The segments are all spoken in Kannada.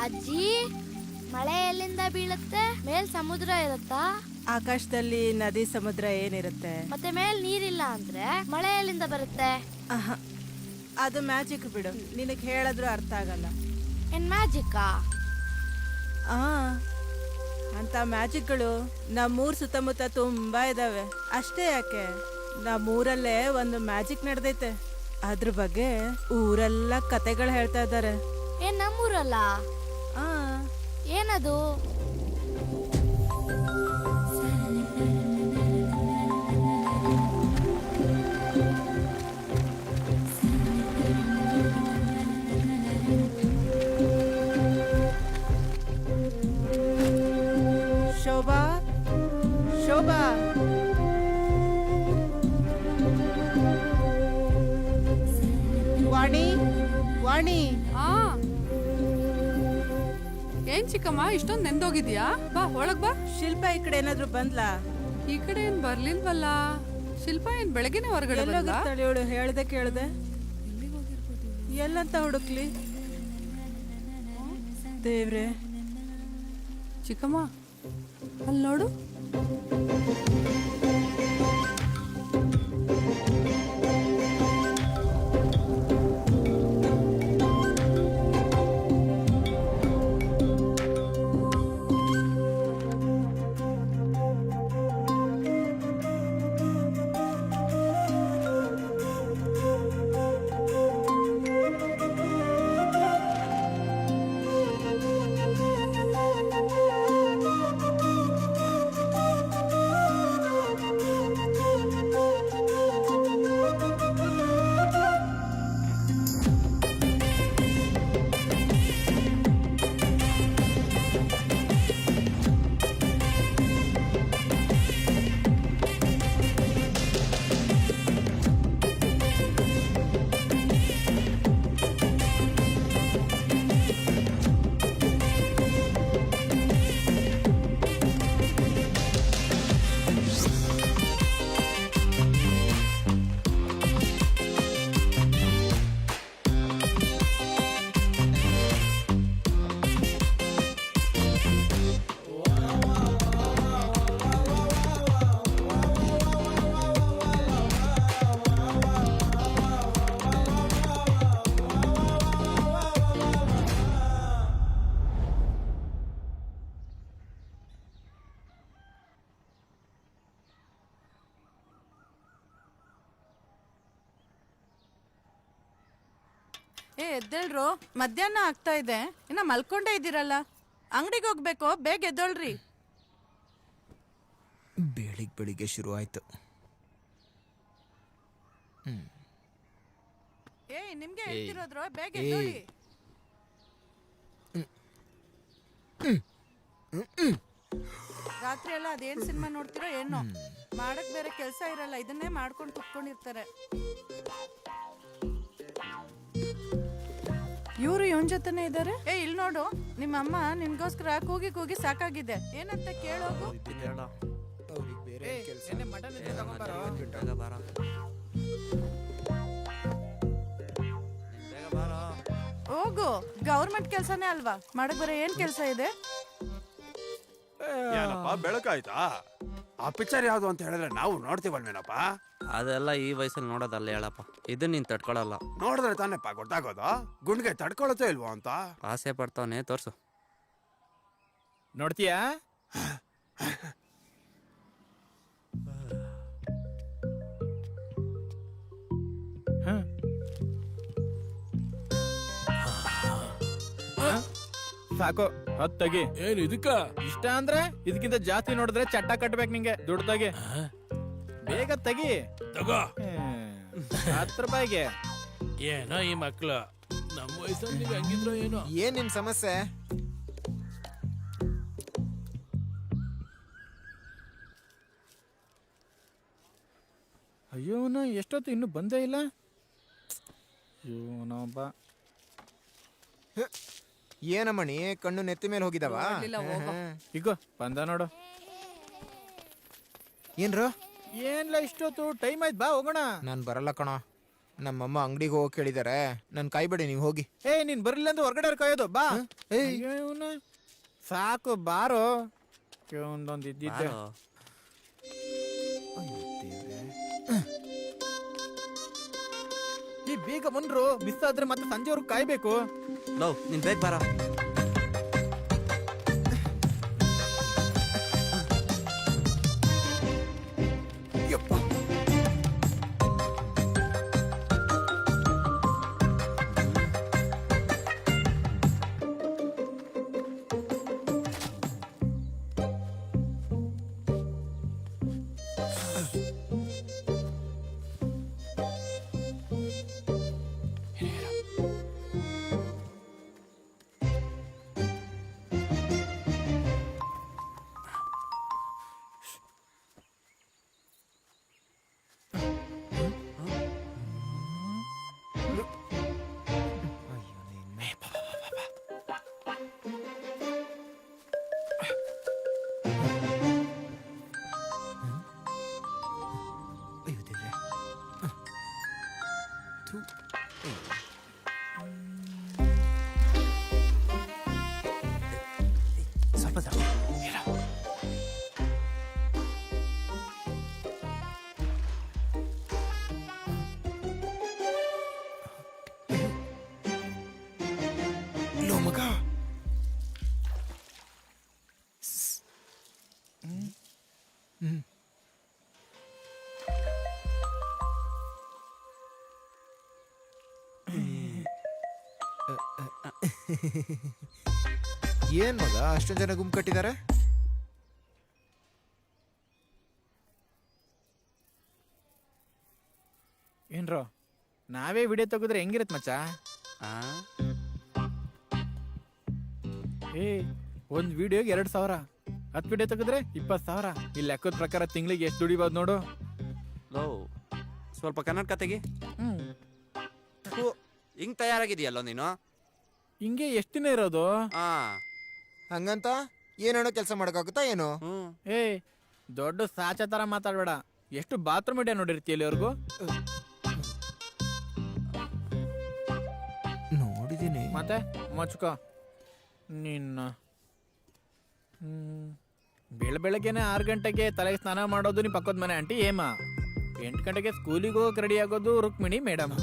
ಅಜ್ಜಿ, ಮಳೆ ಎಲ್ಲಿಂದ ಬೀಳುತ್ತೆ? ಮೇಲ್ ಸಮುದ್ರ ಇರುತ್ತಾ? ಆಕಾಶದಲ್ಲಿ ನದಿ ಸಮುದ್ರ ಏನಿರುತ್ತೆ? ಮತ್ತೆ ಮೇಲ್ ನೀರಿಲ್ಲ ಅಂದ್ರೆ ಮಳೆ ಎಲ್ಲಿಂದ ಬರುತ್ತೆ? ಆಹಾ, ಅದು ಮ್ಯಾಜಿಕ್ ಬಿಡು, ನಿನಗೆ ಹೇಳಿದ್ರು ಅರ್ಥ ಆಗಲ್ಲ. ಏನ್ ಮ್ಯಾಜಿಕ್ಕಾ? ಆ ಅಂತ ಮ್ಯಾಜಿಕ್ಗಳು ನಮ್ಮೂರ್ ಸುತ್ತಮುತ್ತ ತುಂಬಾ ಇದಾವೆ. ಅಷ್ಟೇ ಯಾಕೆ, ನಮ್ಮೂರಲ್ಲೇ ಒಂದು ಮ್ಯಾಜಿಕ್ ನಡೆದೈತೆ. ಅದ್ರ ಬಗ್ಗೆ ಊರೆಲ್ಲ ಕತೆಗಳು ಹೇಳ್ತಾ ಇದ್ದಾರೆ. ಏನ್ ನಮ್ಮೂರಲ್ಲ? ಆ ಏನದು? ಶೋಭಾ, ಶೋಭಾ, ವಾಣಿ, ವಾಣಿ. ಏನ್ ಚಿಕ್ಕಮ್ಮ ಇಷ್ಟೊಂದು ನೆಂದೋಗಿದ್ಯಾ? ಬಾ ಒಳಗ್ ಬಾ. ಶಿಲ್ಪ ಈ ಕಡೆ ಏನಾದ್ರು ಬಂದ್ಲಾ? ಈ ಕಡೆ ಏನ್ ಬರ್ಲಿಲ್ವಲ್ಲ. ಶಿಲ್ಪ ಏನ್ ಬೆಳಗ್ಗೆನೆ ಹೊರಗಡೆ ಬಂದ್ಲಾ? ಎಲ್ಲೋಗಿರ್ತಾಳೆ ಇವಳು? ಹೇಳ್ದೆ ಕೇಳ್ದೆ ಎಲ್ಲಂತ ಹುಡುಕ್ಲಿ? ದೇವ್ರೆ. ಚಿಕ್ಕಮ್ಮ ಅಲ್ಲಿ ನೋಡು. ಎದ್ದೇಳ್ರು, ಮಧ್ಯಾಹ್ನ ಆಗ್ತಾ ಇದೆ, ಇನ್ನ ಮಲ್ಕೊಂಡೇ ಇದ್ದೀರಲ್ಲ. ಅಂಗಡಿಗೆ ಹೋಗ್ಬೇಕು, ಬೇಗ ಎದ್ದೋಳ್ರಿ. ಬೆಳಿಗ್ಗೆ ಶುರು ಆಯ್ತು. ನಿಮ್ಗೆ ಹೇಳ್ತಿರೋದ್ರು, ಬೇಗ ಎದ್ದೋಳಿ. ರಾತ್ರಿ ಎಲ್ಲ ಅದೇನ್ ಸಿನಿಮಾ ನೋಡ್ತಿರೋ ಏನೋ, ಮಾಡಕ್ ಬೇರೆ ಕೆಲ್ಸ ಇರಲ್ಲ, ಇದನ್ನೇ ಮಾಡ್ಕೊಂಡು ಕುತ್ಕೊಂಡಿರ್ತಾರೆ. ಇವ್ರು ಇವನ್ ಜೊತೆನೆ ಇದಾರೆ. ಇಲ್ಲಿ ನೋಡು, ನಿಮ್ಮ ಅಮ್ಮ ನಿನ್ಗೋಸ್ಕರ ಕೂಗಿ ಕೂಗಿ ಸಾಕಾಗಿದೆ, ಏನಂತ ಕೇಳೋಗು. ಹೋಗು, ಗೌರ್ಮೆಂಟ್ ಕೆಲ್ಸನೇ ಅಲ್ವಾ, ಮಾಡಕ್ ಬರೋ ಏನ್ ಕೆಲ್ಸ ಇದೆ? ಏನಪ್ಪ ಬೆಳಕಾಯ್ತಾ? ಆ ಪಿಕ್ಚರ್ ಯಾವ್ದು ಅಂತ ಹೇಳಿದ್ರೆ ನಾವು ನೋಡ್ತೀವಲ್ವೇನಪ್ಪ? ಅದೆಲ್ಲ ಈ ವಯಸ್ಸಲ್ಲಿ ನೋಡೋದಲ್ಲ ಹೇಳಪ್ಪ, ಇದು ನೀನ್ ತಡ್ಕೊಳಲ್ಲ. ನೋಡಿದ್ರೆ ತಾನೇಪ್ಪ ಗೊತ್ತಾಗೋದು ಗುಂಡ್ಗೆ ತಡ್ಕೊಳತ್ತೋ ಇಲ್ವೋ ಅಂತ. ಆಸೆ ಪಡ್ತಾವನೆ, ತೋರ್ಸು. ನೋಡ್ತೀಯಾ? ಸಾಕು, ಹೊತ್ತಗಿ. ಏನ್ ಇದಕ್ಕ ಇಷ್ಟ ಅಂದ್ರೆ ಇದಕ್ಕಿಂತ ಜಾಸ್ತಿ ನೋಡಿದ್ರೆ ಚಟ್ಟ ಕಟ್ಬೇಕು ನಿಂಗೆ. ದುಡ್ಡು ತೆಗಿ, ಬೇಗ ತೆಗಿ. ತಗೋ. 10 ರೂಪಾಯಿಗೆ. ಏನೋ ಈ ಮಕ್ಳು, ನಮ್ಮ ವಯಸ್ಸಲ್ಲಿ ನೀವ್ ಹಂಗಿದ್ರು ಏನೋ. ಏನ್ ನಿಮ್ ಸಮಸ್ಯೆ? ಅಯ್ಯೋ, ಎಷ್ಟೊತ್ತು ಇನ್ನೂ ಬಂದೇ ಇಲ್ಲ. ಇವನೊಬ್ಬ. ಏನಮ್ಮಣಿ, ಕಣ್ಣು ನೆತ್ತಿ ಮೇಲೆ ಹೋಗಿದಾವ? ಈಗ ಬಂದ ನೋಡು. ಏನ್ರು? ಏನ್ಲ ಇಷ್ಟೊತ್ತು? ಟೈಮ್ ಆಯ್ತು, ಬಾ ಹೋಗೋಣ. ನಾನ್ ಬರಲ್ಲ ಕಣ. ನಮ್ಮಮ್ಮ ಅಂಗಡಿಗೆ ಹೋಗಿ ಕೇಳಿದಾರೆ ನನ್ ಕಾಯ್ಬೇಡಿ ನೀವು ಹೋಗಿ. ಏ ನೀನ್ ಬರ್ಲಿಲ್ಲ ಅಂದ್ರೆ ಹೊರಗಡೆ ಕಾಯೋದು ಬಾ. ಏಯ್. ಅಯ್ಯೋ, ಇವ್ನು. ಸಾಕು ಬಾರೋ ಒಂದೊಂದು ಇದ್ದಿದ್ದೆ. ಬಾರೋ. ಈ ಬೇಗ ಬಂದ್ರು ಮಿಸ್ ಆದ್ರೆ ಮತ್ತೆ ಸಂಜೆವರೆಗೂ ಕಾಯ್ಬೇಕು. ಲೋ ನೀನ್ ಬೇಗ ಬಾರ. ಸ್ವಲ್ಪ ಲೋ ಮಗ, ಏನ್ ಮಗ ಅಷ್ಟೊಂದು ಜನ ಗುಂಪು ಕಟ್ಟಿದ್ದಾರೆ? ಏನ್ರೋ ನಾವೇ ವಿಡಿಯೋ ತೆಗೆದ್ರೆ ಹೆಂಗಿರತ್ ಮಚ್ಚ? ಆ? ಏ ಒಂದ್ ವಿಡಿಯೋಗೆ 2,000, 10 ವಿಡಿಯೋ ತೆಗೆದ್ರೆ 20,000. ಈ ಲೆಕ್ಕದ ಪ್ರಕಾರ ತಿಂಗಳಿಗೆ ಎಷ್ಟು ದುಡಿಬೋದು ನೋಡು. ಲೋ ಸ್ವಲ್ಪ ಕನ್ನಡ ತೆಗಿ. ಹ್ಮ್ ಹಿಂಗ್ ತಯಾರಾಗಿದೆಯಲ್ಲೋ ನೀನು. ಹಿಂಗೆ ಎಷ್ಟು ದಿನ ಇರೋದು? ಆ ಹಂಗಂತ ಏನೇನೋ ಕೆಲಸ ಮಾಡಕ್ಕಾಗುತ್ತಾ ಏನೋ? ಹ್ಮ್. ಏ ದೊಡ್ಡ ಸಾಚ ತರ ಮಾತಾಡ್ಬೇಡ. ಎಷ್ಟು ಬಾತ್ರೂಮ್ ವಿಡಿಯೋ ನೋಡಿರ್ತೀಯ ಇಲ್ಲಿವರೆಗೂ? ನೋಡಿದೀನಿ. ಮತ್ತೆ ಮಚ್ಕೋ ನಿನ್ನ. ಬೆಳಗ್ಗೆನೆ 6 ಗಂಟೆಗೆ ತಲೆಗೆ ಸ್ನಾನ ಮಾಡೋದು ನಿಮ್ಮ ಪಕ್ಕದ ಮನೆ ಆಂಟಿ ಏಮ. 8 ಗಂಟೆಗೆ ಸ್ಕೂಲಿಗೆ ಹೋಗಿ ರೆಡಿ ಆಗೋದು ರುಕ್ಮಿಣಿ ಮೇಡಮ್.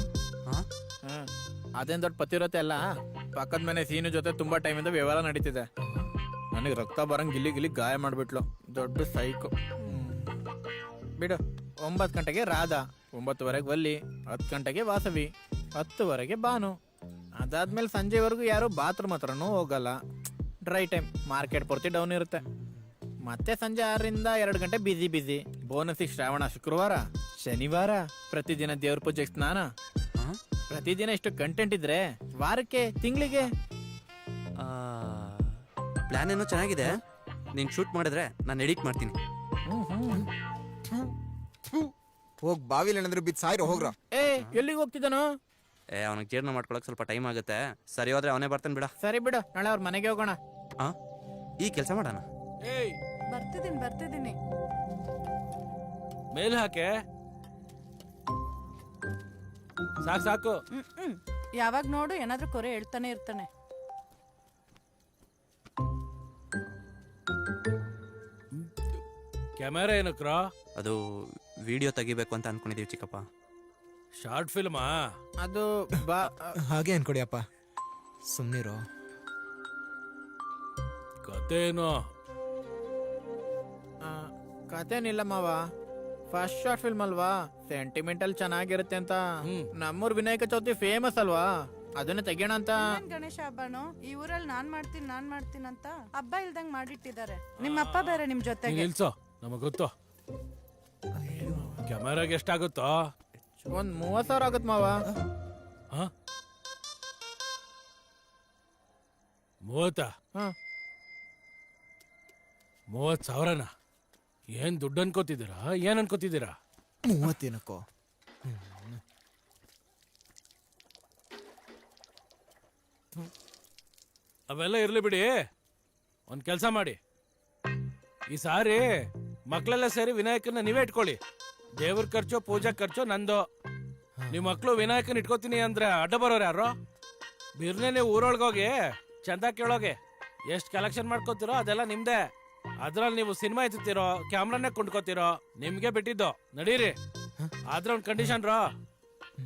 ಆ? ಅದೇನ್ ದೊಡ್ಡ ಪತಿರತೆ ಅಲ್ಲ. ಪಕ್ಕದ ಮನೆ ಸೀನು ಜೊತೆ ತುಂಬಾ ಟೈಮಿಂದ ವ್ಯವಹಾರ ನಡೀತಿದೆ. ನನಗೆ ರಕ್ತ ಬರಂಗ್ ಗಿಲ್ಲಿ ಗಾಯ ಮಾಡ್ಬಿಟ್ಲು. ದೊಡ್ಡ ಸೈಕು. ಬಿಡು. 9 ಗಂಟೆಗೆ ರಾಧಾ, 9:30 ವಲ್ಲಿ, 10 ಗಂಟೆಗೆ ವಾಸವಿ, 10:00 ಭಾನು. ಅದಾದ್ಮೇಲೆ ಸಂಜೆವರೆಗೂ ಯಾರು ಬಾತ್ರೂಮ್ ಹತ್ರನೂ ಹೋಗಲ್ಲ. Dry time. ಮಾರ್ಕೆಟ್ ಪೂರ್ತಿ ಡೌನ್ ಇರುತ್ತೆ. ಮತ್ತೆ ಸಂಜೆ 6ರಿಂದ 2 ಗಂಟೆ ಬಿಸಿ. ಬೋನಸಿಗೆ ಶ್ರಾವಣ ಶುಕ್ರವಾರ, ಶನಿವಾರ, ಪ್ರತಿದಿನ ದೇವ್ರ ಪೂಜೆಗೆ ಸ್ನಾನ. ಪ್ರತಿದಿನ ಇಷ್ಟು ಕಂಟೆಂಟ್ ಇದ್ರೆ ವಾರಕ್ಕೆ, ತಿಂಗಳಿಗೆ. ಪ್ಲಾನ್ ಏನೋ ಚೆನ್ನಾಗಿದೆ. ನೀನ್ ಶೂಟ್ ಮಾಡಿದ್ರೆ ನಾನು ಎಡಿಟ್ ಮಾಡ್ತೀನಿ. ಹೋಗ್ ಬಾವಿಲಿ ಏನಾದ್ರು ಬಿದ್ದು ಸಾಯ್ರೋ ಹೋಗ್ರ. ಏ ಎಲ್ಲಿಗೆ ಹೋಗ್ತಿದ್ದಾನು? ಅವನಿಗೆ ಜೀರ್ಣ ಮಾಡ್ಕೊಳಕ್ ಸ್ವಲ್ಪ ಟೈಮ್ ಆಗುತ್ತೆ. ಸರಿ ಹೋದ್ರೆ ಅವನೇ ಬರ್ತಾನೆ ಬಿಡ. ಸರಿ ಬಿಡು, ನಾಳೆ ಅವ್ರ ಮನೆಗೆ ಹೋಗೋಣ. ಆ ಈ ಕೆಲಸ ಮಾಡೋಣ. ಏಯ್ ಬರ್ತಿದ್ದೀನಿ. ಮೇಲ್ ಹಾಕೆ. ಸಾಕು. ಯಾವಾಗ ನೋಡು ಏನಾದ್ರೂ ಕೊರೆ ಹೇಳ್ತಾನೆ ಇರ್ತಾನೆ. ಕ್ಯಾಮೆರಾ ಏನಕ್ರಾ? ಅದು ವಿಡಿಯೋ ತೆಗಿಬೇಕು ಅಂತ ಅನ್ಕೊಂಡಿದೀವಿ ಚಿಕ್ಕಪ್ಪ. ಶಾರ್ಟ್ ಫಿಲ್ಮಾ? ಅದು ಹಾಗೆ ಅನ್ಕೊಡಿ ಅಪ್ಪ, ಸುಮ್ನಿರೋ. ಕತೆ ಏನು? ಕಥೆನಿಲ್ಲ ಮಾವ. ಫಸ್ಟ್ ಶಾರ್ಟ್ ಫಿಲ್ಮ್ ಅಲ್ವಾ, ಸೆಂಟಿಮೆಂಟಲ್ ಚೆನ್ನಾಗಿರುತ್ತೆ ಅಂತ. ನಮ್ಮೂರ್ ವಿನಾಯಕ ಚೌತಿ ಫೇಮಸ್ ಅಲ್ವಾ, ಅದನ್ನ ತೆಗಿಯೋಣ ಅಂತ. ಗಣೇಶ ಹಬ್ಬನು ಈ ಊರಲ್ಲಿ ನಾನ್ ಮಾಡ್ತೀನಿ ಅಂತ ಹಬ್ಬ ಇಲ್ದಂಗ್ ಮಾಡಿಟ್ಟಿದ್ದಾರೆ. ನಿಮ್ಮ ಅಪ್ಪ ಬೇರೆ ನಿಮ್ ಜೊತೆಗೆ. ನಿಲ್ಸೋ, ನಮಗ್ ಗೊತ್ತು. ಕ್ಯಾಮೆರಾಗೆ ಎಷ್ಟಾಗುತ್ತೋ? ಒಂದ್ 30,000 ಆಗತ್ ಮಾವ. 30? 30,000ನಾ? ಏನ್ ದುಡ್ಡು ಅನ್ಕೋತಿದ್ದೀರಾ? ಏನ್ ಅನ್ಕೋತಿದ್ದೀರಾ? 30 ಏನಕ್ಕೋ? ಅವೆಲ್ಲ ಇರ್ಲಿ ಬಿಡಿ. ಒಂದ್ ಕೆಲ್ಸ ಮಾಡಿ, ಈ ಸಾರಿ ಮಕ್ಳೆಲ್ಲ ಸೇರಿ ವಿನಾಯಕನ ನೀವೇ ಇಟ್ಕೊಳ್ಳಿ. ದೇವ್ರ ಖರ್ಚು, ಪೂಜಾ ಖರ್ಚು ನಂದು. ನಿಮ್ ಮಕ್ಳು ವಿನಾಯಕನ್ ಇಟ್ಕೋತೀನಿ ಅಂದ್ರೆ ಅಡ್ಡ ಬರೋರು ಯಾರು? ಬಿರ್ನೇನೆ ಊರೊಳಗೋಗಿ ಚಂದ ಕೇಳೋಗೆ ಎಷ್ಟ್ ಕಲೆಕ್ಷನ್ ಮಾಡ್ಕೋತಿರೋ ಅದೆಲ್ಲ ನಿಮ್ದೆ. ಅದ್ರಲ್ಲಿ ನೀವು ಸಿನಿಮಾ ಎತ್ತುತ್ತೀರೋ ಕ್ಯಾಮ್ರಾನೇ ಕೊಂಡ್ಕೋತಿರೋ ನಿಮ್ಗೆ ಬಿಟ್ಟಿದ್ದು. ನಡೀರಿ. ಆದ್ರೆ ಒಂದ್ ಕಂಡೀಷನ್ ರೋ,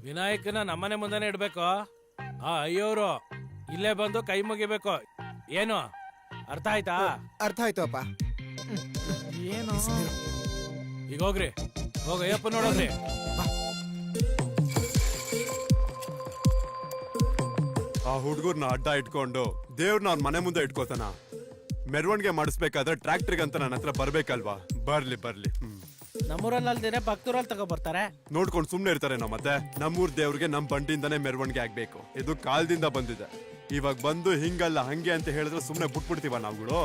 ವಿನಾಯಕನ ನಮ್ಮನೆ ಮುಂದೆನೆ ಇಡ್ಬೇಕು. ಅಯ್ಯೋರು ಇಲ್ಲೇ ಬಂದು ಕೈ ಮುಗಿಬೇಕು. ಏನು ಅರ್ಥ ಆಯ್ತಾ? ಅರ್ಥ ಆಯ್ತು ಅಪ್ಪ. ಏನು ಈಗ ಹೋಗ್ರಿ, ಹೋಗ ಅಯ್ಯಪ್ಪ ನೋಡೋಗ್ರಿ. ಆ ಹುಡುಗರ್ನ ಅಡ್ಡ ಇಟ್ಕೊಂಡು ದೇವ್ರನ್ನ ಅವ್ನ ಮನೆ ಮುಂದೆ ಇಟ್ಕೋತಾನ. ಮೆರವಣಿಗೆ ಮಾಡಿಸ್ಬೇಕಾದ್ರೆ ಟ್ರ್ಯಾಕ್ಟರ್ಗೆ ಅಂತ ನನ್ನ ಹತ್ರ ಬರ್ಬೇಕಲ್ವಾ? ಬರ್ಲಿ ಬರ್ಲಿ. ನಮ್ಮೂರಲ್ಲಿ ಅಲ್ದೇನೆ ಭಕ್ತೂರಲ್ಲಿ ತಗೋ ಬರ್ತಾರೆ. ನೋಡ್ಕೊಂಡು ಸುಮ್ನೆ ಇರ್ತಾರೆ ನಾವು. ಮತ್ತೆ ನಮ್ಮೂರ್ ದೇವ್ರಿಗೆ ನಮ್ ಬಂಡಿಂದಾನೇ ಮೆರವಣಿಗೆ ಆಗ್ಬೇಕು. ಇದು ಕಾಲದಿಂದ ಬಂದಿದೆ. ಇವಾಗ ಬಂದು ಹಿಂಗಲ್ಲ ಹಂಗೆ ಅಂತ ಹೇಳಿದ್ರೆ ಸುಮ್ನೆ ಬಿಟ್ಬಿಡ್ತೀವ ನಾವುಗಳು.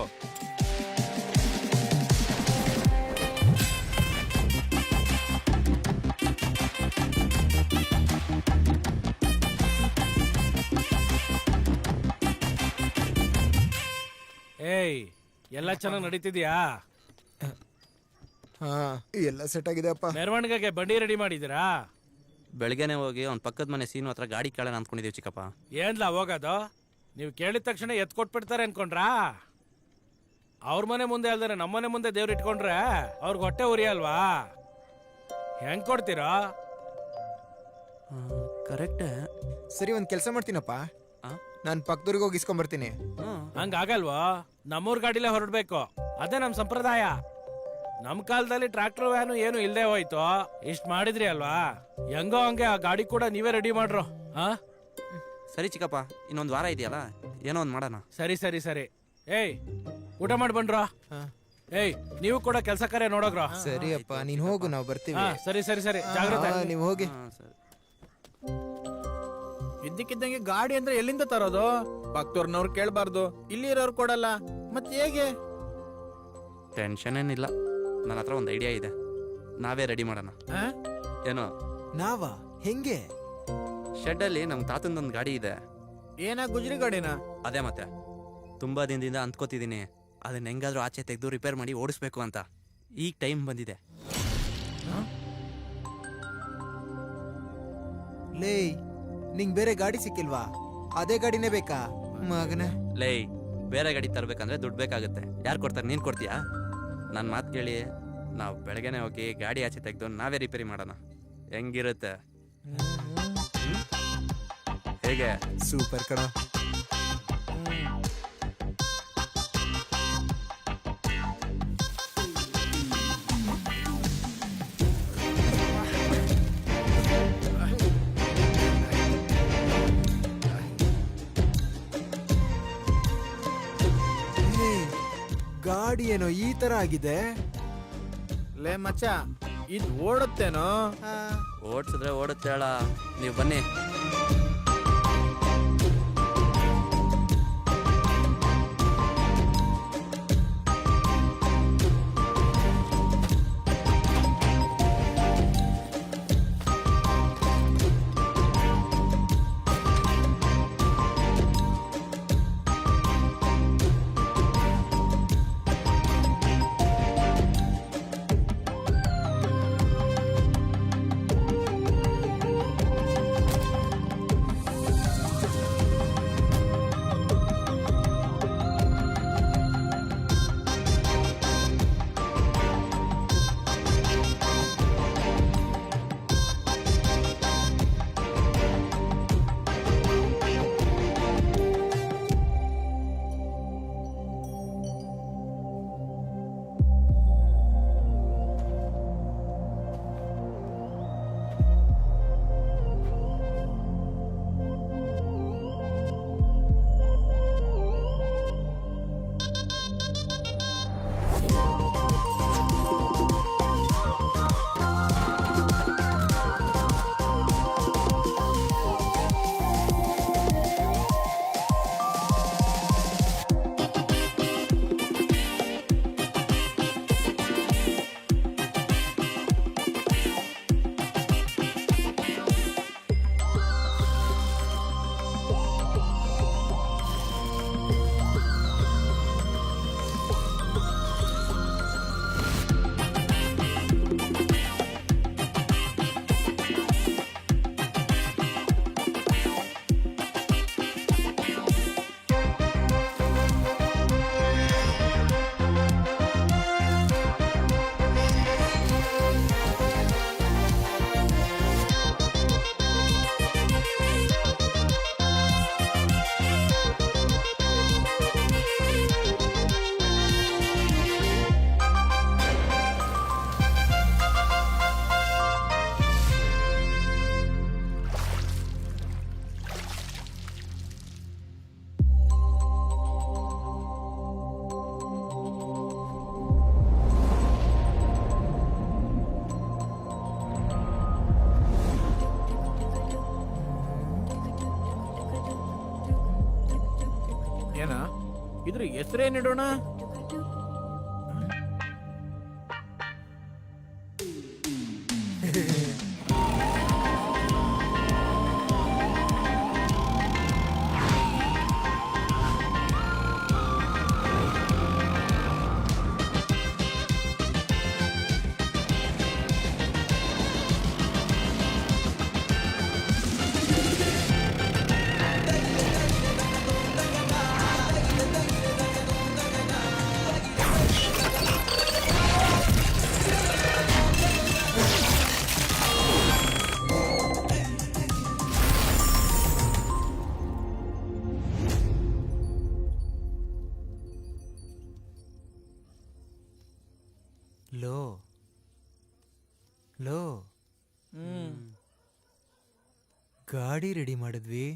ಏಯ್ ಎಲ್ಲ ಚೆನ್ನಾಗಿ ನಡೀತಿದ್ಯಾ? ಹಾ ಎಲ್ಲ ಸೆಟ್ ಆಗಿದೆ ಅಪ್ಪ. ಮೆರವಣಿಗೆಗೆ ಬಂಡಿ ರೆಡಿ ಮಾಡಿದ್ದೀರಾ? ಬೆಳಗ್ಗೆನೆ ಹೋಗಿ ಅವ್ನ ಪಕ್ಕದ ಮನೆ ಸೀನು ಹತ್ರ ಗಾಡಿ ಕೇಳೋಣ ಅಂದ್ಕೊಂಡಿದೀವಿ ಚಿಕ್ಕಪ್ಪ. ಏನ್ಲಾ ಹೋಗೋದು? ನೀವು ಕೇಳಿದ ತಕ್ಷಣ ಎತ್ ಕೊಟ್ಬಿಡ್ತಾರೆ ಅನ್ಕೊಂಡ್ರಾ? ಅವ್ರ ಮನೆ ಮುಂದೆ ಅಲ್ದಾರೆ ನಮ್ಮನೆ ಮುಂದೆ ದೇವ್ರು ಇಟ್ಕೊಂಡ್ರೆ ಅವ್ರಿಗೆ ಹೊಟ್ಟೆ ಉರಿ ಅಲ್ವಾ? ಹೆಂಗ್ ಕೊಡ್ತೀರಾ? ಕರೆಕ್ಟ್. ಸರಿ ಒಂದ್ ಕೆಲಸ ಮಾಡ್ತೀನಪ್ಪ, ನಾನ್ ಪಕ್ಕದೂರಿಗೆ ಹೋಗಿ ಇಸ್ಕೊಂಬರ್ತೀನಿ. ಹಂಗ ಆಗಲ್ವಾ? ನಮ್ಮೂರ್ ಗಾಡಿಲೇ ಹೊರಡ್ಬೇಕು, ಅದೇ ನಮ್ ಸಂಪ್ರದಾಯ. ನಮ್ ಕಾಲದಲ್ಲಿ ಟ್ರಾಕ್ಟರ್ ವ್ಯಾನು ಏನು ಇಲ್ದೇ ಹೋಯ್ತು. ಇಷ್ಟ್ ಮಾಡಿದ್ರಿ ಅಲ್ವಾ? ಹೆಂಗೋ ಹಂಗೆ ಆ ಗಾಡಿ ಕೂಡ ನೀವೇ ರೆಡಿ ಮಾಡ್ರು. ಸರಿ ಚಿಕ್ಕಪ್ಪ, ಇನ್ನೊಂದು ವಾರ ಇದೆಯಲ್ಲ, ಏನೋ ಒಂದು ಮಾಡೋಣ. ಸರಿ ಸರಿ ಸರಿ. ಏಯ್ ಊಟ ಮಾಡಿ ಬಂಡ್ರೋ. ಏಯ್ ನೀವು ಕೂಡ ಕೆಲಸ ಕಾರ್ಯ ನೋಡೋಗ್ರ. ಸರಿ ಅಪ್ಪ, ನೀನ್ ಹೋಗು, ನಾವು ಬರ್ತೀವಿ. ಸರಿ ಸರಿ ಸರಿ, ಜಾಗ್ರತೆ. ನೀವು ಹೋಗಿ. ಸರಿ. ಇದ್ದಕ್ಕಿದ್ದಂಗೆ ಗಾಡಿ ಅಂದ್ರೆ ಎಲ್ಲಿಂದ ತರೋದು? ಭಕ್ತವ್ರನ್ನವ್ರು ಕೇಳಬಾರ್ದು, ಇಲ್ಲಿ ಇರೋರು ಕೊಡಲ್ಲ, ಮತ್ತೆ ಹೇಗೆ? ಟೆನ್ಷನ್ ಏನಿಲ್ಲ, ನನ್ನ ಹತ್ರ ಒಂದು ಐಡಿಯಾ ಇದೆ. ನಾವೇ ರೆಡಿ ಮಾಡೋಣ. ಏನೋ ನಾವಾ? ಹೆಂಗೆ? ಶೆಡ್ಡಲ್ಲಿ ನಮ್ಮ ತಾತಂದೊಂದು ಗಾಡಿ ಇದೆ. ಏನ ಗುಜ್ರಿ ಗಾಡಿನ? ಅದೇ ಮತ್ತೆ ತುಂಬಾ ದಿನದಿಂದ ಅಂದ್ಕೋತಿದ್ದೀನಿ, ಅದನ್ನ ಹೆಂಗಾದ್ರೂ ಆಚೆ ತೆಗೆದು ರಿಪೇರ್ ಮಾಡಿ ಓಡಿಸ್ಬೇಕು ಅಂತ. ಈಗ ಟೈಮ್ ಬಂದಿದೆ. ಲೇ, ನಿಂಗ್ ಬೇರೆ ಗಾಡಿ ಸಿಕ್ಕಿಲ್ವಾ? ಅದೇ ಗಾಡಿನೇ ಬೇಕಾ ಮಗನ? ಲೇ, ಬೇರೆ ಗಾಡಿ ತರಬೇಕಂದ್ರೆ ದುಡ್ಡು ಬೇಕಾಗುತ್ತೆ. ಯಾರು ಕೊಡ್ತಾರೆ? ನೀನು ಕೊಡ್ತೀಯಾ? ನನ್ನ ಮಾತು ಕೇಳಿ, ನಾವು ಬೆಳಗ್ಗೆನೆ ಹೋಗಿ ಗಾಡಿ ಆಚೆ ತೆಗೆದು ನಾವೇ ರಿಪೇರಿ ಮಾಡೋಣ. ಹೆಂಗಿರುತ್ತೆ? ಹೇಗೆ? ಸೂಪರ್ ಕಣ. ಗಾಡಿ ಏನೋ ಈ ತರ ಆಗಿದೆ. ಲೇ ಮಚ್ಚ, ಇದು ಓಡುತ್ತೇನೋ? ಓಡಿಸಿದ್ರೆ ಓಡುತ್ತೆ ಹೇಳ. ನೀವು ಬನ್ನಿ. ಇದ್ರ ಹೆಸರೇನಿಡೋಣ? ಲೋ ಲೋ ಗಾಡಿ ರೆಡಿ ಮಾಡಿದ್ವಿ,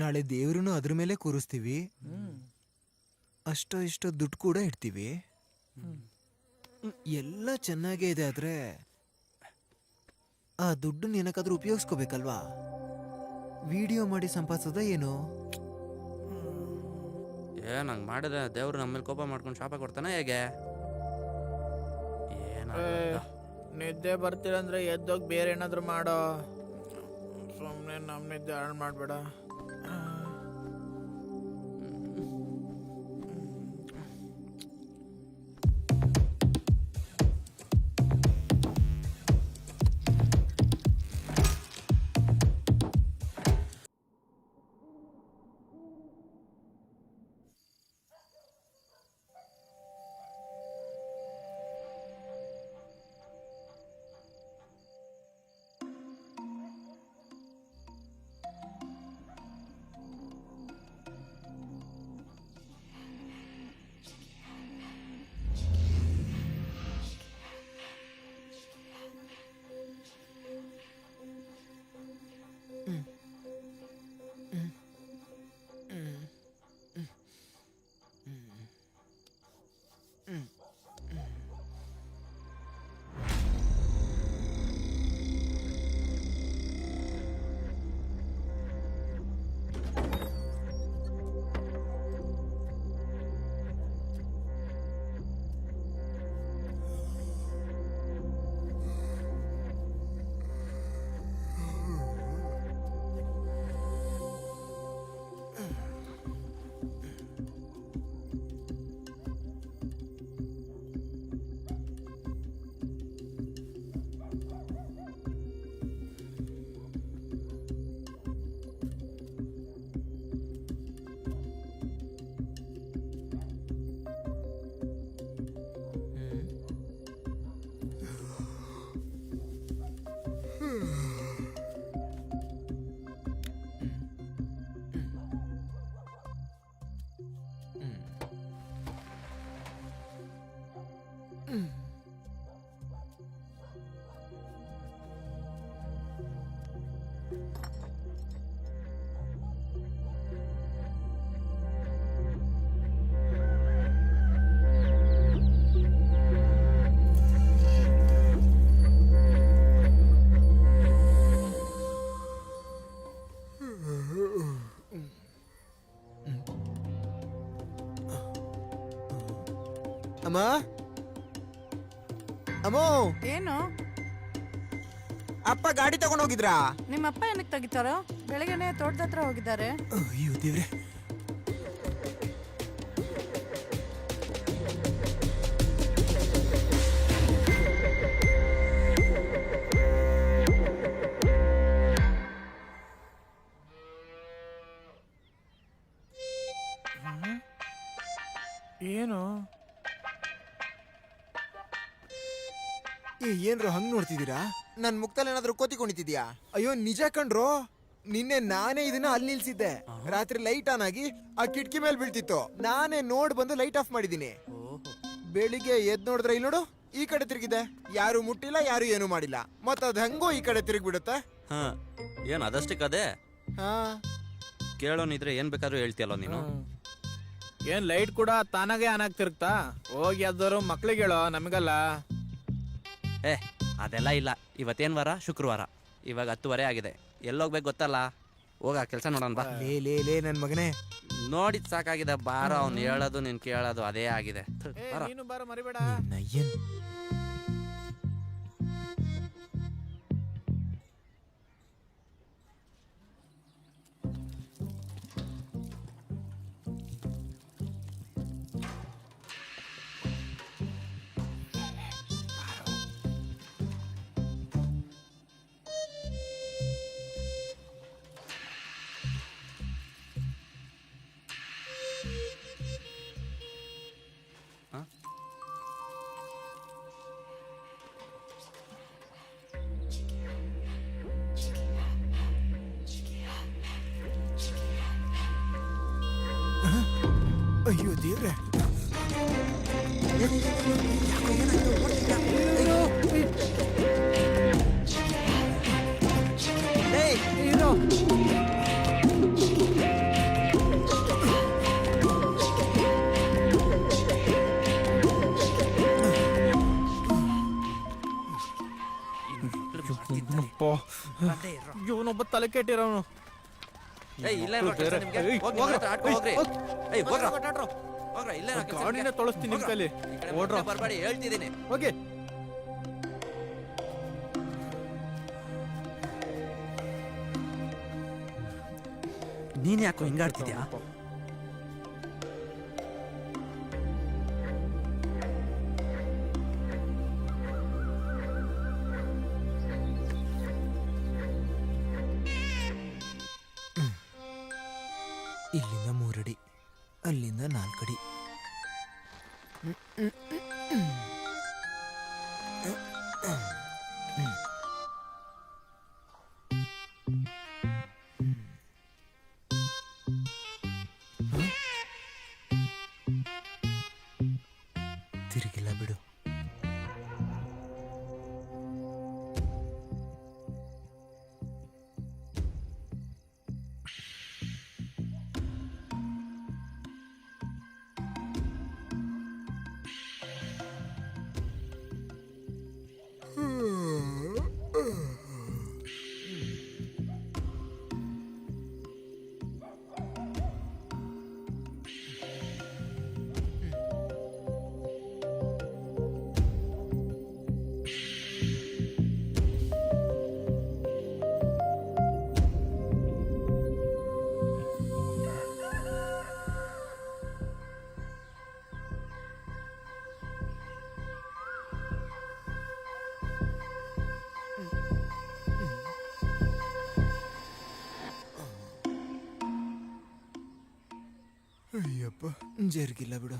ನಾಳೆ ದೇವ್ರನ್ನು ಅದ್ರ ಮೇಲೆ ಕೂರಿಸ್ತೀವಿ, ಅಷ್ಟೋ ಇಷ್ಟೋ ದುಡ್ಡು ಕೂಡ ಇಡ್ತೀವಿ. ಎಲ್ಲ ಚೆನ್ನಾಗೇ ಇದೆ, ಆದ್ರೆ ಆ ದುಡ್ಡು ಏನಕ್ಕಾದ್ರೂ ಉಪಯೋಗಿಸ್ಕೋಬೇಕಲ್ವಾ? ವಿಡಿಯೋ ಮಾಡಿ ಸಂಪಾದಿಸೋದ ಏನು? ನಂಗೆ ಮಾಡಿದ್ರೆ ದೇವ್ರು ನಮ್ಮ ಮೇಲೆ ಕೋಪ ಮಾಡ್ಕೊಂಡು ಶಾಪ ಕೊಡ್ತಾನೆ ಹೇಗೆ? ನಿದ್ದೆ ಬರ್ತೀರಂದ್ರೆ ಎದ್ದೋಗಿ ಬೇರೆ ಏನಾದ್ರು ಮಾಡೋ. ಸುಮ್ಮನೆ ನಮ್ಮ ನಿದ್ದೆ ಹಾಳು ಮಾಡಬೇಡ. ಅಮ್ಮ ಅಮ್ಮೋ, ಏನು? ಅಪ್ಪ ಗಾಡಿ ತಗೊಂಡ್ ಹೋಗಿದ್ರಾ? ನಿಮ್ಮಪ್ಪ ಏನಕ್ಕೆ ತೆಗಿತಾರೋ? ಬೆಳಗ್ಗೆನೆ ತೋಟದ ಹತ್ರ ಹೋಗಿದ್ದಾರೆ. ಅಯ್ಯೋ ದೇವ್ರೆ. ಏನು? ಏನ್ರೋ ಹಂಗ್ ನೋಡ್ತಿದ್ದೀರಾ? ನನ್ ಮುಕ್ತಲ್ಲಿ ಏನಾದ್ರೂ ಕೋತಿ ಕುಣಿತಿದ್ಯಾ? ಅಯ್ಯೋ ನಿಜ ಕಣ್ರೋ, ನಿನ್ನೆ ನಾನೇ ಇದನ್ನ ಅಲ್ಲಿ ನಿಲ್ಸಿದ್ದೆ. ರಾತ್ರಿ ಲೈಟ್ ಆನ್ ಆಗಿ ಆ ಕಿಟಕಿ ಮೇಲೆ ಬೀಳ್ತಿತ್ತು. ನಾನೇ ನೋಡ್ ಬಂದು ಲೈಟ್ ಆಫ್ ಮಾಡಿದೀನಿ. ಬೆಳಿಗ್ಗೆ ಎದ್ ನೋಡಿದ್ರೆ ಇಲ್ಲಿ ನೋಡು, ಈ ಕಡೆ ತಿರುಗಿದೆ. ಯಾರು ಮುಟ್ಟಿಲ್ಲ, ಯಾರು ಏನು ಮಾಡಿಲ್ಲ. ಮತ್ತ ಅದ್ ಹೆಂಗೋ ಈ ಕಡೆ ತಿರುಗಿ ಬಿಡುತ್ತೆ. ಏನ್ ಅದಷ್ಟಕ್ಕದೇ? ಹಾ, ಕೇಳೋನಿದ್ರೆ ಏನ್ ಬೇಕಾದ್ರೂ ಹೇಳ್ತೀಯಲ್ಲ ನೀನು. ಏನ್ ಲೈಟ್ ಕೂಡ ತಾನಾಗೆ ಆನ್ ಆಗ್ತಿರುತ್ತಾ? ಹೋಗಿ ಯಾವ್ದಾರು ಮಕ್ಳಿಗೆ ಹೇಳೋ, ನಮಗಲ್ಲ. ಅದೆಲ್ಲ ಇಲ್ಲ. ಇವತ್ತೇನ್ ವಾರ? ಶುಕ್ರವಾರ. ಇವಾಗ 10:30 ಆಗಿದೆ. ಎಲ್ಲೋಗ್ಬೇಕು ಗೊತ್ತಲ್ಲ. ಹೋಗ ಕೆಲಸ ನೋಡೋಣ ಬಾ. ಲೇ ನನ್ ಮಗನೇ, ನೋಡಿದ್ ಸಾಕಾಗಿದೆ ಬಾರೋ, ಅವ್ನು ಹೇಳೋದು ನೀನ್ ಕೇಳೋದು ಅದೇ ಆಗಿದೆ. ಬಾರೋ. ನೀನು ಬಾರ ಮರಿಬೇಡ. ನಯ್ಯನ್ ಅಯ್ಯೋ ದೇವ್ರೆ, ಇವನೊಬ್ಬ ತಲೆ ಕೆಟ್ಟಿರೋನು. ಏಯ್, ಇಲ್ಲೇ ಇರೋ ಕೆಲ್ಸ ನಿಮ್ಗೆ? ಹೋಗಿ ಮನೆ ಹತ್ರ ಆಡ್ಕೊ ಹೋಗ್ರಿ. ಏಯ್, ಹೋಗ್ರ. ಹೋಗ್ರ, ಇಲ್ಲೇ ಇರೋ ಕೆಲ್ಸ ಗಾಡಿನ ನಿಮ್ಗೆ? ತೊಳಸ್ತೀನಿ ನಿಮ್ ಕೈಲಿ. ಈ ಕಡೆ ಓಡ್ರೋ. ಬರ್ಬೇಡಿ, ಹೇಳ್ತಿದ್ದೀನಿ. ಹೋಗಿ. ನೀನ್ ಯಾಕೋ ಹಿಂಗಾಡ್ತಿದ್ಯಾ? ಇಲ್ಲಿಂದ 3 ಅಡಿ, ಅಲ್ಲಿಂದ 4 ಅಡಿ. ತಿರುಗಿಲ್ಲ ಬಿಡು. ಅಯ್ಯಪ್ಪ, ಜರುಗಿಲ್ಲ ಬಿಡು.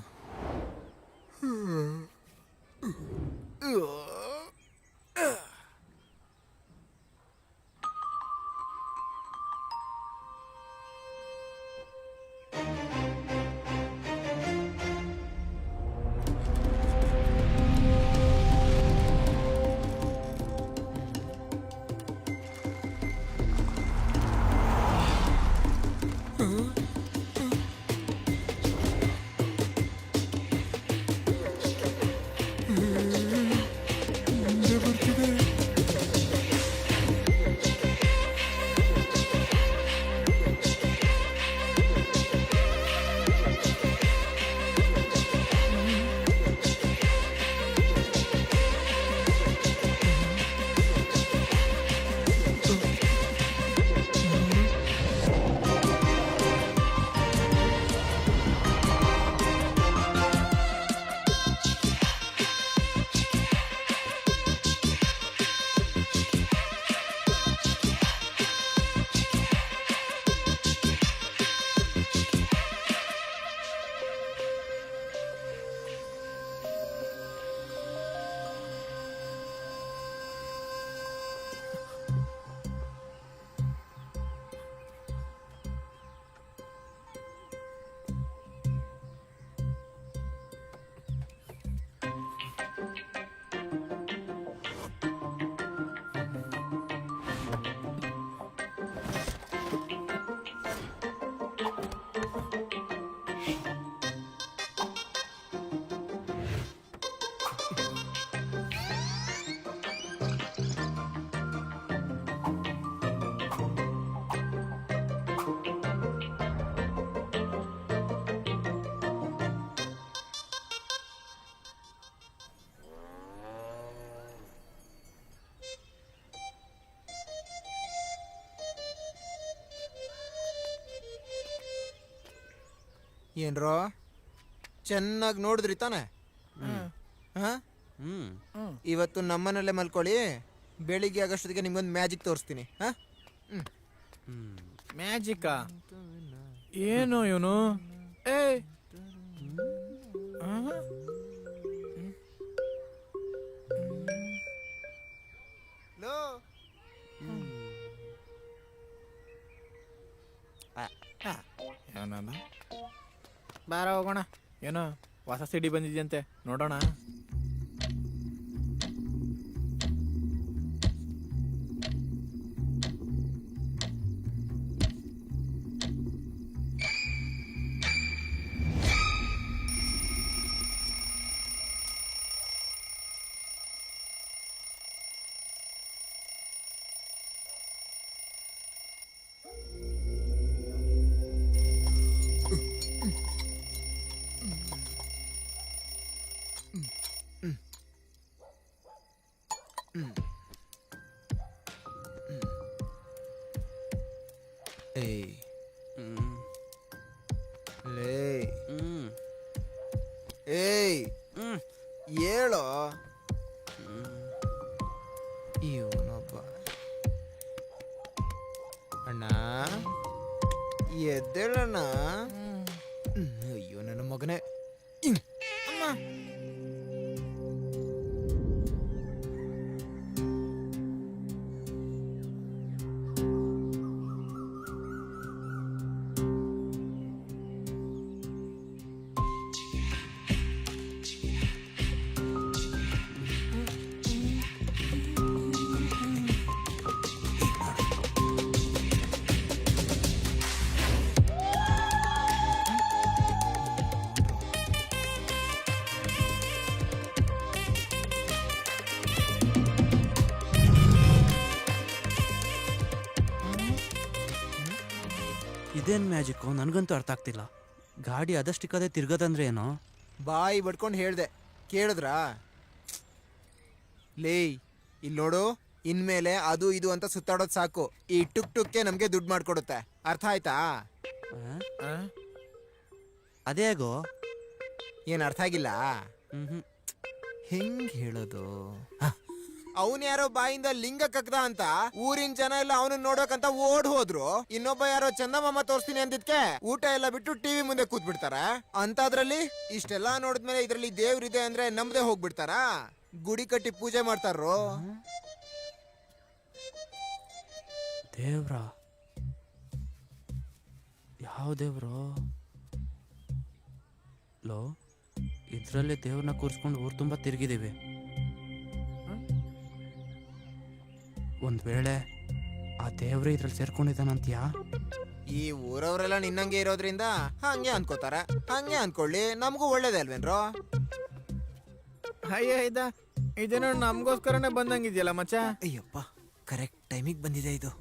ಏನ್ರೋ ಚೆನ್ನಾಗಿ ನೋಡಿದ್ರಿ ತಾನೆ? ಹಾ ಹ್ಮ್ ಇವತ್ತು ನಮ್ಮನಲ್ಲೇ ಮಲ್ಕೊಳ್ಳಿ, ಬೆಳಿಗ್ಗೆ ಆಗಷ್ಟೊತ್ತಿಗೆ ನಿಮ್ಗೊಂದು ಮ್ಯಾಜಿಕ್ ತೋರಿಸ್ತೀನಿ. ಹಾ ಮ್ಯಾಜಿಕಾ? ಏನು ಇವನು? ಏ ಲೋ ಏನದ? ಬಾರ ಹೋಗೋಣ. ಏನೋ ಹೊಸ ಸಿಡಿ ಬಂದಿದ್ಯಂತೆ, ನೋಡೋಣ. ಏಯ್ ಹ್ಮ್ ಲೇ ಹ್ಮ್ ಏಯ್ ಹ್ಮ್ ಹೇಳೋ. ಇವನೊಬ್ಬ ಅಣ್ಣ ಎದ್ದೇಳಣ್ಣ. ಅಯ್ಯೋ ನನ್ನ ಮಗನೇ. ಅಮ್ಮ ಇದೇನ್ ಮ್ಯಾಜಿಕ್ಕು ನನಗಂತೂ ಅರ್ಥ ಆಗ್ತಿಲ್ಲ. ಗಾಡಿ ಅದಷ್ಟಿಕ್ಕದೆ ತಿರ್ಗದಂದ್ರೆ ಏನೋ? ಬಾಯಿ ಬಡ್ಕೊಂಡು ಹೇಳ್ದೆ, ಕೇಳಿದ್ರಾ? ಲೇ ಇಲ್ಲಿ ನೋಡು, ಇನ್ಮೇಲೆ ಅದು ಇದು ಅಂತ ಸುತ್ತಾಡೋದು ಸಾಕು. ಈ ಟುಕ್ ಟುಕ್ಕೆ ನಮ್ಗೆ ದುಡ್ಡು ಮಾಡ್ಕೊಡುತ್ತೆ, ಅರ್ಥ ಆಯ್ತಾ? ಅದೇ ಹೇಗೋ? ಏನ್ ಅರ್ಥ ಆಗಿಲ್ಲ? ಹ್ಮ್ ಹೆಂಗ್ ಹೇಳೋದು? ಅವನ್ ಯಾರೋ ಬಾಯಿಂದ ಲಿಂಗ ಕಕ್ದ ಅಂತ ಊರಿನ ಜನ ಎಲ್ಲ ಅವನನ್ನ ನೋಡೋಕಂತ ಓಡ್ ಹೋದ್ರು. ಇನ್ನೊಬ್ಬ ಯಾರೋ ಚಂದಮಾಮ ತೋರಿಸ್ತೀನಿ ಅಂದಿದ್ಕೆ ಊಟ ಎಲ್ಲ ಬಿಟ್ಟು ಟಿವಿ ಮುಂದೆ ಕೂತ್ ಬಿಡ್ತಾರ. ಅಂತದ್ರಲ್ಲಿ ಇಷ್ಟೆಲ್ಲಾ ನೋಡಿದ್ಮೇಲೆ ಇದ್ರಲ್ಲಿ ದೇವ್ರಿದೆ ಅಂದ್ರೆ ನಮ್ದೇ ಹೋಗ್ಬಿಡ್ತಾರ? ಗುಡಿ ಕಟ್ಟಿ ಪೂಜೆ ಮಾಡ್ತಾರೋ. ದೇವ್ರ? ಯಾವ ದೇವ್ರು? ಲೋ, ಇದ್ರಲ್ಲಿ ದೇವ್ರನ್ನ ಕೂರ್ಸ್ಕೊಂಡು ಊರ್ ತುಂಬಾ ತಿರ್ಗಿದೀವಿ. ಒಂದ್ ವೇಳೆ ಆ ದೇವ್ರೆ ಇದ್ರಲ್ಲಿ ಸೇರ್ಕೊಂಡಿದ್ದಾನಂತ್ಯಾ? ಈ ಊರವರೆಲ್ಲ ನಿನ್ನಂಗೆ ಇರೋದ್ರಿಂದ ಹಂಗೆ ಅನ್ಕೋತಾರ. ಹಂಗೆ ಅನ್ಕೊಳ್ಳಿ, ನಮಗೂ ಒಳ್ಳೇದೇ ಅಲ್ವೇನ್ರೋ? ಅಯ್ಯ ಇದೇನೋ ನಮ್ಗೋಸ್ಕರನೇ ಬಂದಂಗಿದ್ಯಲ್ಲ ಮಚ್ಚ. ಅಯ್ಯಪ್ಪ, ಕರೆಕ್ಟ್ ಟೈಮಿಗೆ ಬಂದಿದೆ ಇದು.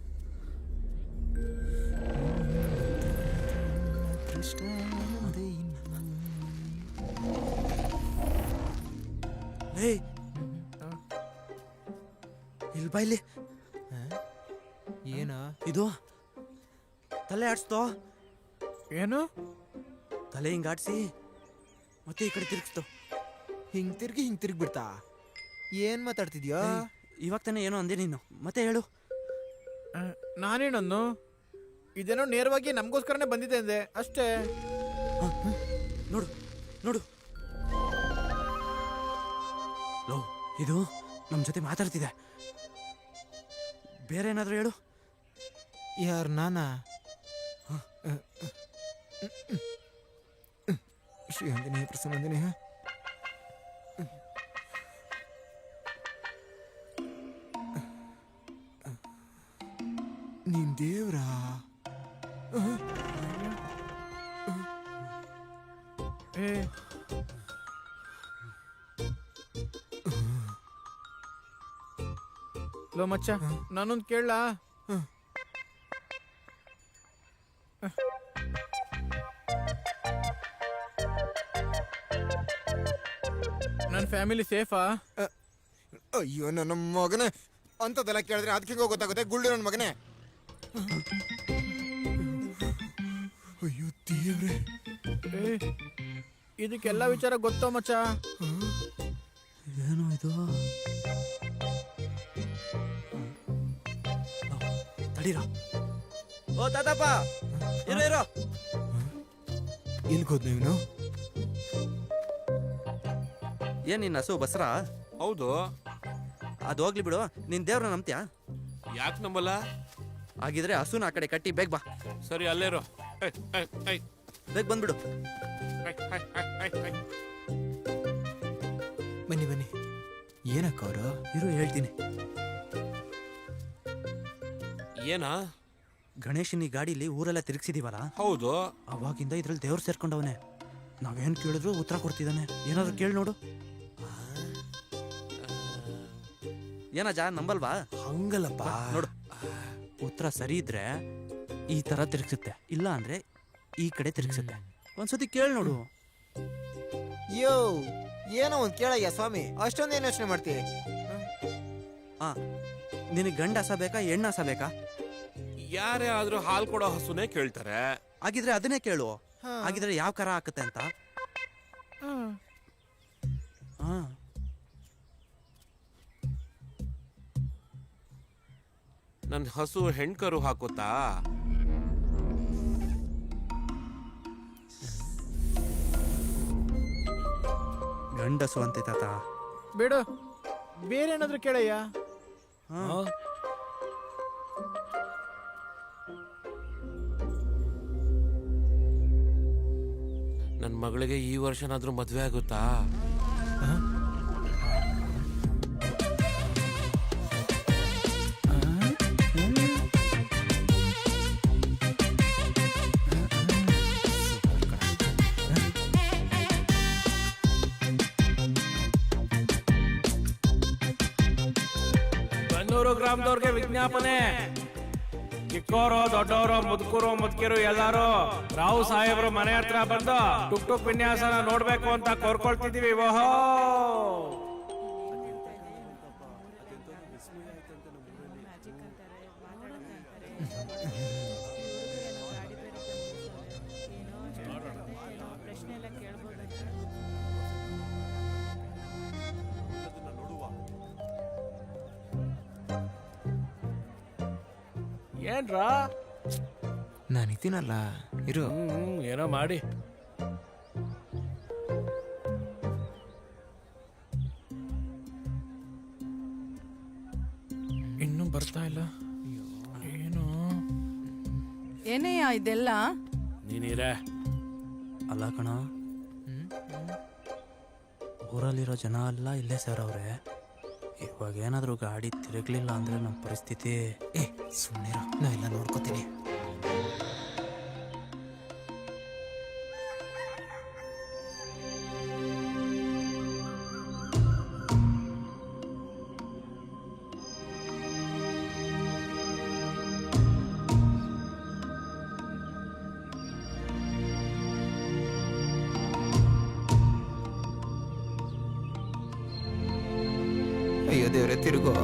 ಇಲ್ಲಿ ಬೈಲಿ. ಏನ ಇದು ತಲೆ ಆಡ್ಸ್ತೋ. ಏನು? ತಲೆ ಹಿಂಗ್ ಆಡ್ಸಿ ಮತ್ತೆ ಈ ಕಡೆ ತಿರ್ಗಿಸ್ತು. ಹಿಂಗ್ ತಿರ್ಗಿ ಬಿಡ್ತಾ? ಏನ್ ಮಾತಾಡ್ತಿದ್ಯಾ? ಇವಾಗ ತಾನೇ ಏನೋ ಅಂದೆ ನೀನು, ಮತ್ತೆ ಹೇಳು. ನಾನೇನನ್ನು? ಇದೇನೋ ನೇರವಾಗಿ ನಮ್ಗೋಸ್ಕರನೇ ಬಂದಿದೆ ಅಂದೆ ಅಷ್ಟೇ. ನೋಡು ನೋಡು, ಲೋ, ಇದು ನಮ್ ಜೊತೆ ಮಾತಾಡ್ತಿದೆ. ಬೇರೆ ಏನಾದ್ರು ಹೇಳು. ಯಾರು? ನಾನಾ? ಶ್ರೀ ಆಂಜನೇಯ ಪ್ರಸನ್ನಾಂಜನೇಯ. ನೀನ್ ದೇವ್ರಾ? ಲೋ ಮಚ್ಚ, ನಾನೊಂದು ಕೇಳಲಾ? ನನ್ನ ಫ್ಯಾಮಿಲಿ ಸೇಫಾ? ಅಯ್ಯೋ ನನ್ನ ಮಗನೇ, ಅಂತದೆಲ್ಲ ಕೇಳಿದ್ರೆ ಅದಕ್ಕೆ ಗೊತ್ತಾಗುತ್ತೆ ಗುಳ್ಳು ನನ್ನ ಮಗನೇ. ಅಯ್ಯೋ ದೇವ್ರೆ, ಏ, ಇದಕ್ಕೆಲ್ಲ ವಿಚಾರ ಗೊತ್ತೋ ಮಚ್ಚ? ಏನು ಇದು? ತಡೀರೋ. ಓ ತಾತಪ್ಪ, ಇರೋ ಇರೋ. ಎಲ್ಗೋದ್ ನೀನು? ಏನ್ ನಿನ್ನ ಹಸು ಬಸ್ರಾ? ಹೌದು. ಅದು ಹೋಗ್ಲಿ ಬಿಡು, ನಿನ್ ದೇವ್ರನ್ನ ನಂಬ್ತ್ಯಾ? ಯಾಕೆ ನಂಬಲ್ಲ? ಹಾಗಿದ್ರೆ ಹಸುನ ಆ ಕಡೆ ಕಟ್ಟಿ ಬೇಗ ಬಾ. ಸರಿ ಅಲ್ಲೇರು. ಬೇಗ ಬಂದ್ಬಿಡು. ಬನ್ನಿ ಬನ್ನಿ. ಏನಕ್ಕ ಅವರು? ಇರು ಹೇಳ್ತೀನಿ. ಏನಾ? ಗಣೇಶನ್ ಈ ಗಾಡಿಲಿ ಊರೆಲ್ಲ ತಿರುಗಿಸಿದೀವಲ್ಲ, ಹೌದು. ಅವಾಗಿಂದ ಇದ್ರಲ್ಲಿ ದೇವ್ರು ಸೇರ್ಕೊಂಡವನೆ. ನಾವೇನ್ ಕೇಳಿದ್ರು ಉತ್ತರ ಕೊಡ್ತಿದ್ದಾನೆ. ಏನಾದ್ರು ಕೇಳಿ ನೋಡು. ಏನಜ್ಜ ನಂಬಲ್ವಾ? ಹಂಗಲ್ಲಪ್ಪ. ನೋಡು, ಉತ್ತರ ಸರಿ ಇದ್ರೆ ಈ ತರ ತಿರುಗಿಸುತ್ತೆ, ಇಲ್ಲ ಅಂದ್ರೆ ಈ ಕಡೆ ತಿರುಗಿಸುತ್ತೆ. ಒಂದ್ಸತಿ ಕೇಳಿ ನೋಡು. ಯೋ, ಏನೋ ಒಂದ್ ಕೇಳಯ್ಯ ಸ್ವಾಮಿ, ಅಷ್ಟೊಂದೇನು ಯೋಚನೆ ಮಾಡ್ತೀವಿ? ನಿನಗೆ ಗಂಡ ಹಸ ಬೇಕಾ ಹೆಣ್ಣು ಹಸ ಬೇಕಾ? ಯಾರೇ ಆದ್ರೂ ಹಾಲು ಕೊಡೋ ಹಸುನೇ ಕೇಳ್ತಾರೆ. ಹಾಗಿದ್ರೆ ಅದನ್ನೇ ಕೇಳು. ಹಾಗಿದ್ರೆ ಯಾವ ಕರ ಹಾಕುತ್ತೆ ಅಂತ. ಹಾ, ನನ್ ಹಸು ಹೆಣ್ಕರು ಹಾಕುತ್ತಾ? ಗಂಡಸು ಅಂತೆ ತಾತ. ಬಿಡು, ಬೇರೆ ಏನಾದ್ರು ಕೇಳಯ್ಯ. ನನ್ ಮಗಳಿಗೆ ಈ ವರ್ಷನಾದ್ರೂ ಮದ್ವೆ ಆಗುತ್ತಾ? ಬನ್ನೂರು ಗ್ರಾಮದವ್ರಿಗೆ ವಿಜ್ಞಾಪನೆ. ಚಿಕ್ಕೋರು ದೊಡ್ಡವರು ಮುದುಕರು ಮುದುಕಿರು ಎಲ್ಲಾರು ರಾವು ಸಾಹೇಬ್ರು ಮನೆ ಹತ್ರ ಬಂದು ಟುಕ್ ಟುಕ್ ವಿನ್ಯಾಸನ ನೋಡ್ಬೇಕು ಅಂತ ಕೋರ್ಕೊಳ್ತಿದೀವಿ. ಓಹೋ, ಏನ್ರಾ? ನಾನಿದ್ದೀನಲ್ಲ, ಇರು. ಏನೋ ಮಾಡಿ. ಇನ್ನೂ ಬರ್ತಾ ಇಲ್ಲ. ಏನು? ಏನಯ್ಯ ಇದೆಲ್ಲ? ನೀನಿರೇ. ಅಲ್ಲ ಕಣ, ಊರಲ್ಲಿರೋ ಜನ ಎಲ್ಲ ಇಲ್ಲೇ ಸೇರವ್ರೆ. ಇವಾಗ ಏನಾದ್ರು ಗಾಡಿ ತಿರುಗ್ಲಿಲ್ಲ ಅಂದ್ರೆ ನಮ್ಮ ಪರಿಸ್ಥಿತಿ. ಸುಮ್ಮನೆ ನಾ ಎಲ್ಲ ನೋಡ್ಕೋತೀನಿ. ಅಯ್ಯೋ ದೇವ್ರೆ, ತಿರುಗೋ.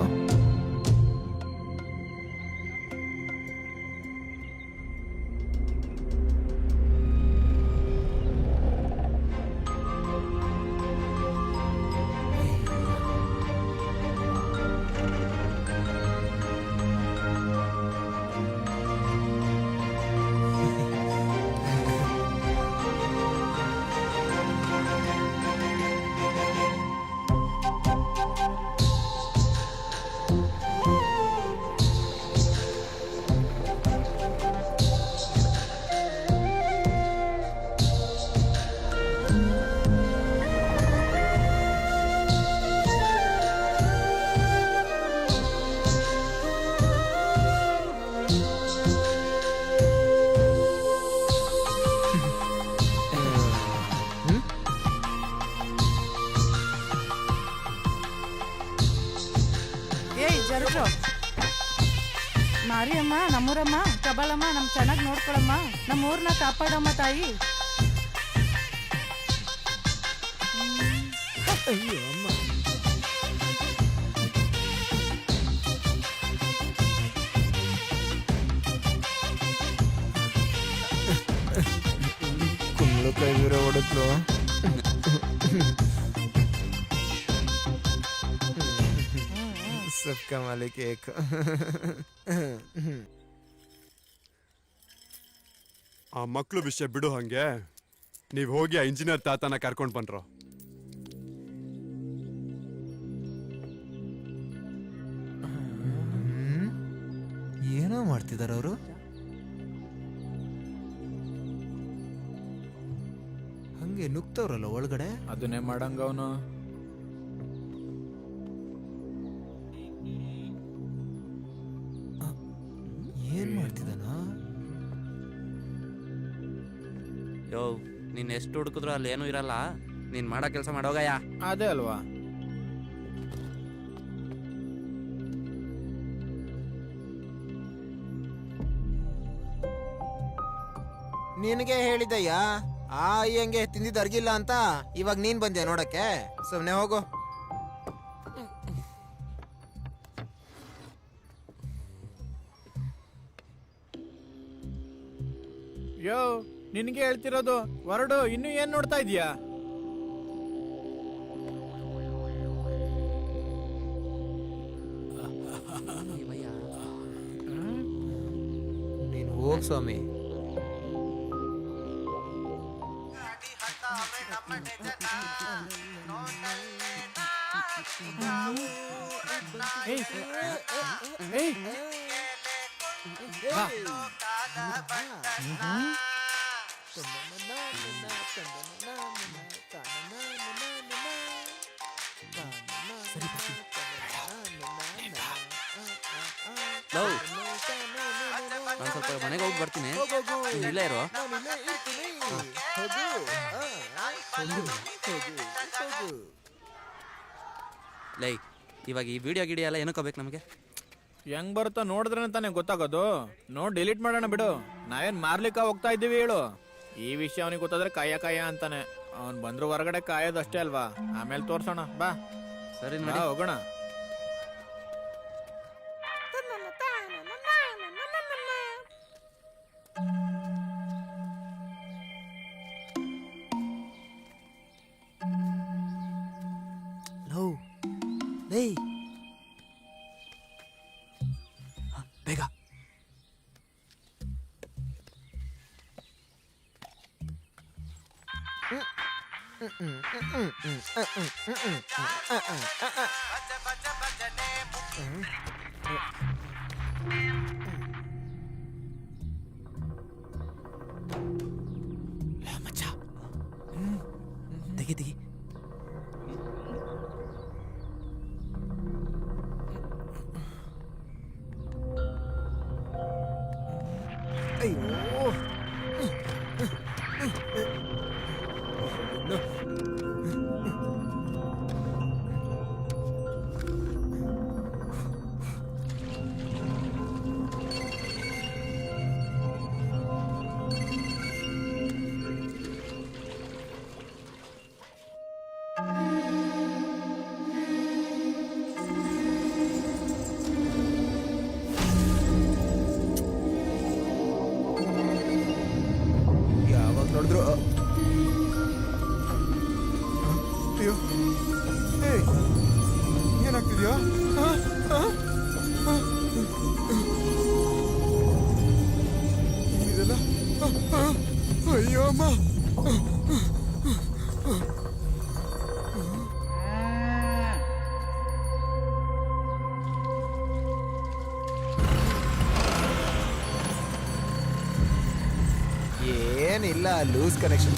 ಜರುಗು. ಮಾರಿಯಮ್ಮ, ನಮ್ಮೂರಮ್ಮ, ಕಬಾಲಮ್ಮ, ನಮ್ ಚೆನ್ನಾಗಿ ನೋಡ್ಕೊಳಮ್ಮ, ನಮ್ಮ ಊರ್ನ ಕಾಪಾಡಮ್ಮ ತಾಯಿ. ಅಯ್ಯೋ ಅಮ್ಮ. ಕುಂಬ್ಳು ಕೈ ಬೇರೆ ಹೊಡೆದ್ಲು. ಸಬ್ಕಾ ಮಾಲಿಕ್ ಏಕ್. ಆ ಮಕ್ಳು ವಿಷಯ ಬಿಡು ಹಂಗೆ. ನೀವ್ ಹೋಗಿ ಆ ಇಂಜಿನಿಯರ್ ತಾತನ ಕರ್ಕೊಂಡ್ ಬಂದ್ರು. ಏನೋ ಮಾಡ್ತಿದಾರ ಅವರು. ಹಂಗೆ ನುಗ್ತವ್ರಲ್ಲ ಒಳಗಡೆ. ಅದನ್ನೇ ಮಾಡಂಗ ಅವನು. ಏನ್ ಮಾಡ್ತಿದಾನ? ಯೋ ನೀನ್ ಎಷ್ಟು ಹುಡುಕಿದ್ರು ಅಲ್ಲಿ ಏನೂ ಇರಲ್ಲ. ನೀನ್ ಮಾಡೋ ಕೆಲಸ ಮಾಡೋಗಯ್ಯ. ಅದೇ ಅಲ್ವಾ. ನಿನಗೆ ಹೇಳಿದ್ದಯ್ಯ ಆ ಅಯ್ಯಂಗೆ ತಿಂದಿದ್ದು ಅರ್ಗಿಲ್ಲ ಅಂತ. ಇವಾಗ ನೀನ್ ಬಂದ್ಯಾ ನೋಡಕ್ಕೆ? ಸುಮ್ನೆ ಹೋಗು. ಯೋ ನಿನ್ಗೆ ಹೇಳ್ತಿರೋದು ಹೊರಡು. ಇನ್ನು ಏನ್ ನೋಡ್ತಾ ಇದೀಯಾ? ನೀನ್ ಹೋಗ್ ಸ್ವಾಮಿ. ಏಯ್, ಏಯ್, ಬಾ. ಲವ್, ನಾನು ಸ್ವಲ್ಪ ಮನೆಗೆ ಹೋಗಿ ಬರ್ತೀನಿ. ನೀನ್ ಇಲ್ಲೇ ಇರೋ. ಲೈ, ಇವಾಗ ಈ ವಿಡಿಯೋ ಗಿಡಿಯೋ ಎಲ್ಲ ಏನಕ್ಕೆ ಬೇಕು ನಮಗೆ? ಹೆಂಗ್ ಬರುತ್ತೋ ನೋಡಿದ್ರೆ ತಾನೇ ಗೊತ್ತಾಗೋದು. ನೋಡ್ ಡಿಲೀಟ್ ಮಾಡೋಣ ಬಿಡು. ನಾವೇನ್ ಮಾರ್ಲಿಕ್ಕ ಹೋಗ್ತಾ ಇದ್ದೀವಿ ಹೇಳು. ಈ ವಿಷಯ ಅವನಿಗೆ ಗೊತ್ತಾದ್ರೆ ಕಾಯ ಅಂತಾನೆ. ಅವ್ನ್ ಬಂದ್ರು ಹೊರಗಡೆ ಕಾಯೋದು ಅಷ್ಟೇ ಅಲ್ವಾ. ಆಮೇಲೆ ತೋರ್ಸೋಣ ಬಾ. ಸರಿ ಬಾ, ನೋಡಿ. ಹೋಗೋಣ. ಲವ್, ಲೇ ಬೇಗ. ಮಚ್ಚ ತೆಗಿ ತೆಗಿ. ಅಯ್ಯೋ, ಯಾವಾಗ ನೋಡಿದ್ರು ಅಯ್ಯೋ, ಏನಾಗ್ತಿದ್ಯಾ? ಇದೆಲ್ಲ ಅಯ್ಯೋ ಅಮ್ಮ. ಏನಿಲ್ಲ, ಲೂಸ್ ಕನೆಕ್ಷನ್.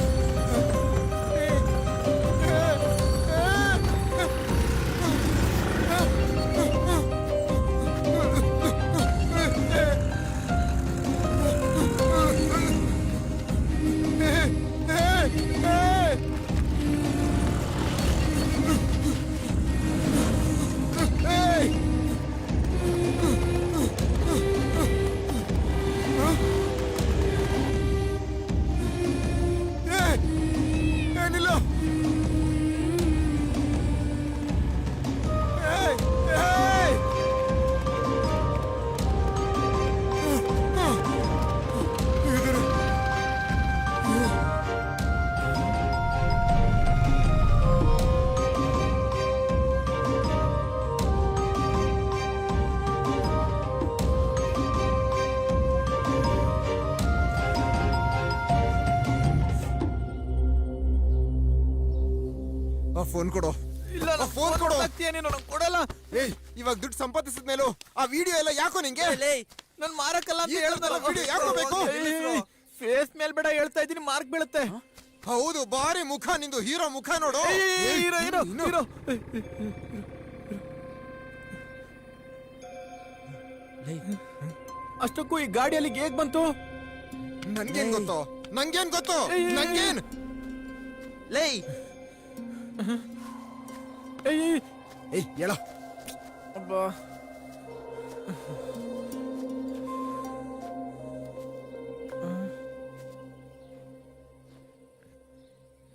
ಆ ಫೋನ್ ಕೊಡು. ಇಲ್ಲ ಆ ಫೋನ್ ಕೊಡು. ನೀನು ಕೊಡಲ್ಲ. ಏಯ್ ಇವಾಗ ದುಡ್ಡು ಸಂಪಾದಿಸಿದ ಮೇಲೂ ಆ ವಿಡಿಯೋ ಎಲ್ಲ ಯಾಕೋ ನಿಂಗೆ? ನನ್ ಮಾರಕ್ಕಲ್ಲ ಅಂತ ಈ ಹೇಳ್ದಲ್ಲ ವಿಡಿಯೋ ಯಾಕೋ ಬೇಕು? ಫೇಸ್ ಮೇಲ್ ಬೇಡ ಹೇಳ್ತಾ ಇದೀನಿ, ಮಾರ್ಕ್ ಬೀಳುತ್ತೆ. ಹೌದು, ಬಾರಿ ಮುಖ ನಿಂದು, ಹೀರೋ ಮುಖ ನೋಡು. ಹೀರೋ ಹೀರೋ ಇನ್ನು- ಹೀರೋ. ಅಷ್ಟಕ್ಕೂ ಈ ಗಾಡಿ ಅಲ್ಲಿಗೆ ಹೇಗ್ ಬಂತು? ನನ್ಗೇನ್ ಗೊತ್ತು, ನಂಗೇನ್ ಗೊತ್ತು, ನಂಗೇನ್? ಲೇ ಏಯ್ ಹೇಳ. ಅಬ್ಬಾ,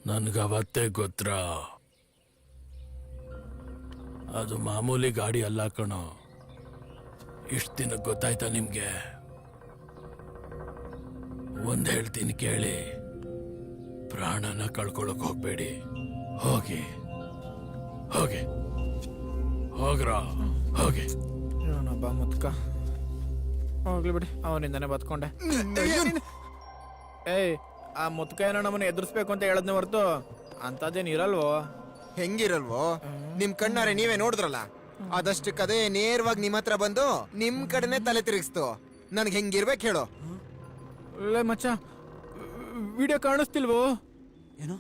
ನನ್ಗವತ್ತೇ ಗೊತ್ರ ಅದು ಮಾಮೂಲಿ ಗಾಡಿ ಅಲ್ಲ ಕಣೋ. ಇಷ್ಟ ದಿನ ಗೊತ್ತಾಯ್ತಾ ನಿಮ್ಗೆ? ಒಂದ್ ಹೇಳ್ತೀನಿ ಕೇಳಿ, ಪ್ರಾಣನ ಕಳ್ಕೊಳಕ್ ಹೋಗ್ಬೇಡಿ. ಹೋಗಿ ಹೋಗಿ ಹೋಗ್ರ ಹೋಗಿ. ಇವನೊಬ್ಬ ಮುತ್ಕ. ಹೋಗ್ಲಿ ಬಿಡಿ, ಅವನಿಂದಾನೆ ಬದ್ಕೊಂಡೆ. ಏಯ್, ಆ ಮುತ್ಕ ಏನೋ ನಮ್ಮನ್ನ ಎದುರಿಸ್ಬೇಕು ಅಂತ ಹೇಳದ್ನ ಹೊರ್ತು ಅಂತದೇನ್ ಇರಲ್ವೋ? ಹೆಂಗಿರಲ್ವೋ? ನಿಮ್ ಕಣ್ಣಾರೆ ನೀವೇ ನೋಡಿದ್ರಲ್ಲ, ಅದಷ್ಟು ಕದೆ ನೇರವಾಗಿ ನಿಮ್ ಹತ್ರ ಬಂದು ನಿಮ್ ಕಡೆನೆ ತಲೆ ತಿರುಗಿಸ್ತು. ನನ್ಗೆ ಹೆಂಗಿರ್ಬೇಕು ಹೇಳು? ಲೇ ಮಚ್ಚ, ವಿಡಿಯೋ ಕಾಣಿಸ್ತಿಲ್ವೋ? ಏನು?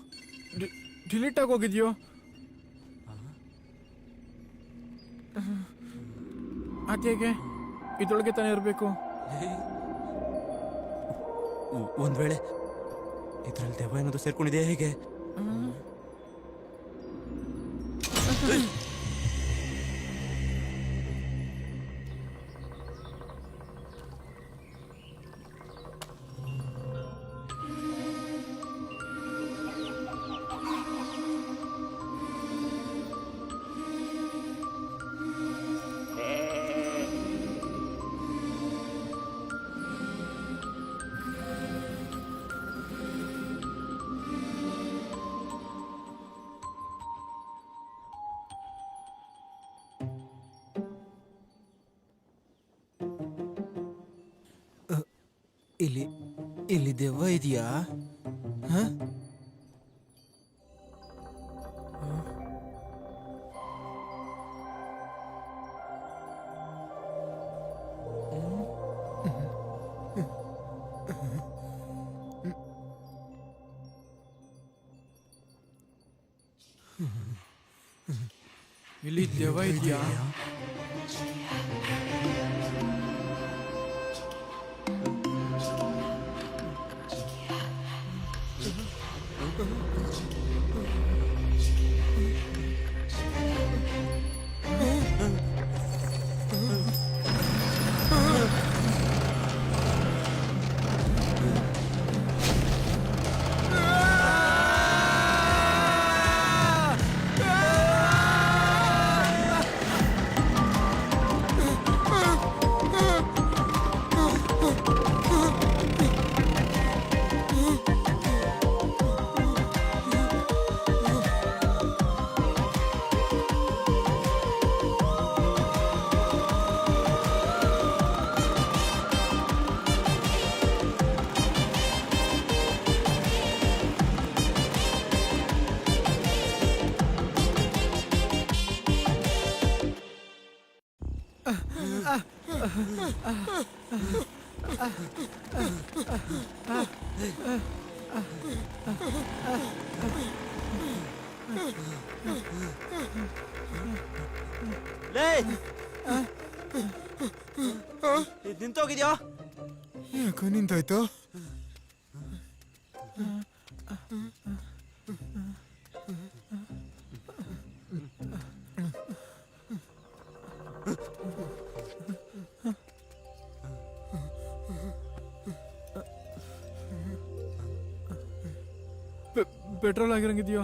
ಡಿಲೀಟ್ ಆಗಿ ಹೋಗಿದ್ಯೋ? ಅದೇಗೆ ಇದ್ರೊಳಗೆ ತಾನೇ ಇರ್ಬೇಕು. ಒಂದ್ ವೇಳೆ ಇದ್ರಲ್ಲಿ ದೆವ್ವ ಏನಾದ್ರು ಸೇರ್ಕೊಂಡಿದೆ ಹೇಗೆ? ಇಲ್ಲಿ ದೆವ್ವ ಇದೆಯಾ? ಇಲ್ಲಿ ದೆವ್ವ ಇದೆಯಾ? ಲೇ ನಿಂತೋಗಿದ್ಯೋ? ಯಾಕೋ ನಿಂತೋಯ್ತು? ಪೆಟ್ರೋಲ್ ಆಗಿರಂಗಿದ್ಯೋ?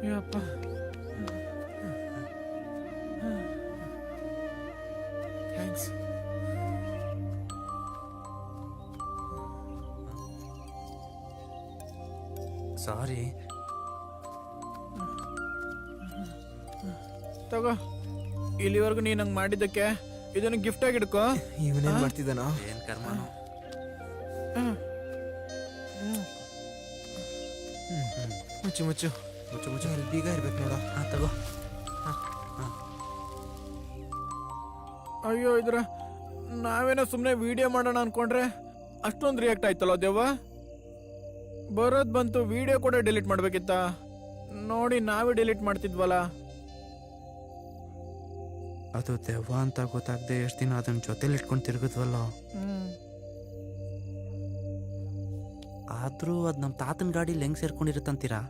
ಯಪ್ಪ, ಥ್ಯಾಂಕ್ಸ್. ಸಾರಿ. ತಗೋ, ಇಲ್ಲಿವರೆಗೂ ನೀನ್ ಹಂಗ್ ಮಾಡಿದ್ದಕ್ಕೆ ಇದನ್ನು ಗಿಫ್ಟ್ ಆಗಿ ಇಡ್ಕೋ. ಇವನೇನ್ ಮಾಡ್ತಿದ್ದಾನೋ? ಏನ್ ಕರ್ಮನೋ. ಮುಚ್ಚು ಮುಚ್ಚು ಮುಚ್ಚು ಮುಚ್ಚು, ಅಲ್ಲಿ ಬೀಗ ಇರ್ಬೇಕು ನೋಡ. ತಗೋ. ಅಯ್ಯೋ, ಇದ್ರ ನಾವೇನೋ ಸುಮ್ಮನೆ ವಿಡಿಯೋ ಮಾಡೋಣ ಅನ್ಕೊಂಡ್ರೆ ಅಷ್ಟೊಂದು ರಿಯಾಕ್ಟ್ ಆಯ್ತಲ್ಲ ದೇವ. ಬರೋದ್ ಬಂತು, ವಿಡಿಯೋ ಕೂಡ ಡಿಲೀಟ್ ಮಾಡ್ಬೇಕಿತ್ತ. ನೋಡಿ ನಾವೇ ಡಿಲೀಟ್ ಮಾಡ್ತಿದ್ವಲ್ಲ. ಅದು ದೆವ್ವ ಅಂತ ಗೊತ್ತಾಗ್ದೆ ಎಷ್ಟು ದಿನ ಅದನ್ನ ಜೊತೆಲಿ ಇಟ್ಕೊಂಡು ತಿರುಗಿದ್ವಲ್ಲ. ಆದ್ರೂ ಅದ್ ನಮ್ ತಾತನ ಗಾಡಿಲಿ ಹೆಂಗ್ ಸೇರ್ಕೊಂಡಿರುತ್ತಂತೀರಾ?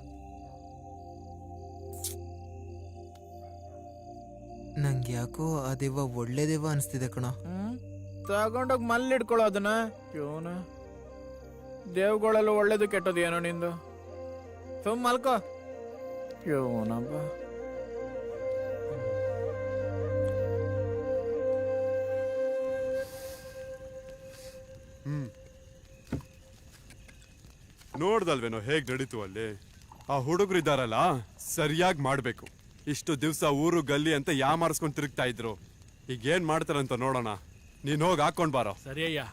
ನಂಗೆ ಯಾಕೋ ಆ ದೆವ್ವ ಒಳ್ಳೆ ದೆವ್ವ ಅನಿಸ್ತಿದೆ ಕಣ. ತಗೊಂಡೋಗಿ ಮಲ್ಲಿ ಇಟ್ಕೊಳ್ಳೋ ಅದನ್ನ. ಯೋನ ದೇವ್ಗಳೆಲ್ಲ ಒಳ್ಳೇದು ಕೆಟ್ಟದು ಏನೋ ನಿಂದು. ಸುಮ್ ಮಲ್ಕೋ. ಯೋನಪ್ಪ. ನೋಡ್ದಲ್ವೇನೋ ಹೇಗ್ ನಡೀತು ಅಲ್ಲಿ. ಆ ಹುಡುಗರು ಇದ್ದಾರಲ್ಲ, ಸರಿಯಾಗಿ ಮಾಡ್ಬೇಕು. ಇಷ್ಟು ದಿವ್ಸ ಊರು ಗಲ್ಲಿ ಅಂತ ಯಾಮಾರಿಸ್ಕೊಂಡ್ ತಿರುಗ್ತಾ ಇದ್ರು. ಈಗ ಏನ್ ಮಾಡ್ತಾರಂತ ನೋಡೋಣ. ನೀನ್ ಹೋಗಿ ಹಾಕೊಂಡ್ ಬಾರೋ. ಸರಿ ಅಯ್ಯ.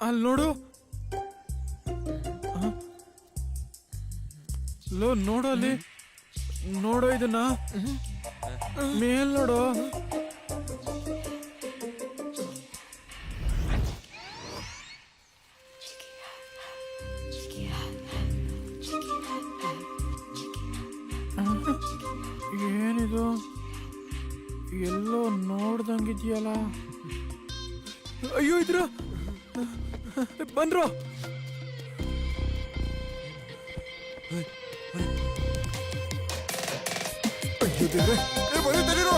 ಅಲ್ಲಿ ನೋಡು. ನೋಡು ಅಲ್ಲಿ ನೋಡೋ ಇದನ್ನ ಮೇಲ್ ನೋಡು. ಏನಿದು ಎಲ್ಲೋ ನೋಡ್ದಂಗಿದ್ಯಲ್ಲ. ಅಯ್ಯೋ, ಇದ್ರ ಬಂದ್ರು. ಅಯ್ಯೋ ದೇವ್ರೆ, ಬಂದಿರೋ.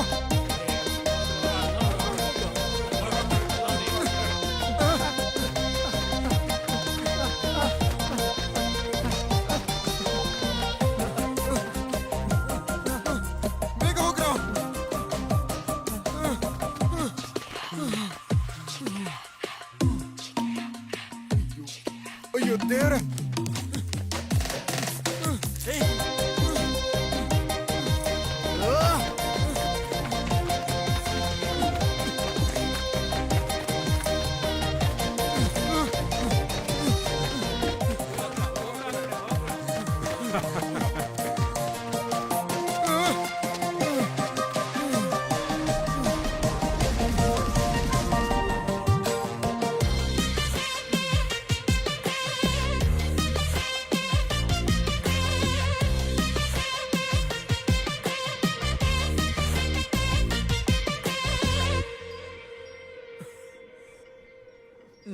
ಬೇಗ ಹೋಗ್ರೋ. ಅಯ್ಯೋ ದೇವ್ರೆ.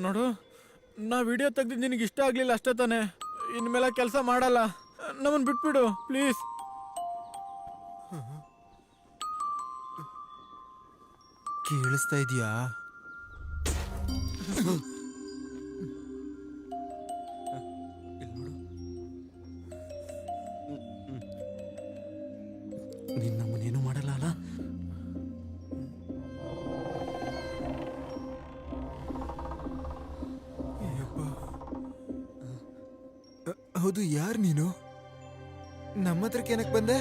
ನೋಡು, ನಾ ವಿಡಿಯೋ ತೆಗ್ದಿದ್ದು ನಿನಗೆ ಇಷ್ಟ ಆಗ್ಲಿಲ್ಲ ಅಷ್ಟೇ ತಾನೆ. ಇನ್ಮೇಲೆ ಕೆಲಸ ಮಾಡಲ್ಲ. ನಮ್ಮನ್ ಬಿಟ್ಬಿಡು ಪ್ಲೀಸ್. ಕೇಳಿಸ್ತಾ ಇದೀಯಾ? ನೀನ್ ನಮ್ಮನ್ನೇನು ಮಾಡಲ್ಲ ಅಲ್ಲ? ಹೌದು, ಯಾರು ನೀನು? ನಮ್ಮ ಹತ್ರಕ್ಕೆ ಏನಕ್ಕೆ ಬಂದೆ?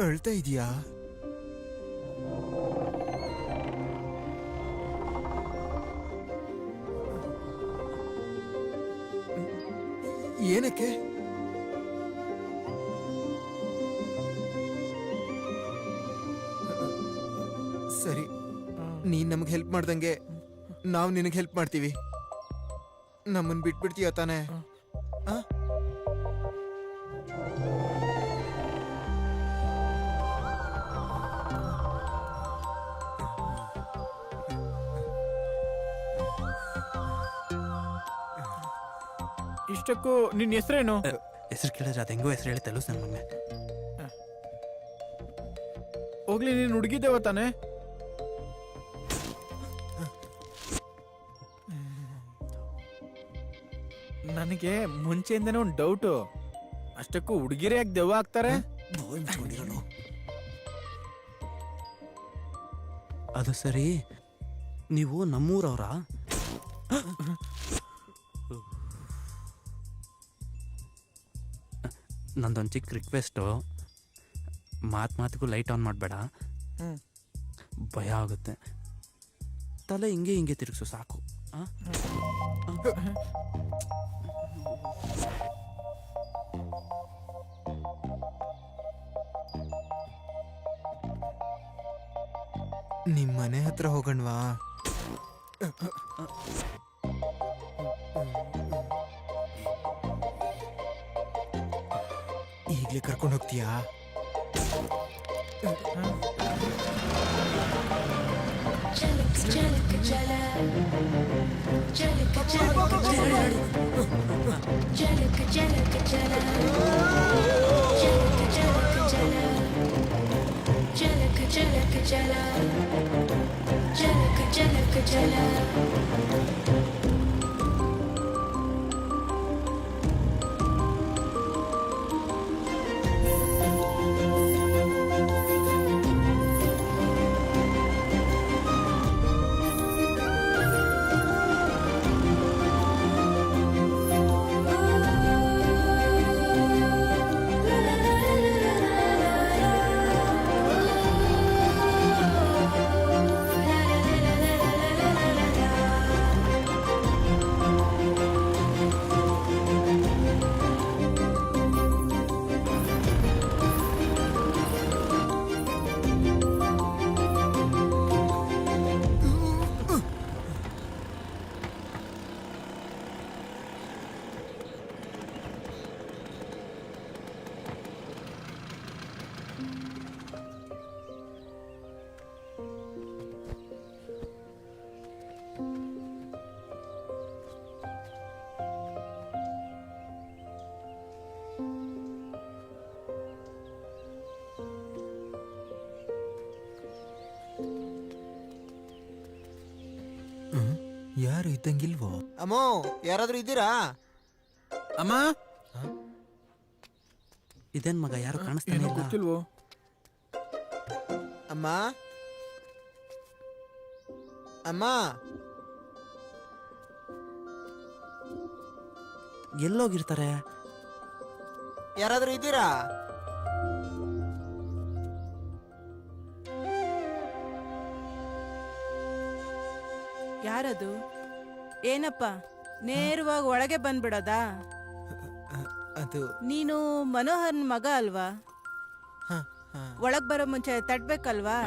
ಅಳ್ತಾ ಇದೀಯಾ? ಏನಕ್ಕೆ? ಸರಿ, ನೀನ್ ನಮ್ಗೆ ಹೆಲ್ಪ್ ಮಾಡ್ದಂಗೆ ನಾವು ನಿನಗೆ ಹೆಲ್ಪ್ ಮಾಡ್ತೀವಿ. ನಮ್ಮನ್ ಬಿಟ್ಬಿಡ್ತೀಯ ತಾನೆ? ಆ? ಇಷ್ಟಕ್ಕೂ ನಿನ್ನ ಹೆಸರೇನು? ಹೆಸರು ಕೇಳಿದ್ರೆ ಅದು ಹೆಂಗೋ ಹೆಸರು ಹೇಳಿ తెలుసు ನನ್ನ ಮಮ್ಮಿ. ಹೋಗ್ಲಿ, ನೀನು ಹುಡುಗಿದ್ದೇವ ತಾನೆ? ನನಗೆ ಮುಂಚೆಯಿಂದನೇ ಒಂದು ಡೌಟು. ಅಷ್ಟಕ್ಕೂ ಹುಡುಗಿರೇ ಯಾಕೆ ದೆವ್ವ ಆಗ್ತಾರೆ? ಅದು ಸರಿ, ನೀವು ನಮ್ಮೂರವ್ರಾ? ನಂದೊಂದು ಚಿಕ್ಕ ರಿಕ್ವೆಸ್ಟು, ಮಾತಿಗೂ ಲೈಟ್ ಆನ್ ಮಾಡಬೇಡ, ಭಯ ಆಗುತ್ತೆ. ತಲೆ ಹಿಂಗೆ ಹಿಂಗೆ ತಿರುಗಿಸು ಸಾಕು. ನಿಮ್ ಮನೆ ಹತ್ರ ಹೋಗಣ್ವಾ? ಈಗ್ಲೇ ಕರ್ಕೊಂಡು ಹೋಗ್ತೀಯಾ? ಯಾರು ಇದ್ದಂಗಿಲ್ವೋ? ಅಮ್ಮೋ, ಯಾರಾದ್ರೂ ಇದ್ದೀರಾ? ಅಮ್ಮ, ಇದೇನ್ ಮಗ, ಯಾರು ಕಾಣಿಸ್ತಾನೆ ಇಲ್ಲ. ಗೊತ್ತಿಲ್ವೋ? ಅಮ್ಮ, ಅಮ್ಮ, ಎಲ್ಲೋಗಿರ್ತಾರೆ? ಯಾರಾದ್ರೂ ಇದ್ದೀರಾ? ಯಾರದು? ಏನಪ್ಪ, ನೇರವಾಗಿ ಒಳಗೆ ಬಂದ್ಬಿಡೋದಾ? ಅದು ನೀನು ಮನೋಹರ್ನ ಮಗ ಅಲ್ವಾ? ಹ, ಹ. ಒಳಗ್ ಬರೋ ಮುಂಚೆ ತಟ್ಬೇಕಲ್ವಾ?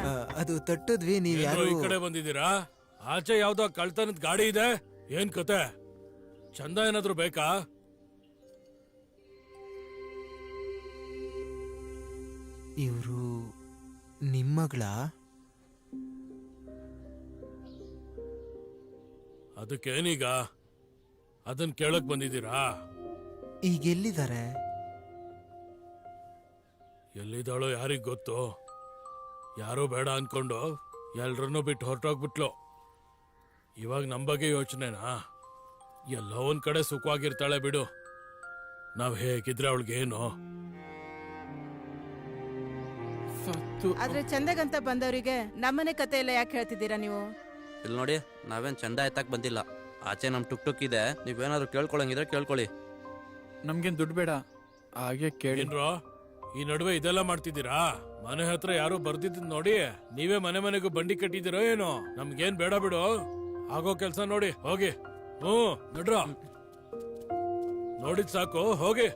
ಅದು ತಟ್ಟದ್ವಿ. ನೀವ್ ಯಾರು? ಈ ಕಡೆ ಬಂದಿದ್ದೀರಾ? ಆಚೆ ಯಾವ್ದೋ ಕಳ್ತನದ ಗಾಡಿ ಇದೆ, ಏನ್ ಕತೆ? ಚಂದ ಏನಾದ್ರು ಬೇಕಾ? ಇವರು ನಿಮ್ಮಗಳ? ಅದಕ್ಕೇನೀಗ? ಅದನ್ ಕೇಳಕ್ ಬಂದಿದ್ದೀರಾ? ಈಗ ಎಲ್ಲಿದ್ದಾರೆ? ಎಲ್ಲಿದ್ದಾಳೋ ಯಾರಿಗ್ ಗೊತ್ತು. ಯಾರೋ ಬೇಡ ಅನ್ಕೊಂಡು ಎಲ್ರನ್ನೂ ಬಿಟ್ಟು ಹೊರಟೋಗ್ಬಿಟ್ಲು. ಇವಾಗ ನಮ್ ಬಗ್ಗೆ ಯೋಚನೆನಾ? ಎಲ್ಲೋ ಒಂದ್ ಕಡೆ ಸುಖವಾಗಿರ್ತಾಳೆ ಬಿಡು. ನಾವ್ ಹೇಗಿದ್ರೆ ಅವಳಿಗೇನು? ಆದ್ರೆ ಚಂದಗಂತ ಬಂದವರಿಗೆ ನಮ್ಮನೆ ಕತೆ ಎಲ್ಲ ಯಾಕೆ ಹೇಳ್ತಿದ್ದೀರಾ ನೀವು? ಇಲ್ಲಿ ನೋಡಿ, ನಾವೇನ್ ಚಂದ ಎತ್ತಕ್ ಬಂದಿಲ್ಲ. ಆಚೆ ನಮ್ ಟುಕ್ ಇದೆ, ನೀವೇನಾದ್ರು ಕೇಳ್ಕೊಳಂಗಿದ್ರೆ ಕೇಳ್ಕೊಳ್ಳಿ. ನಮ್ಗೇನ್ ದುಡ್ಡು ಬೇಡ, ಹಾಗೆ ಕೇಳಿ. ಏನ್ರೋ ಈ ನಡುವೆ ಇದೆಲ್ಲ ಮಾಡ್ತಿದ್ದೀರಾ? ಮನೆ ಹತ್ರ ಯಾರು ಬರ್ದಿದ್ ನೋಡಿ ನೀವೇ ಮನೆ ಮನೆಗೂ ಬಂಡಿ ಕಟ್ಟಿದಿರೋ ಏನೋ? ನಮ್ಗೇನ್ ಬೇಡ ಬಿಡು, ಆಗೋ ಕೆಲ್ಸ ನೋಡಿ ಹೋಗಿ. ನಡ್ರ, ನೋಡಿದ್ ಸಾಕು, ಹೋಗಿ.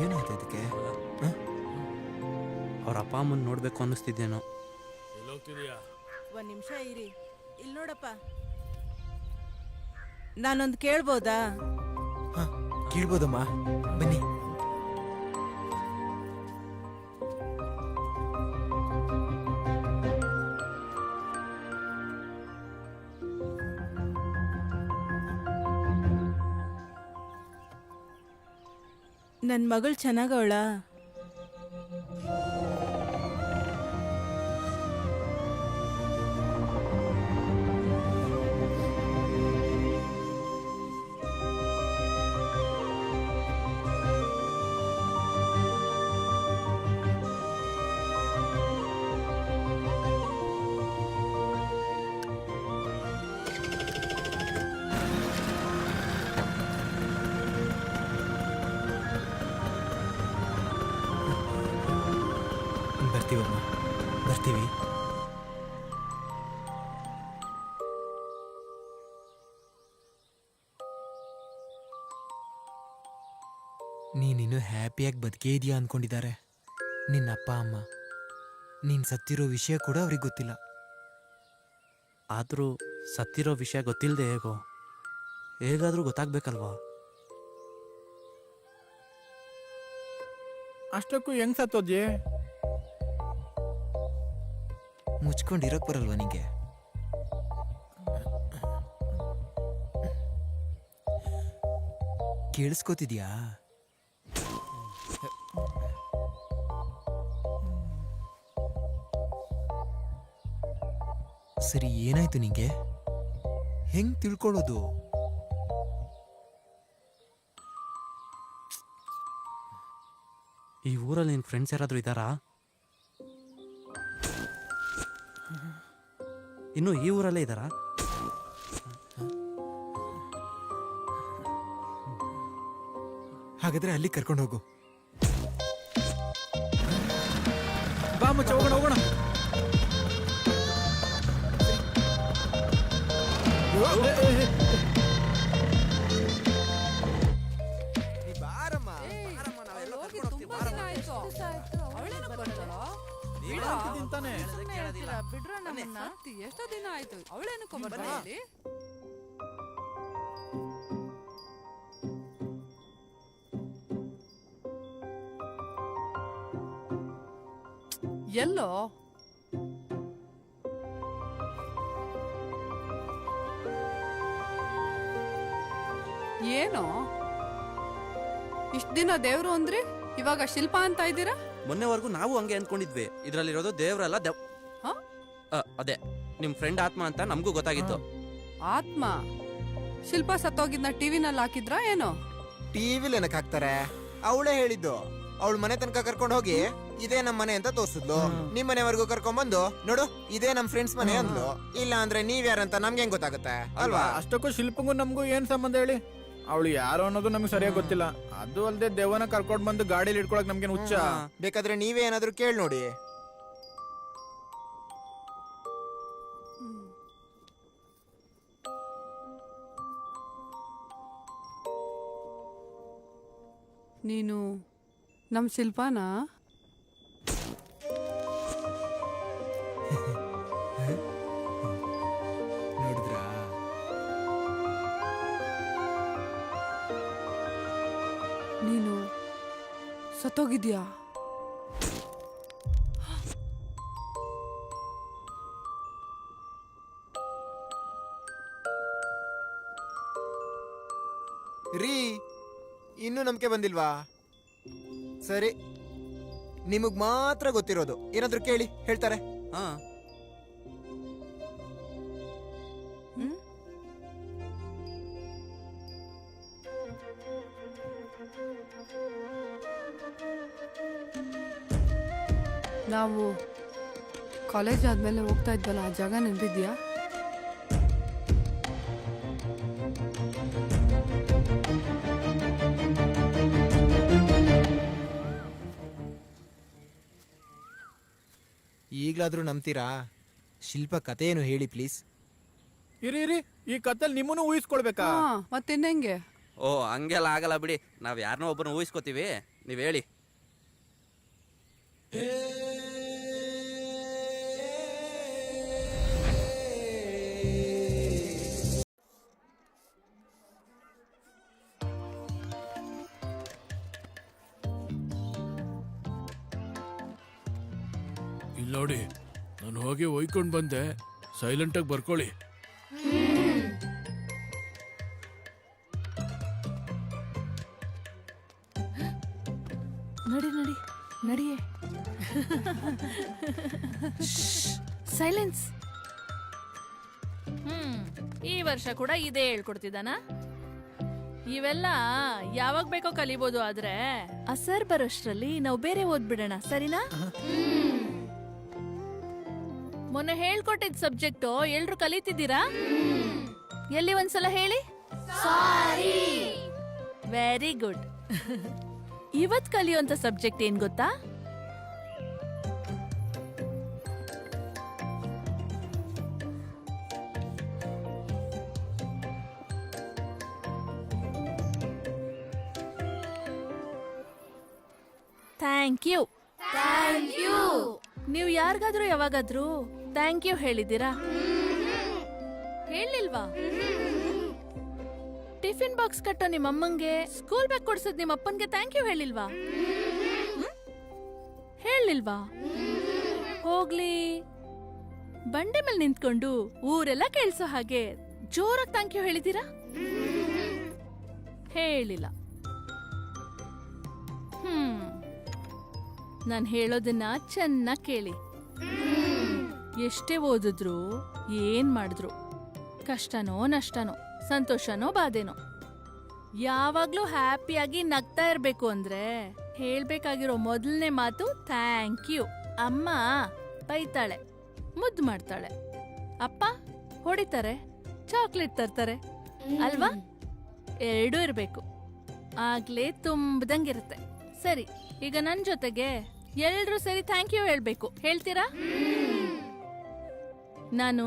ಏನಾಯ್ತು ಇದಕ್ಕೆ? ಅವ್ರ ಅಪ್ಪ ಅಮ್ಮನ್ ನೋಡ್ಬೇಕು ಅನ್ನಿಸ್ತಿದ್ದೇನೋ. ಎಲ್ಲೋಗ್ತಿದ್ಯಾ? ಒಂದ್ ನಿಮಿಷ ಇರಿ. ಇಲ್ಲಿ ನೋಡಪ್ಪ, ನಾನೊಂದು ಕೇಳ್ಬೋದಾ? ಹ, ಕೇಳ್ಬೋದಮ್ಮ, ಬನ್ನಿ. ನನ್ ಮಗಳು ಚೆನ್ನಾಗವಳ? ಬರ್ತೀವಮ್ಮ, ಬರ್ತೀವಿ. ನೀನಿನ್ನು ಹ್ಯಾಪಿಯಾಗಿ ಬದುಕೇ ಇದೆಯಾ ಅನ್ಕೊಂಡಿದ್ದಾರೆ ನಿನ್ನ ಅಪ್ಪ ಅಮ್ಮ. ನೀನ್ ಸತ್ತಿರೋ ವಿಷಯ ಕೂಡ ಅವ್ರಿಗೆ ಗೊತ್ತಿಲ್ಲ. ಆದ್ರೂ ಸತ್ತಿರೋ ವಿಷಯ ಗೊತ್ತಿಲ್ಲದೆ ಹೇಗಾದ್ರೂ ಗೊತ್ತಾಗ್ಬೇಕಲ್ವಾ? ಅಷ್ಟಕ್ಕೂ ಹೆಂಗ್ ಸತ್ತೋದ್ಯೆ? ಮುಚ್ಕೊಂಡಿರೋಕ್ ಬರಲ್ವಾ ನಿಂಗೆ? ಕೇಳಿಸ್ಕೊತಿದ್ಯಾ? ಸರಿ, ಏನಾಯ್ತು ನಿಂಗೆ? ಹೆಂಗ್ ತಿಳ್ಕೊಳ್ಳೋದು? ಈ ಊರಲ್ಲಿ ನಿನ್ ಫ್ರೆಂಡ್ಸ್ ಯಾರಾದ್ರೂ ಇದ್ದಾರಾ? ಇನ್ನು ಈ ಊರಲ್ಲೇ ಇದ್ದಾರಾ? ಹಾಗಾದ್ರೆ ಅಲ್ಲಿ ಕರ್ಕೊಂಡು ಹೋಗು. ಬಾ ಮುಚ್ಚ, ಹೋಗೋಣ ಹೋಗೋಣ. ಬಾರಮ್ಮ, ಬಿಡ್ರ ನಮ್ಮನ್ನ. ಎಷ್ಟೋ ದಿನ ಆಯ್ತು, ಅವಳೇನಕ್ಕೋ ಬರ್ತಾಳೆ ಇಲ್ಲಿ? ಎಲ್ಲೋ ಏನೋ ಇಷ್ಟ ದಿನ ದೇವ್ರು ಅಂದ್ರಿ, ಇವಾಗ ಶಿಲ್ಪ ಅಂತ ಇದ್ದೀರಾ? ಮೊನ್ನೆವರೆಗೂ ನಾವು ಹಂಗೆ ಅನ್ಕೊಂಡಿದ್ವಿ. ಇದ್ರಲ್ಲಿರೋದು ದೇವ್ರಲ್ಲ ಹ? ಅದೇ ನಿಮ್ ಫ್ರೆಂಡ್ ಆತ್ಮ ಅಂತ ನಮಗೂ ಗೊತ್ತಾಗಿತ್ತು. ಆತ್ಮ? ಶಿಲ್ಪ ಸತ್ತೋಗಿದ್ನ ಟಿವಿನಲ್ಲಿ ಹಾಕಿದ್ರ ಏನೋ? ಟಿವಿಲ್ ಏನಕ್ ಹಾಕ್ತಾರೆ? ಅವಳೇ ಹೇಳಿದ್ದು. ಅವಳ ಮನೆ ತನಕ ಕರ್ಕೊಂಡು ಹೋಗಿ ಇದೇ ನಮ್ ಮನೆ ಅಂತ ತೋರ್ಸಿದ್ಲು. ನಿಮ್ ಮನೆವರೆಗೂ ಕರ್ಕೊಂಡ್ ಬಂದು ನೋಡು ಇದೇ ನಮ್ ಫ್ರೆಂಡ್ಸ್ ಮನೆ ಅಂದ್ಲು. ಇಲ್ಲ ಅಂದ್ರೆ ನೀವ್ ಯಾರಂತ ನಮ್ಗೆ ಹೆಂಗ್ ಗೊತ್ತಾಗುತ್ತೆ ಅಲ್ವಾ? ಅಷ್ಟಕ್ಕೂ ಶಿಲ್ಪಂಗೂ ನಮಗೂ ಏನ್ ಸಂಬಂಧ ಹೇಳಿ? ಅವಳು ಯಾರು ಅನ್ನೋದು ನಮ್ಗೆ ಸರಿಯಾಗಿ ಗೊತ್ತಿಲ್ಲ. ಅದು ಅಲ್ಲದೆ ದೇವನ ಕರ್ಕೊಂಡ್ ಬಂದು ಗಾಡಿಲಿ ಇಟ್ಕೊಳಕ್ ನಮ್ಗೇನು ಹುಚ್ಚ? ಬೇಕಾದ್ರೆ ನೀವೇ ಏನಾದ್ರು ಕೇಳಿ ನೋಡಿ. ನೀನು ನಮ್ ಶಿಲ್ಪಾನಾ? ನೋಡಿದ್ರಾ? ನೀನು ಸತ್ತೋಗಿದ್ಯಾ? ರೀ, ಇನ್ನೂ ನಂಬಿಕೆ ಬಂದಿಲ್ವಾ? ಸರಿ, ನಿಮಗ್ ಮಾತ್ರ ಗೊತ್ತಿರೋದು. ಏನಾದ್ರು ಕೇಳಿ, ಹೇಳ್ತಾರೆ. ಹಾ, ನಾವು ಕಾಲೇಜ್ ಆದ್ಮೇಲೆ ಹೋಗ್ತಾ ಇದ್ವಲ್ಲ ಆ ಜಾಗ ನೆನಪಿದ್ಯಾ? ಈಗ್ಲಾದ್ರೂ ನಂಬ್ತೀರಾ? ಶಿಲ್ಪ ಕತೆ ಏನು ಹೇಳಿ ಪ್ಲೀಸ್. ಇರಿ ಇರಿ, ಈ ಕತ್ತಲ್ಲಿ ನಿಮ್ಮನ್ನು ಊಹಿಸ್ಕೊಳ್ಬೇಕಾ? ಹಾ ಮತ್ತಿನ್ನೆಂಗೆ? ಓ ಹಂಗೆಲ್ಲ ಆಗಲ್ಲ ಬಿಡಿ, ನಾವು ಯಾರನ್ನೋ ಒಬ್ಬನ ಊಹಿಸ್ಕೋತೀವಿ, ನೀವು ಹೇಳಿ. ಇಲ್ಲಿ ನೋಡಿ, ನಾನು ಹೋಗಿ ಒಯ್ಕೊಂಡು ಬಂದೆ, ಸೈಲೆಂಟಾಗಿ ಬರ್ಕೊಳ್ಳಿ. ನಡಿ ನಡಿ ನಡಿಯೇ. ಸೈಲೆನ್ಸ್. ಈ ವರ್ಷ ಕೂಡ ಇದೇ ಹೇಳ್ಕೊಡ್ತಿದ್ದಾನ? ಇವೆಲ್ಲ ಯಾವಾಗ ಬೇಕೋ ಕಲಿಬೋದು, ಆದ್ರೆ ಆ ಸರ್ ಬರೋಷ್ಟ್ರಲ್ಲಿ ನಾವು ಬೇರೆ ಓದ್ಬಿಡೋಣ, ಸರಿನಾ? ಮೊನ್ನೆ ಹೇಳ್ಕೊಟ್ಟಿದ್ ಸಬ್ಜೆಕ್ಟು ಎಲ್ರು ಕಲಿತಿದ್ದೀರಾ? ಎಲ್ಲಿ ಒಂದ್ಸಲ ಹೇಳಿ. Very good. ಇವತ್ ಕಲಿಯುವಂತ ಸಬ್ಜೆಕ್ಟ್ ಏನ್ ಗೊತ್ತಾ? Thank you. ನೀವು ಯಾರಿಗಾದ್ರೂ ಯಾವಾಗಾದ್ರೂ ಥ್ಯಾಂಕ್ ಯು ಹೇಳಿದ್ದೀರಾ? ಹೇಳಿಲ್ವಾ? ಟಿಫಿನ್ ಬಾಕ್ಸ್ ಕಟ್ಟೋ ನಿಮ್ಮ ಅಮ್ಮಂಗೆ, ಸ್ಕೂಲ್ ಬ್ಯಾಗ್ ಕೊಡ್ಸೋದ್ ನಿಮ್ಮ ಅಪ್ಪನ್ಗೆ ಥ್ಯಾಂಕ್ ಯು ಹೇಳಿಲ್ವಾ? ಹೇಳಿಲ್ವಾ? ಹೋಗ್ಲಿ, ಬಂಡೆ ಮೇಲೆ ನಿಂತ್ಕೊಂಡು ಊರೆಲ್ಲ ಕೇಳಿಸೋ ಹಾಗೆ ಜೋರಾಗಿ ಥ್ಯಾಂಕ್ ಯು ಹೇಳಿದ್ದೀರಾ? ಹೇಳಿಲ್ಲ. ನಾನು ಹೇಳೋದನ್ನ ಚೆನ್ನಾಗಿ ಕೇಳಿ. ಎಷ್ಟೇ ಓದಿದ್ರು, ಏನ್ ಮಾಡಿದ್ರು, ಕಷ್ಟನೋ ನಷ್ಟನೋ, ಸಂತೋಷನೋ ಬಾಧೆನೋ, ಯಾವಾಗ್ಲೂ ಹ್ಯಾಪಿಯಾಗಿ ನಗ್ತಾ ಇರ್ಬೇಕು ಅಂದ್ರೆ ಹೇಳ್ಬೇಕಾಗಿರೋ ಮೊದಲನೇ ಮಾತು ಥ್ಯಾಂಕ್ ಯು. ಅಮ್ಮ ಬೈತಾಳೆ, ಮುದ್ದು ಮಾಡ್ತಾಳೆ, ಅಪ್ಪ ಹೊಡಿತಾರೆ, ಚಾಕ್ಲೇಟ್ ತರ್ತಾರೆ ಅಲ್ವಾ? ಎರಡೂ ಇರ್ಬೇಕು, ಆಗ್ಲೇ ತುಂಬದಂಗಿರುತ್ತೆ. ಸರಿ, ಈಗ ನನ್ ಜೊತೆಗೆ ಎಲ್ರೂ ಸರಿ ಥ್ಯಾಂಕ್ ಯು ಹೇಳ್ಬೇಕು. ಹೇಳ್ತೀರಾ? ನಾನು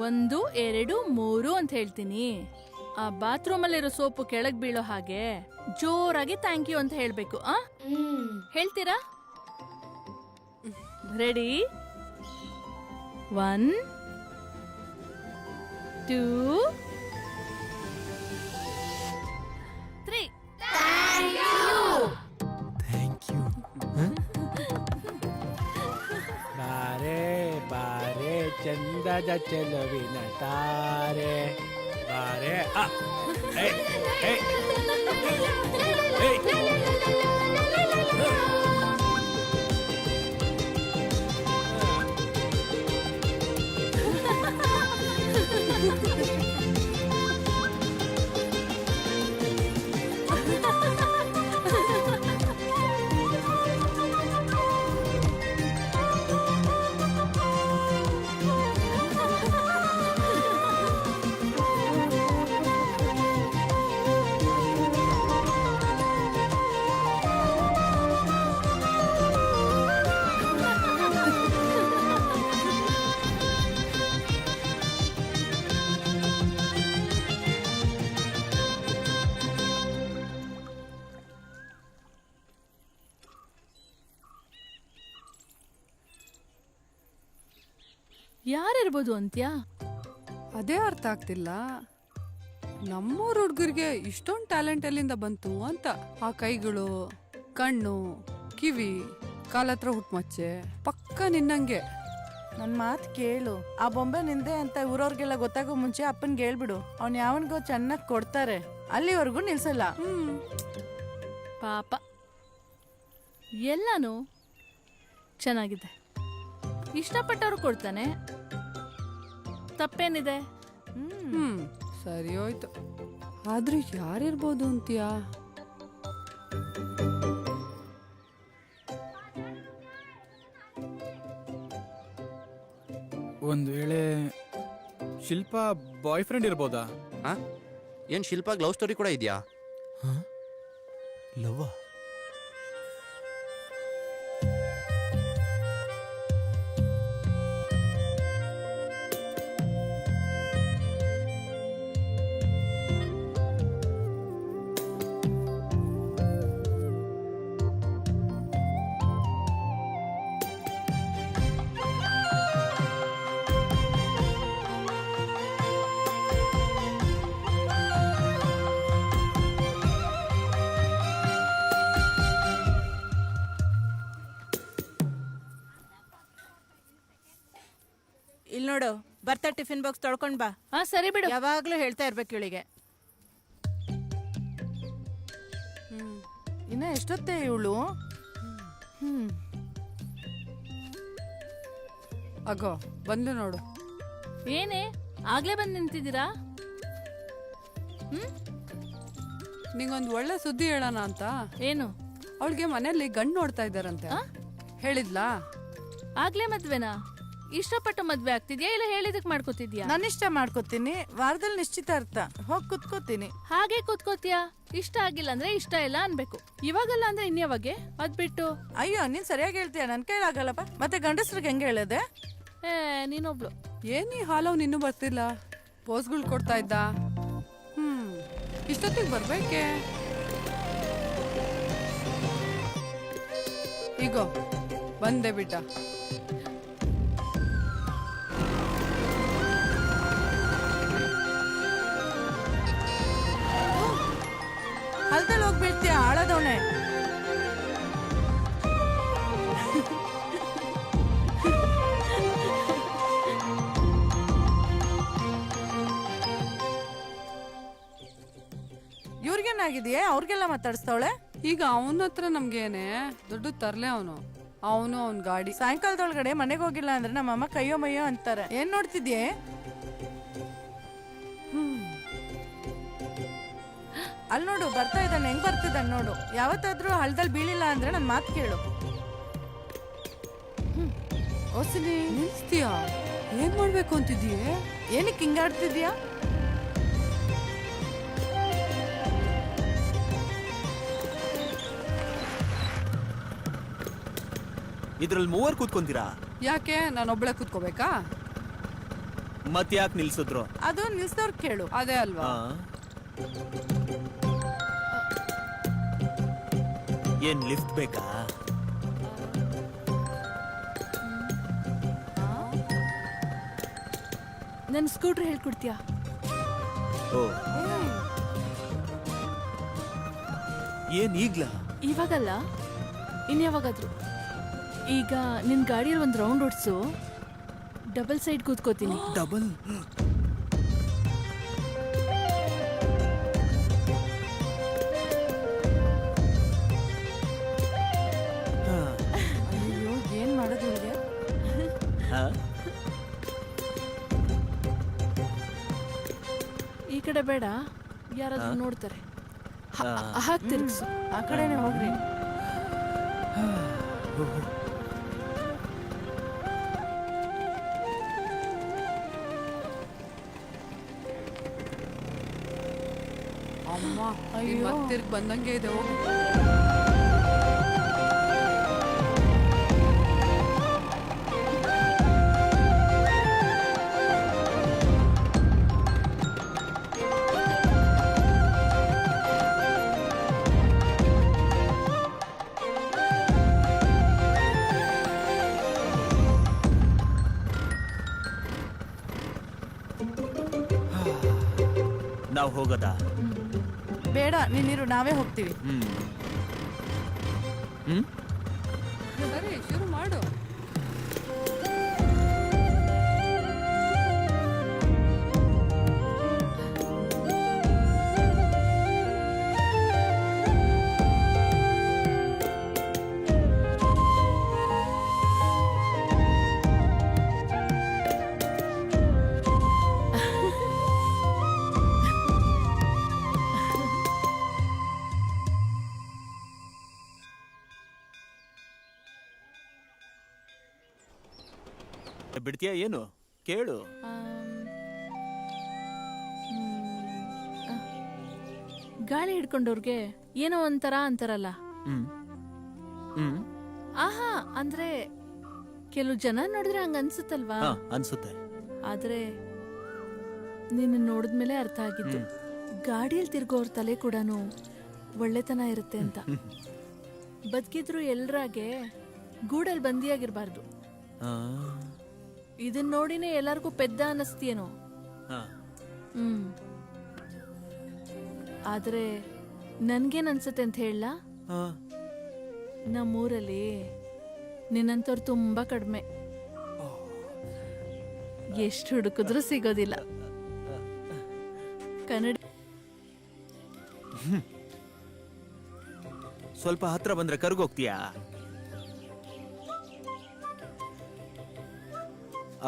1 2 3 ಅಂತ ಹೇಳ್ತೀನಿ. ಆ ಬಾತ್ರೂಮಲ್ಲಿರೋ ಸೋಪು ಕೆಳಗ್ ಬೀಳೋ ಹಾಗೆ ಜೋರಾಗಿ ಥ್ಯಾಂಕ್ ಯು ಅಂತ ಹೇಳ್ಬೇಕು. ಹೇಳ್ತೀರಾ? ರೆಡಿ? 1 2 3. Thank you. ಬಾರೆ ಬಾರೆ ಚಂದದ ಚೆಲುವಿನ ತಾರೆ ಬಾರೆ. ಯಾರಿರ್ಬೋದು ಅಂತ್ಯಾ? ಅದೇ ಅರ್ಥ ಆಗ್ತಿಲ್ಲ. ನಮ್ಮೂರ್ ಹುಡ್ಗರಿಗೆ ಇಷ್ಟೊಂದು ಟ್ಯಾಲೆಂಟ್ ಎಲ್ಲಿಂದ ಬಂತು ಅಂತ. ಆ ಕೈಗಳು, ಕಣ್ಣು, ಕಿವಿ, ಕಾಲತ್ರ ಹುಟ್ಮಚ್ಚೆ ಪಕ್ಕ ನಿನ್ನಂಗೆ. ನನ್ ಮಾತ್ ಕೇಳು. ಆ ಬೊಂಬೆ ನಿಂದೆ ಅಂತ ಊರವ್ರಿಗೆಲ್ಲ ಗೊತ್ತಾಗೋ ಮುಂಚೆ ಅಪ್ಪನ್ಗೆ ಹೇಳ್ಬಿಡು. ಅವ್ನ್ ಯಾವನ್ಗೋ ಚೆನ್ನಾಗ್ ಕೊಡ್ತಾರೆ, ಅಲ್ಲಿವರೆಗೂ ನಿಲ್ಸಲ್ಲ. ಪಾಪ, ಎಲ್ಲಾನು ಚೆನ್ನಾಗಿದೆ, ಇಷ್ಟಪಟ್ಟವ್ರು ಕೊಡ್ತಾನೆ, ತಪ್ಪೇನಿದೆ? ಸರಿ ಹೋಯ್ತು. ಆದ್ರೂ ಯಾರಿರ್ಬೋದು ಅಂತೀಯಾ? ಒಂದ್ ವೇಳೆ ಶಿಲ್ಪ ಬಾಯ್ ಫ್ರೆಂಡ್ ಇರ್ಬೋದಾ? ಹಾ ಏನ್ ಶಿಲ್ಪಾಗ್ ಲವ್ ಸ್ಟೋರಿ ಕೂಡ ಇದೆಯಾ? ಲವ್ವ? ಇಲ್ಲಿ ನೋಡು, ಬರ್ತಾ ಟಿಫಿನ್ ಬಾಕ್ಸ್ ತೊಳ್ಕೊಂಡ್ ಬಾ. ಹಾ ಸರಿ ಬಿಡು. ಯಾವಾಗ್ಲೂ ಹೇಳ್ತಾ ಇರ್ಬೇಕು ಇವಳಿಗೆ. ಇನ್ನ ಎಷ್ಟೊತ್ತೆ ಇವಳು? ಅಗೋ ಬಂದು ನೋಡು. ಏನೇ ಆಗ್ಲೇ ಬಂದ್ ನಿಂತಿದ್ದೀರಾ? ನಿಂಗೊಂದು ಒಳ್ಳೆ ಸುದ್ದಿ ಹೇಳೋಣ ಅಂತ. ಏನು? ಅವಳಿಗೆ ಮನೆಯಲ್ಲಿ ಗಂಡು ನೋಡ್ತಾ ಇದ್ದಾರಂತೆ. ಹೇಳಿದ್ಲಾ? ಆಗ್ಲೇ ಮದ್ವೆನಾ? ಇಷ್ಟಪಟ್ಟು ಮದ್ವೆ ಆಗ್ತಿದ್ಯಾ ಇಲ್ಲ ಹೇಳಿದಕ್ ಮಾಡ್ಕೋತಿದ್ಯಾ? ನಾನು ಇಷ್ಟ ಮಾಡ್ಕೋತೀನಿ, ವಾರದಲ್ಲಿ ನಿಶ್ಚಿತಾರ್ಥ, ಹೋಗ್ ಕುತ್ಕೋತೀನಿ. ಹಾಗೆ ಕೂತ್ಕೋತಿಯಾ? ಇಷ್ಟ ಆಗಿಲ್ಲ ಅಂದ್ರೆ ಇಷ್ಟ ಇಲ್ಲ ಅನ್ಬೇಕು. ಇವಾಗಲ್ಲ ಅಂದ್ರೆ ಇನ್ಯಾವಾಗೆ? ಅದ್ಬಿಟ್ಟು ಅಯ್ಯೋ, ನೀನ್ ಸರಿಯಾಗಿ ಹೇಳ್ತೀಯ, ನನ್ ಕೈಲಾಗಲ್ಲಪ್ಪ. ಮತ್ತೆ ಗಂಡಸ್ರಿಗೆ ಹೆಂಗೆ ಹೇಳದೆ? ನೀನೊಬ್ಳು. ಏನಿ ಹಾಲವ್ ನಿನ್ನೂ ಬರ್ತಿಲ್ಲ, ಪೋಸ್ಗಳು ಕೊಡ್ತಾ ಇದ್ದ. ಇಷ್ಟೊತ್ತಿಗೆ ಬರ್ಬೇಕೆ? ಈಗೋ ಬಂದೆ ಬಿಟ್ಟ. ಹೊಲ್ದಲ್ಲಿ ಹೋಗ್ಬಿಡ್ತೀಯ ಆಳದವನೆ. ಇವ್ರಿಗೇನಾಗಿದೆಯೇ? ಅವ್ರಿಗೆಲ್ಲ ಮಾತಾಡಿಸ್ತಾವಳೆ. ಈಗ ಅವನ ಹತ್ರ ನಮ್ಗೇನೆ ದುಡ್ಡು ತರ್ಲೆ ಅವನು ಅವನ್ ಗಾಡಿ. ಸಾಯಂಕಾಲದೊಳಗಡೆ ಮನೆಗೆ ಹೋಗಿಲ್ಲ ಅಂದ್ರೆ ನಮ್ಮಮ್ಮ ಕೈಯೋ ಮಯ್ಯೋ ಅಂತಾರೆ. ಏನ್ ನೋಡ್ತಿದ್ಯೆ? ಅಲ್ಲಿ ನೋಡು, ಬರ್ತಾ ಇದ್ದಾನೆ. ಹೆಂಗ್ ಬರ್ತಿದ್ದಾನೆ ನೋಡು. ಯಾವತ್ತಾದ್ರೂ ಹಳ್ಳದಲ್ಲಿ ಬೀಳಿಲ್ಲ ಅಂದ್ರೆ ನನ್ ಮಾತು ಕೇಳು. ಓಸಿನಿ, ನಿಲ್ಸ್ತೀಯಾ? ಏನ್ ಮಾಡ್ಬೇಕು ಅಂತಿದ್ಯೆ? ಏನಕ್ಕೆ ಹಿಂಗಾಡ್ತಿದ್ಯಾ? ಇದ್ರಲ್ಲಿ ಮೂವರ್ ಕೂತ್ಕೊಂತೀರಾ? ಯಾಕೆ ನಾನೊಬ್ಳೆ ಕೂತ್ಕೋಬೇಕಾ? ಮತ್ ಯಾಕೆ ನಿಲ್ಸಿದ್ರು? ಅದು ನಿಲ್ಸದವ್ರ ಕೇಳು. ಅದೇ ಅಲ್ವಾ? ಏನ್ ಲಿಫ್ಟ್ ಬೇಕಾ? ನನ್ ಸ್ಕೂಟ್ರ್ ಹೇಳ್ಕೊಡ್ತೀಯಾ? ಓ, ಏನ್ ಈಗ್ಲಾ? ಇವಾಗಲ್ಲ, ಇನ್ಯಾವಾಗಾದ್ರು. ಈಗ ನಿನ್ ಗಾಡಿಯಲ್ಲಿ ಒಂದ್ ರೌಂಡ್ ಓಡಿಸು, ಡಬಲ್ ಸೈಡ್ ಕೂತ್ಕೋತೀನಿ. ಡಬಲ್? ಅಯ್ಯೋ, ಏನ್ ಮಾಡೋದು ಇವ್ರಿಗೆ? ಈ ಕಡೆ ಬೇಡ, ಯಾರಾದ್ರೂ ನೋಡ್ತಾರೆ. ಹಾಕ್ ತಿರ್ಗ್ಸು. ಆ ಕಡೆನೆ ಹೋಗ್ರಿ. ಅಮ್ಮ, ಮತ್ತಿರ್ಗ್ ಬಂದಂಗೆ ಇದೆ. ಹೋಗು. ನಾವ್ ಹೋಗೋದಾ? ಬೇಡ, ನೀನಿರು, ನಾವೇ ಹೋಗ್ತೀವಿ. ಸರಿ, ಶುರು ಮಾಡು. ಬಿಡ್ತೀಯಾ ಏನು? ಕೇಳು. ಗಾಳಿ ಹಿಡ್ಕೊಂಡವ್ರಿಗೆ ಏನೋ ಒಂಥರ ಅಂತಾರಲ್ಲ. ಹ್ಮ್ ಹ್ಮ್ ಆಹಾ, ಅಂದ್ರೆ ಕೆಲವು ಜನ ನೋಡಿದ್ರೆ ಹಂಗ ಅನ್ಸುತ್ತಲ್ವಾ? ಹಾ, ಅನ್ಸುತ್ತೆ. ಆದ್ರೆ ನಿನ್ನ ನೋಡಿದ್ಮೇಲೆ ಅರ್ಥ ಆಗಿದ್ದು, ಗಾಡಿಯಲ್ಲಿ ತಿರ್ಗೋರ್ ತಲೆ ಕೂಡ ಒಳ್ಳೆತನ ಇರುತ್ತೆ ಅಂತ. ಬದುಕಿದ್ರು ಎಲ್ರಾಗೆ ಗೂಡಲ್ಲಿ ಬಂದಿಯಾಗಿರ್ಬಾರ್ದು. ಆ, ಇದನ್ ನೋಡಿನೇ ಎಲ್ಲಾರ್ಗೂ ಪೆದ್ದ ಅನ್ನಿಸ್ತೀಯೇನೋ. ಹಾ. ಆದ್ರೆ ನನ್ಗೇನ್ ಅನ್ಸುತ್ತೆ ಅಂತ ಹೇಳ, ಆ, ನಮ್ಮೂರಲ್ಲಿ ನಿನ್ನಂತವ್ರು ತುಂಬಾ ಕಡಿಮೆ. ಎಷ್ಟು ಹುಡುಕಿದ್ರೂ ಸಿಗೋದಿಲ್ಲ. ಕನ್ನಡ ಸ್ವಲ್ಪ ಹತ್ರ ಬಂದ್ರೆ ಕರ್ಗೋಗ್ತೀಯಾ?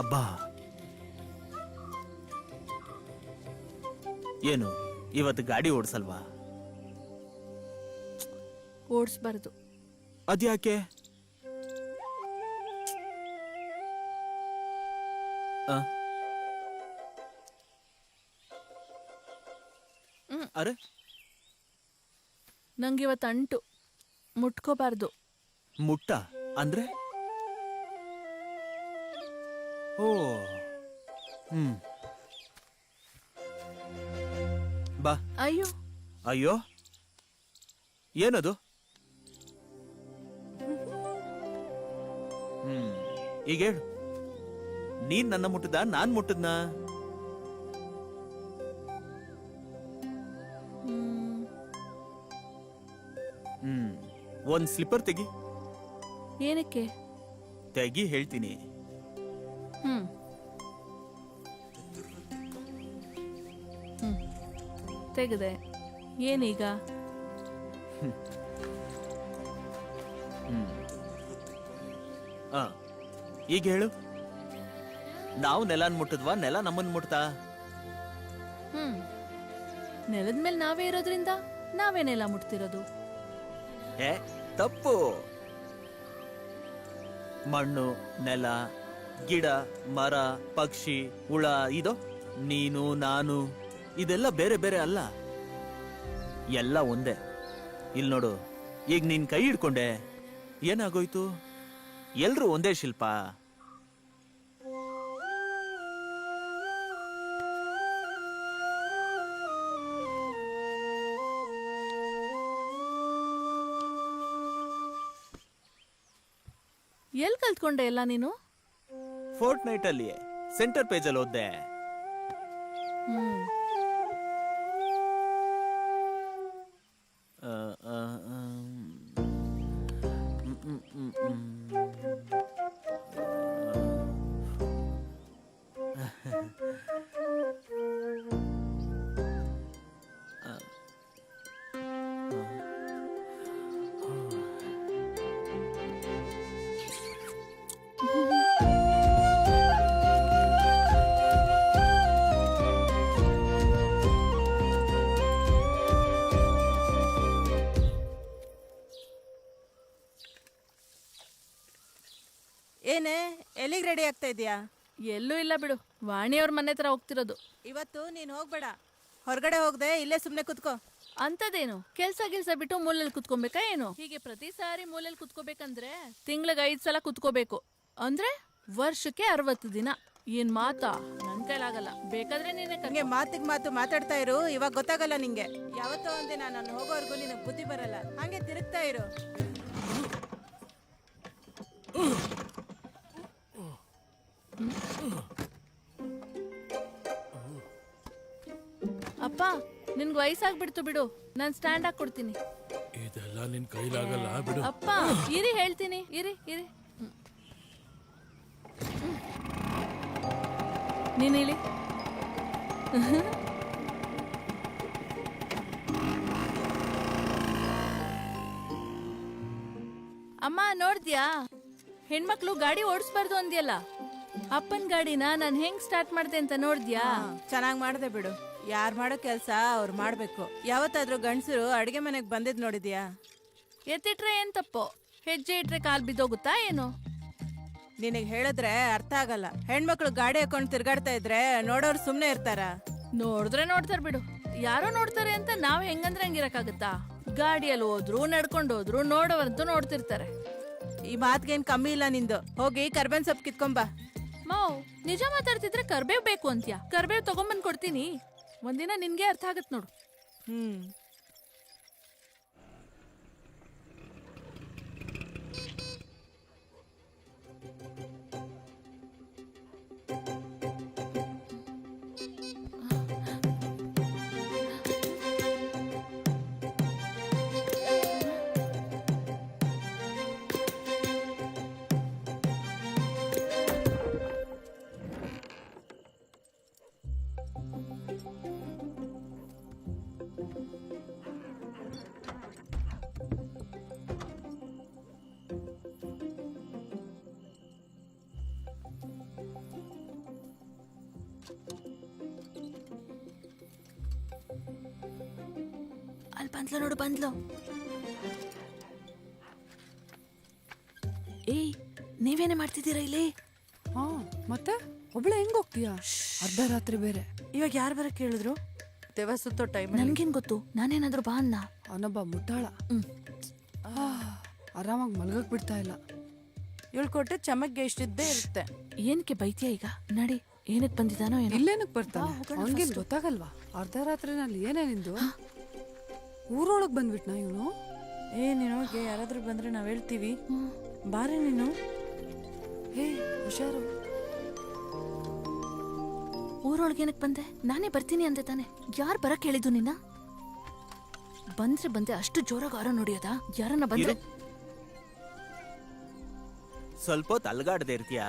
ಅಬ್ಬಾ, ಏನು ಇವತ್ತು ಗಾಡಿ ಓಡಿಸಲ್ವಾ? ಓಡಿಸ್ಬಾರ್ದು. ಅದ್ಯಾಕೆ? ಅರೆ, ನಂಗಿವತ್ತು ಅಂಟು, ಮುಟ್ಕೋಬಾರ್ದು. ಮುಟ್ಟ ಅಂದ್ರೆ? ಓ, ಬಾ. ಅಯ್ಯೋ ಅಯ್ಯೋ, ಏನದು? ಈಗ ಹೇಳು, ನೀನ್ ನನ್ನ ಮುಟ್ಟದ, ನಾನ್ ಮುಟ್ಟದ್ನ? ಒಂದ್ ಸ್ಲಿಪ್ಪರ್ ತೆಗಿ. ಏನಕ್ಕೆ? ತೆಗಿ ಹೇಳ್ತೀನಿ. ತೆಗೆದೆ. ಏನೀಗ? ಈಗ ಹೇಳು, ನಾವು ನೆಲನ್ ಮುಟ್ಟದ್ವಾ, ನೆಲ ನಮ್ಮನ್ ಮುಟ್ತಾ? ನೆಲದ ಮೇಲೆ ನಾವೇ ಇರೋದ್ರಿಂದ ನಾವೇನೆಲ್ಲ ಮುಟ್ತಿರೋದು? ಏ, ತಪ್ಪು. ಮಣ್ಣು, ನೆಲ, ಗಿಡ, ಮರ, ಪಕ್ಷಿ, ಹುಳ, ಇದು ನೀನು, ನಾನು, ಇದೆಲ್ಲ ಬೇರೆ ಬೇರೆ ಅಲ್ಲ, ಎಲ್ಲ ಒಂದೇ. ಇಲ್ಲಿ ನೋಡು, ಈಗ ನೀನ್ ಕೈ ಹಿಡ್ಕೊಂಡೆ, ಏನಾಗೋಯ್ತು? ಎಲ್ರೂ ಒಂದೇ ಶಿಲ್ಪ. ಎಲ್ ಕಲ್ತ್ಕೊಂಡೆ ಎಲ್ಲ ನೀನು? ಫೋರ್ಟ್ ನೈಟ್ ಅಲ್ಲಿ ಸೆಂಟರ್ ಪೇಜ್ ಅಲ್ಲಿ ಓದ್ದೆ. ಏನೇ, ಎಲ್ಲಿಗೆ ರೆಡಿ ಆಗ್ತಾ ಇದೀಯಾ? ಎಲ್ಲೂ ಇಲ್ಲ ಬಿಡು, ವಾಣಿಯವ್ರ ಮನೆ ಹತ್ರ ಹೋಗ್ತಿರೋದು. ಇವತ್ತು ನೀನ್ ಹೋಗ್ಬೇಡ, ಹೊರಗಡೆ ಹೋಗದೆ ಇಲ್ಲೇ ಸುಮ್ನೆ ಕುತ್ಕೋ. ಅಂತದೇನು ಕೆಲ್ಸ ಬಿಟ್ಟು ಮೂಲೆಯಲ್ಲಿ ಕುತ್ಕೊಬೇಕಾ ಏನು? ಹೀಗೆ ಪ್ರತಿ ಸಾರಿ ಮೂಲೆಯಲ್ಲಿ ಕುತ್ಕೋಬೇಕಂದ್ರೆ ತಿಂಗ್ಳಿಗೆ 5 ಸಲ ಕುತ್ಕೋಬೇಕು. ಅಂದ್ರೆ ವರ್ಷಕ್ಕೆ 60 ದಿನ. ಏನ್ ಮಾತಾ? ನನ್ ಕೈಲಾಗಲ್ಲ. ಬೇಕಾದ್ರೆ ನೀನೆ ಹಂಗೆ ಮಾತಿಗೆ ಮಾತು ಮಾತಾಡ್ತಾ ಇರು, ಇವಾಗ ಗೊತ್ತಾಗಲ್ಲ ನಿಂಗೆ. ಯಾವತ್ತೋ ಒಂದಿನ ನಾನು ಹೋಗೋವರೆಗೂ ನಿನಗೆ ಬುದ್ಧಿ ಬರಲ್ಲ. ಹಂಗೆ ತಿರುಗ್ತಾ ಇರು. ಅಪ್ಪ, ನಿನ್ಗೆ ವಯಸ್ಸಾಗ್ಬಿಡ್ತು ಬಿಡು, ನಾನ್ ಸ್ಟ್ಯಾಂಡ್ ಹಾಕೊಡ್ತೀನಿ. ಇದೆಲ್ಲ ನಿನ್ ಕೈಲಾಗಲ್ಲ ಬಿಡು. ಅಪ್ಪ ಇರಿ, ಹೇಳ್ತೀನಿ, ಇರಿ. ನೀನ್ ಹೇಳಿ. ಅಮ್ಮ ನೋಡ್ದ್ಯಾ, ಹೆಣ್ಮಕ್ಳು ಗಾಡಿ ಓಡಿಸ್ಬಾರ್ದು ಅಂದ್ಯಲ್ಲ, ಅಪ್ಪನ್ ಗಾಡಿನ ನಾನ್ ಹೆಂಗ್ ಸ್ಟಾರ್ಟ್ ಮಾಡ್ದೆ ಅಂತ ನೋಡ್ದ್ಯಾ? ಚೆನ್ನಾಗ್ ಮಾಡ್ದೆ ಬಿಡು. ಯಾರ್ ಮಾಡೋ ಕೆಲ್ಸ ಅವ್ರು ಮಾಡ್ಬೇಕು. ಯಾವತ್ತಾದ್ರೂ ಗಂಡಸರು ಅಡಿಗೆ ಮನೆಗ್ ಬಂದಿದ್ ನೋಡಿದ್ಯಾ? ಎತ್ತಿಟ್ರೆ ಏನ್ ತಪ್ಪು? ಹೆಜ್ಜೆ ಇಟ್ರೆ ಕಾಲ್ ಬಿದ್ದೋಗುತ್ತಾ ಏನು? ನಿನಗ್ ಹೇಳಿದ್ರೆ ಅರ್ಥ ಆಗಲ್ಲ. ಹೆಣ್ಮಕ್ಳು ಗಾಡಿ ಹಾಕೊಂಡು ತಿರ್ಗಾಡ್ತಾ ಇದ್ರೆ ನೋಡೋರು ಸುಮ್ನೆ ಇರ್ತಾರ? ನೋಡಿದ್ರೆ ನೋಡ್ತಾರ ಬಿಡು. ಯಾರೋ ನೋಡ್ತಾರೆ ಅಂತ ನಾವ್ ಹೆಂಗಂದ್ರೆ ಹಂಗಿರಕ್ಕಾಗತ್ತಾ? ಗಾಡಿಯಲ್ಲಿ ಹೋದ್ರು ನಡ್ಕೊಂಡು ಹೋದ್ರು ನೋಡೋವಂತೂ ನೋಡ್ತಿರ್ತಾರೆ. ಈ ಮಾತ್ಗೇನ್ ಕಮ್ಮಿ ಇಲ್ಲ ನಿಂದು. ಹೋಗಿ ಕರ್ಬೇನ್ ಸೊಪ್ಪು ಕಿತ್ಕೊಂಬ. ಮಾವ್, ನಿಜ ಮಾತಾಡ್ತಿದ್ರೆ ಕರ್ಬೇವ್ ಬೇಕು ಅಂತ್ಯಾ? ಕರ್ಬೇವ್ ತಗೊಂಬಂದ್ ಕೊಡ್ತೀನಿ, ಒಂದಿನ ನಿನ್ಗೆ ಅರ್ಥ ಆಗತ್ ನೋಡು. ಅಲ್ಲಿ ಬಂದ್ಲು ನೋಡು, ಬಂದ್ಲು. ಏಯ್, ನೀವೇನೇ ಮಾಡ್ತಿದ್ದೀರಾ ಇಲ್ಲಿ? ಹಾ ಮತ್ತೆ ಒಬ್ಳೆ ಹೆಂಗ್ ಹೋಗ್ತೀಯಾ? ಅರ್ಧ ರಾತ್ರಿ ಬೇರೆ. ಇವಾಗ ಯಾರು ಬರಕ್ ಹೇಳಿದ್ರು? ದೇವ ಸುತ್ತೋ ಟೈಮ್ ನನ್ಗೇನ್ ಗೊತ್ತು? ನಾನೇನಾದ್ರೂ ಬಾ ಅನ್ನ? ಅವನೊಬ್ಬ ಮುಟ್ಟಾಳ. ಆರಾಮಾಗಿ ಮಲ್ಗಕ್ ಬಿಡ್ತಾ ಇಲ್ಲ. ಇವಳು ಕೊಟ್ಟೆ ಚಮಕ್ಗೆ ಇಷ್ಟಿದ್ದೇ ಇರುತ್ತೆ. ಏನಕ್ಕೆ ಬೈತ್ಯಾ ಈಗ? ನಡಿ, ಏನಕ್ ಬಂದಿದ್ದಾನೋ ಏನೋ. ಇಲ್ಲೇನಕ್ ಬರ್ತಾನೆ? ಅವನ್ಗೇನ್ ಗೊತ್ತಾಗಲ್ವಾ? ಅರ್ಧ ರಾತ್ರಿನಲ್ಲಿ ಏನೇ ನಿಂದು? ಊರೊಳಗ್ ಬಂದ್ಬಿಟ್ನಾ ಇವನು? ನೀನು ಹೋಗಿ, ಯಾರಾದ್ರೂ ಬಂದ್ರೆ ನಾವ್ ಹೇಳ್ತೀವಿ. ಬಾರಿ ನೀನು. ಹೇ ಹುಷಾರು. ಊರೊಳಗೆ ಏನಕ್ ಬಂದೆ? ನಾನೇ ಬರ್ತೀನಿ ಅಂದೆ ತಾನೆ. ಯಾರು ಬರಕ್ ಹೇಳಿದ್ದು ನಿನ್ನ? ಬಂದ್ರೆ ಬಂದೆ, ಅಷ್ಟು ಜೋರಾಗಿ ಆರೋ ನೋಡಿಯೋದಾ? ಯಾರನ್ನ ಬಂದ್ರೆ? ಸ್ವಲ್ಪ ಹೊತ್ತು ಅಲ್ಗಾಡ್ದೆ ಇರ್ತೀಯಾ?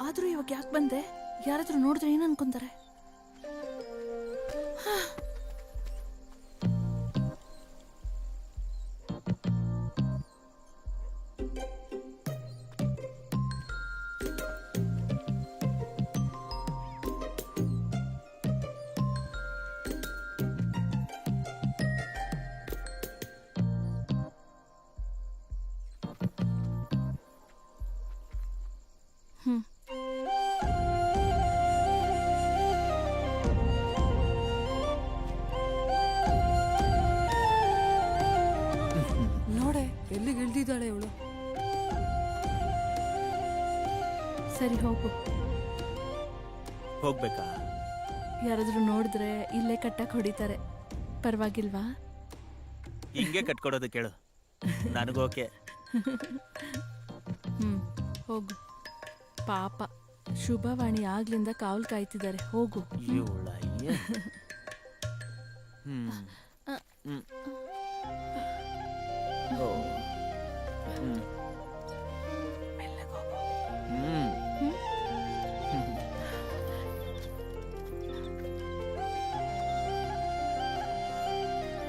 ಆದ್ರೂ ಇವಾಗ ಯಾಕೆ ಬಂದೆ? ಯಾರಾದ್ರೂ ನೋಡಿದ್ರೆ ಏನ್ ಅನ್ಕೊಂತಾರೆ? ನೋಡೆ ಎಲ್ಲಿಗೆ ಇಳ್ದಿದ್ದಾಳೆ ಇವಳು. ಸರಿ, ಹೋಗು. ಹೋಗ್ಬೇಕಾ? ಯಾರಾದ್ರೂ ನೋಡಿದ್ರೆ ಇಲ್ಲೇ ಕಟ್ಟಕ್ ಹೊಡಿತಾರೆ. ಪರವಾಗಿಲ್ವಾ? ಹಿಂಗೆ ಕಟ್ಕೊಡೋದು ಕೇಳು, ನನಗೋಕೆ. ಹೋಗು. ಪಾಪ, ಶುಭವಾಣಿ ಆಗ್ಲಿಂದ ಕಾವಲ್ ಕಾಯ್ತಿದ್ದಾರೆ. ಹೋಗು.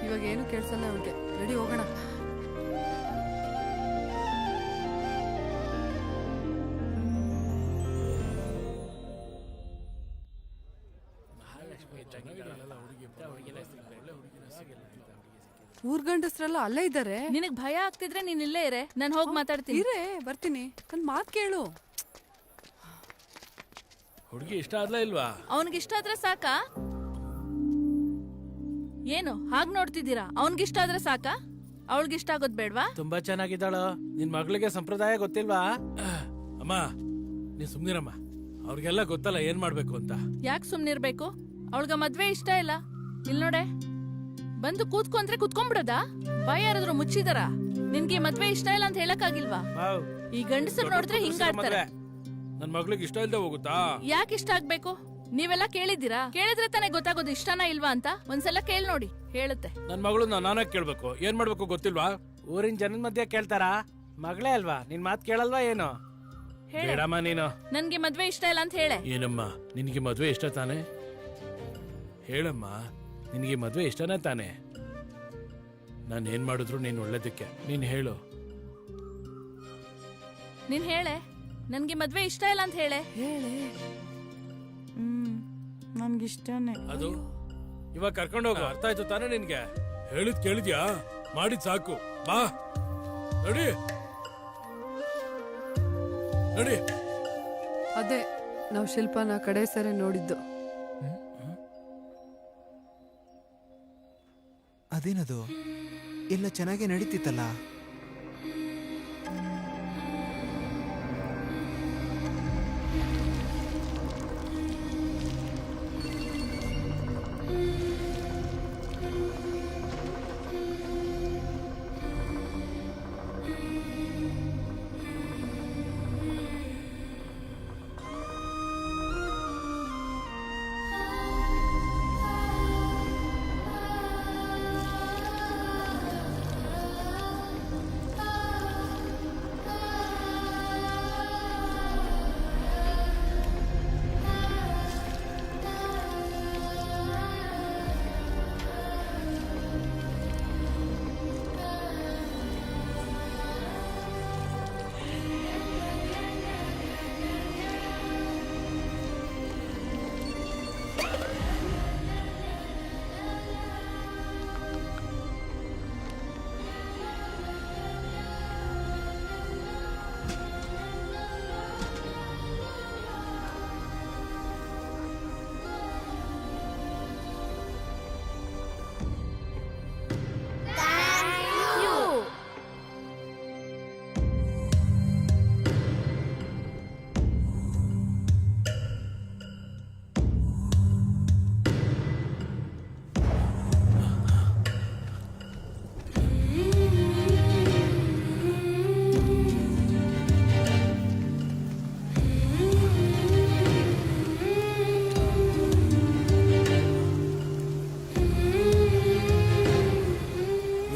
ಇವಾಗ ಏನು ಕೇಳ್ಸಲ್ಲ ಅವಳಿಗೆ. ರೆಡಿ, ಹೋಗೋಣ. ಊರ್ ಗಂಡಸ್ರೆಲ್ಲ ಅಲ್ಲೇ ಇದ್ದಾರೆ. ನಿನಗ್ ಭಯ ಆಗ್ತಿದ್ರೆ ನೀನ್ ಇಲ್ಲೇ ಇರೆ, ನಾನು ಹೋಗಿ ಮಾತಾಡ್ತೀನಿ. ಇರೇ, ಬರ್ತೀನಿ. ನನ್ ಮಾತ್ ಕೇಳು. ಹುಡುಗಿ ಇಷ್ಟ ಆದ್ಲಾ ಇಲ್ವಾ? ಅವನಿಗಿಷ್ಟ ಆದ್ರೆ ಸಾಕಾ? ಏನು ಹಾಗ್ ನೋಡ್ತಿದ್ದೀರಾ? ಅವನ್ಗಿಷ್ಟ ಆದ್ರೆ ಸಾಕಾ? ಅವಳಿಗಿಷ್ಟ ಆಗೋದ್ ಬೇಡ್ವಾ? ತುಂಬಾ ಚೆನ್ನಾಗಿದ್ದಾಳು. ನಿನ್ ಮಗಳಿಗೆ ಸಂಪ್ರದಾಯ ಗೊತ್ತಿಲ್ವಾ? ಅಮ್ಮ, ನೀನ್ ಸುಮ್ನಿರಮ್ಮ. ಅವ್ರಿಗೆಲ್ಲ ಗೊತ್ತಲ್ಲ ಏನ್ ಮಾಡ್ಬೇಕು ಅಂತ. ಯಾಕೆ ಸುಮ್ನಿರ್ಬೇಕು? ಅವಳ್ಗ ಮದ್ವೆ ಇಷ್ಟ ಇಲ್ಲ. ಇಲ್ ನೋಡೆ, ಬಂದು ಕೂತ್ಕೊಂಡ್ರೆ ಕೂತ್ಕೊಂಡ್ಬಿಡೋದಾ? ಬಾಯ್ ಯಾರಾದ್ರೂ ಮುಚ್ಚಿದಾರ? ನಿನ್ಗೆ ಮದ್ವೆ ಇಷ್ಟ ಇಲ್ಲ ಅಂತ ಹೇಳಕ್ಕಾಗಿಲ್ವಾ? ಈ ಗಂಡಸರು ನೋಡಿದ್ರೆ ಹಿಂಗಾಡ್ತಾರೆ. ನನ್ ಮಗಳಿಗೆ ಇಷ್ಟ ಇಲ್ದೆ ಹೋಗುತ್ತಾ? ಯಾಕೆ ಇಷ್ಟ ಆಗ್ಬೇಕು? ನೀವೆಲ್ಲ ಕೇಳಿದ್ದೀರಾ? ಕೇಳಿದ್ರೆ ತಾನೇ ಗೊತ್ತಾಗೋದು ಇಷ್ಟನಾ ಇಲ್ವಾ ಅಂತ. ಒಂದ್ಸಲ ಕೇಳ್ ನೋಡಿ, ಹೇಳುತ್ತೆ. ನನ್ ಮಗಳನ್ನ ನಾನೇ ಕೇಳ್ಬೇಕು. ಏನ್ ಮಾಡ್ಬೇಕು ಗೊತ್ತಿಲ್ವಾ? ಊರಿನ ಜನದ ಮಧ್ಯೆ ಕೇಳ್ತಾರಾ? ಮಗಳೇ ಅಲ್ವಾ, ನಿನ್ ಮಾತ್ ಕೇಳಲ್ವಾ ಏನು? ಬೇಡಮ್ಮ ನೀನು. ನನ್ಗೆ ಮದ್ವೆ ಇಷ್ಟ ಇಲ್ಲ ಅಂತ ಹೇಳೆ. ಏನಮ್ಮ, ನಿನಗೆ ಮದ್ವೆ ಇಷ್ಟ ತಾನೆ? ಹೇಳಮ್ಮ, ನಿನಗೆ ಮದ್ವೆ ಇಷ್ಟನೇ ತಾನೆ? ನಾನು ಏನ್ ಮಾಡಿದ್ರು ನೀನ್ ಒಳ್ಳೇದಕ್ಕೆ. ನೀನ್ ಹೇಳು. ನೀನ್ ಹೇಳೆ, ನನ್ಗೆ ಮದ್ವೆ ಇಷ್ಟ ಇಲ್ಲ ಅಂತ ಹೇಳೆ. ಹೇಳಿ. ನನ್ಗಿಷ್ಟನೇ. ಅದು ಇವಾಗ ಕರ್ಕೊಂಡು ಹೋಗು. ಅರ್ಥ ಆಯ್ತು ತಾನೆ ನಿನ್ಗೆ? ಹೇಳಿದ್ ಕೇಳಿದ್ಯಾ? ಮಾಡಿದ್ ಸಾಕು. ಬಾ. ನಡಿ ನಡಿ. ಅದೇ ನಾವು ಶಿಲ್ಪನ ಕಡೆ ಸರಿ ನೋಡಿದ್ದು. ಅದೇನದು ಎಲ್ಲ ಚೆನ್ನಾಗಿ ನಡೀತಿತ್ತಲ್ಲ.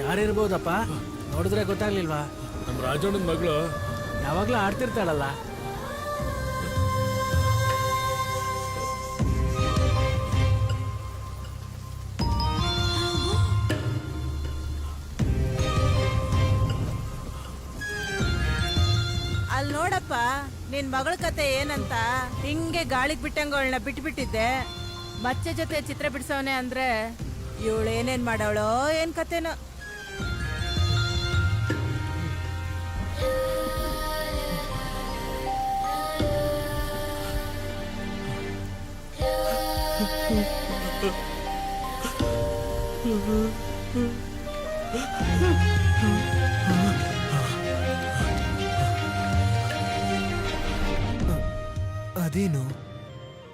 ಯಾರಿರ್ಬೋದಪ್ಪ? ನೋಡಿದ್ರೆ ಗೊತ್ತಾಗ್ಲಿಲ್ವಾ? ನಮ್ಮ ರಾಜಣ್ಣನ ಮಗಳು ಯಾವಾಗ್ಲೂ ಆಡ್ತಿರ್ತಾಳಲ್ಲ. ಅಲ್ಲಿ ನೋಡಪ್ಪ ನಿನ್ ಮಗಳ ಕತೆ ಏನಂತ. ಹಿಂಗೆ ಗಾಳಿಗೆ ಬಿಟ್ಟಂಗ ಅವಳನ್ನ ಬಿಟ್ಬಿಟ್ಟಿದ್ದೆ. ಮಚ್ಚೆ ಜೊತೆ ಚಿತ್ರ ಬಿಡ್ಸವನೆ ಅಂದ್ರೆ ಇವಳು ಏನೇನ್ ಮಾಡವಳೋ ಏನ್ ಕತೆನೋ. ಅದೇನು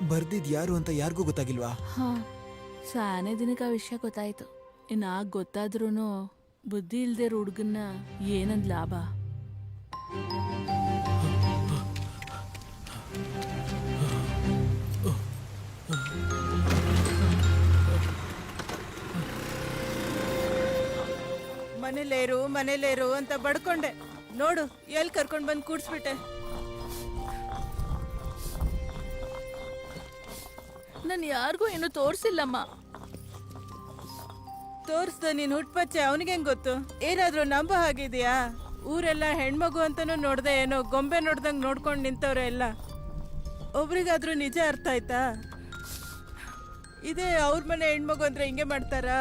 ಬರ್ದಿದ್ ಯಾರು ಅಂತ ಯಾರಿಗೂ ಗೊತ್ತಾಗಿಲ್ವಾ? ಸಾನೇ ದಿನಕ್ಕೆ ಆ ವಿಷಯ ಗೊತ್ತಾಯ್ತು. ಇನ್ನಾಗ ಗೊತ್ತಾದ್ರೂ ಬುದ್ಧಿ ಇಲ್ದೇ ಹುಡುಗನ್ನ ಏನಂದ್ ಲಾಭ? ಮನೇಲೇರು ಅಂತ ಬಡ್ಕೊಂಡೆ. ನೋಡು ಎಲ್ಲಿ ಕರ್ಕೊಂಡ್ ಬಂದು ಕೂಡ್ಸ್ಬಿಟ್ಟೆ. ನಾನು ಯಾರಿಗೂ ಏನು ತೋರ್ಸಿಲ್ಲಮ್ಮ. ತೋರ್ಸ್ದ ನೀನ್ ಹುಟ್ಪಚ್ಚೆ ಅವನಿಗೆ ಹೆಂಗ್ ಗೊತ್ತು? ಏನಾದ್ರೂ ನಂಬ ಹಾಗಿದ್ಯಾ? ಊರೆಲ್ಲ ಹೆಣ್ಮಗು ಅಂತಾನು ನೋಡ್ದೆ ಏನೋ ಗೊಂಬೆ ನೋಡ್ದಂಗ್ ನೋಡ್ಕೊಂಡ್ ನಿಂತವ್ರೆ ಎಲ್ಲ. ಒಬ್ರಿಗಾದ್ರೂ ನಿಜ ಅರ್ಥ ಆಯ್ತಾ? ಇದೇ ಅವ್ರ ಮನೆ ಹೆಣ್ಮಗು ಅಂದ್ರೆ ಹಿಂಗೆ ಮಾಡ್ತಾರಾ?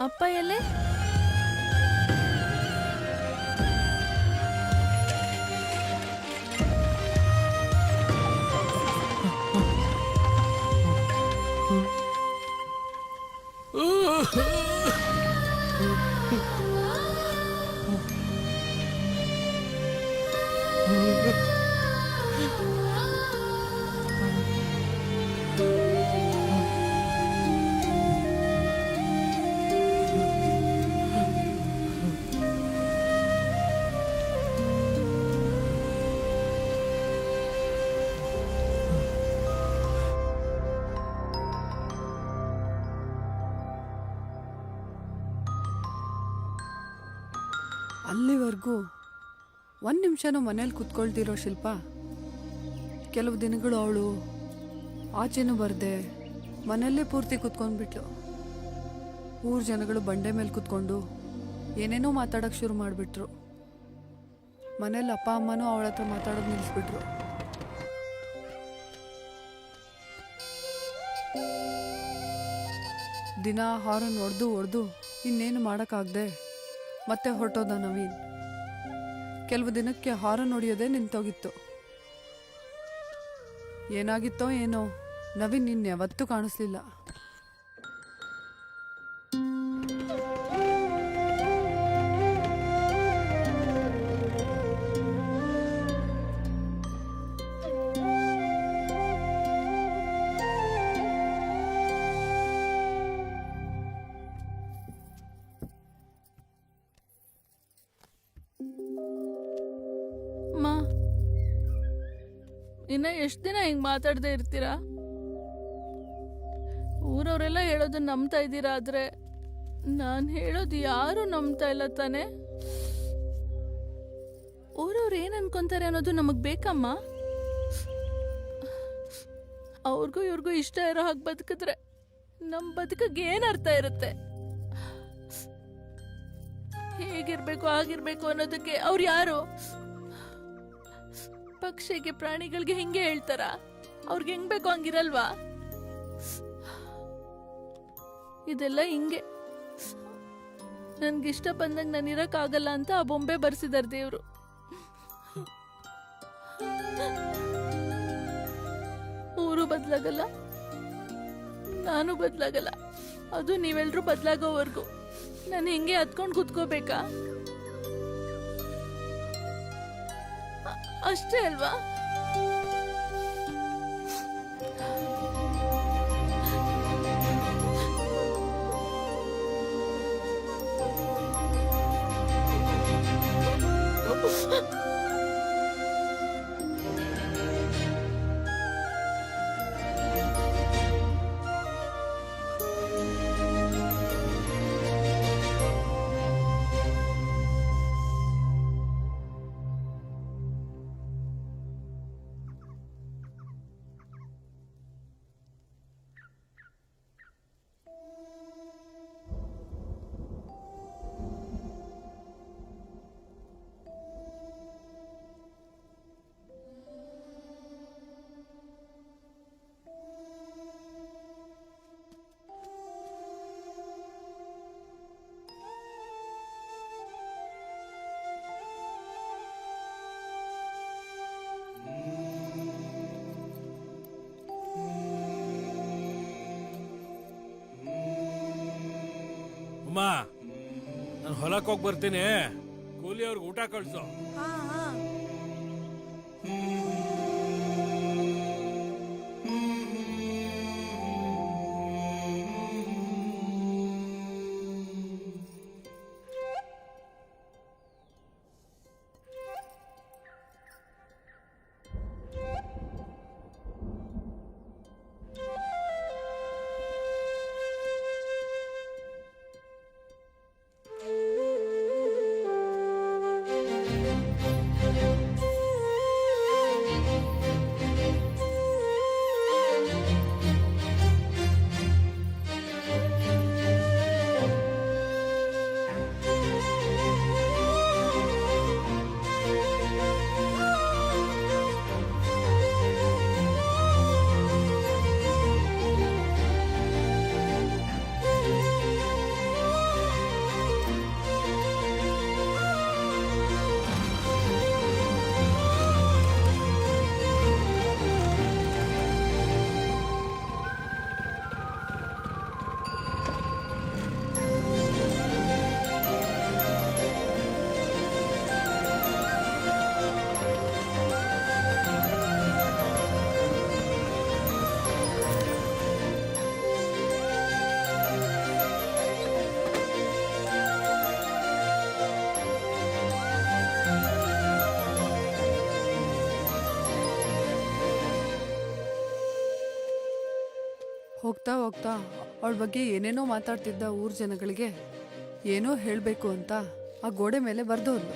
ಅಪ್ಪ ಎಲ್ಲೇ? ಅಲ್ಲಿವರೆಗೂ ಒಂದು ನಿಮಿಷನೂ ಮನೇಲಿ ಕುತ್ಕೊಳ್ತಿರೋ ಶಿಲ್ಪ ಕೆಲವು ದಿನಗಳು ಅವಳು ಆಚೆನೂ ಬರ್ದೆ ಮನೆಯಲ್ಲೇ ಪೂರ್ತಿ ಕುತ್ಕೊಂಡ್ಬಿಟ್ಲು. ಊರ್ ಜನಗಳು ಬಂಡೆ ಮೇಲೆ ಕುತ್ಕೊಂಡು ಏನೇನೋ ಮಾತಾಡೋಕ್ಕೆ ಶುರು ಮಾಡಿಬಿಟ್ರು. ಮನೇಲಿ ಅಪ್ಪ ಅಮ್ಮನೂ ಅವಳ ಹತ್ರ ಮಾತಾಡೋದು ನಿಲ್ಲಿಸ್ಬಿಟ್ರು. ದಿನ ಹಾರನ್ ಹೊಡೆದು ಇನ್ನೇನು ಮಾಡೋಕ್ಕಾಗದೆ ಮತ್ತೆ ಹೊರಟೋದ ನವೀನ್. ಕೆಲವು ದಿನಕ್ಕೆ ಹಾರನ್ ಹೊಡೆಯೋದೇ ನಿಂತೋಗಿತ್ತು. ಏನಾಗಿತ್ತೋ ಏನೋ ನವೀನ್ ನಿನ್ನೆ ಯಾವತ್ತೂ ಕಾಣಿಸ್ಲಿಲ್ಲ. ಅಮ್ಮ, ಇನ್ನ ಎಷ್ಟು ದಿನ ಹಿಂಗ್ ಮಾತಾಡದೆ ಇರ್ತೀರಾ? ಊರವರೆಲ್ಲ ಹೇಳೋದನ್ನ ನಂಬ್ತಾ ಇದ್ದೀರಾ, ಆದ್ರೆ ನಾನು ಹೇಳೋದು ಯಾರು ನಂಬ್ತಾ ಇಲ್ಲ ತಾನೆ. ಊರವ್ರು ಏನ್ ಅನ್ಕೊಂತಾರೆ ಅನ್ನೋದು ನಮಗ್ ಬೇಕಮ್ಮ. ಅವ್ರಿಗೂ ಇವ್ರಿಗೂ ಇಷ್ಟ ಇರೋ ಹಾಗೆ ಬದುಕಿದ್ರೆ ನಮ್ ಬದುಕಿಗೆ ಏನ್ ಅರ್ಥ ಇರುತ್ತೆ? ಹೇಗಿರ್ಬೇಕು ಆಗಿರ್ಬೇಕು ಅನ್ನೋದಕ್ಕೆ ಅವ್ರು ಯಾರು? ಪಕ್ಷಿಗೆ ಪ್ರಾಣಿಗಳಿಗೆ ಹಿಂಗೆ ಹೇಳ್ತಾರ? ಅವ್ರಿಗೆ ಹೆಂಗ್ ಬೇಕು ಹಂಗಿರಲ್ವಾ? ಇದೆಲ್ಲ ಹಿಂಗೆ ನನ್ಗಿಷ್ಟ ಬಂದಂಗ ನಾನು ಇರಕ್ಕಾಗಲ್ಲ ಅಂತ ಆ ಬೊಂಬೆ ಬರ್ಸಿದಾರ ದೇವ್ರು. ಊರು ಬದ್ಲಾಗಲ್ಲ, ನಾನು ಬದ್ಲಾಗಲ್ಲ, ಅದು ನೀವೆಲ್ರೂ ಬದ್ಲಾಗೋವರ್ಗು ನಾನು ಹಿಂಗೆ ಹತ್ಕೊಂಡು ಕೂತ್ಕೋಬೇಕಾ? ಅಷ್ಟೇ ಅಲ್ವಾ? ಅಮ್ಮ, ನಾನು ಹೊಲಕ್ಕೆ ಹೋಗಿ ಬರ್ತೀನಿ. ಕೂಲಿ ಅವ್ರಿಗೆ ಊಟ ಕಳ್ಸು. ಹೋಗ್ತಾ ಹೋಗ್ತಾ ಅವಳ ಬಗ್ಗೆ ಏನೇನೋ ಮಾತಾಡ್ತಿದ್ದ ಊರ್ ಜನಗಳಿಗೆ ಏನೋ ಹೇಳಬೇಕು ಅಂತ ಆ ಗೋಡೆ ಮೇಲೆ ಬರ್ದೋದ್ಲು.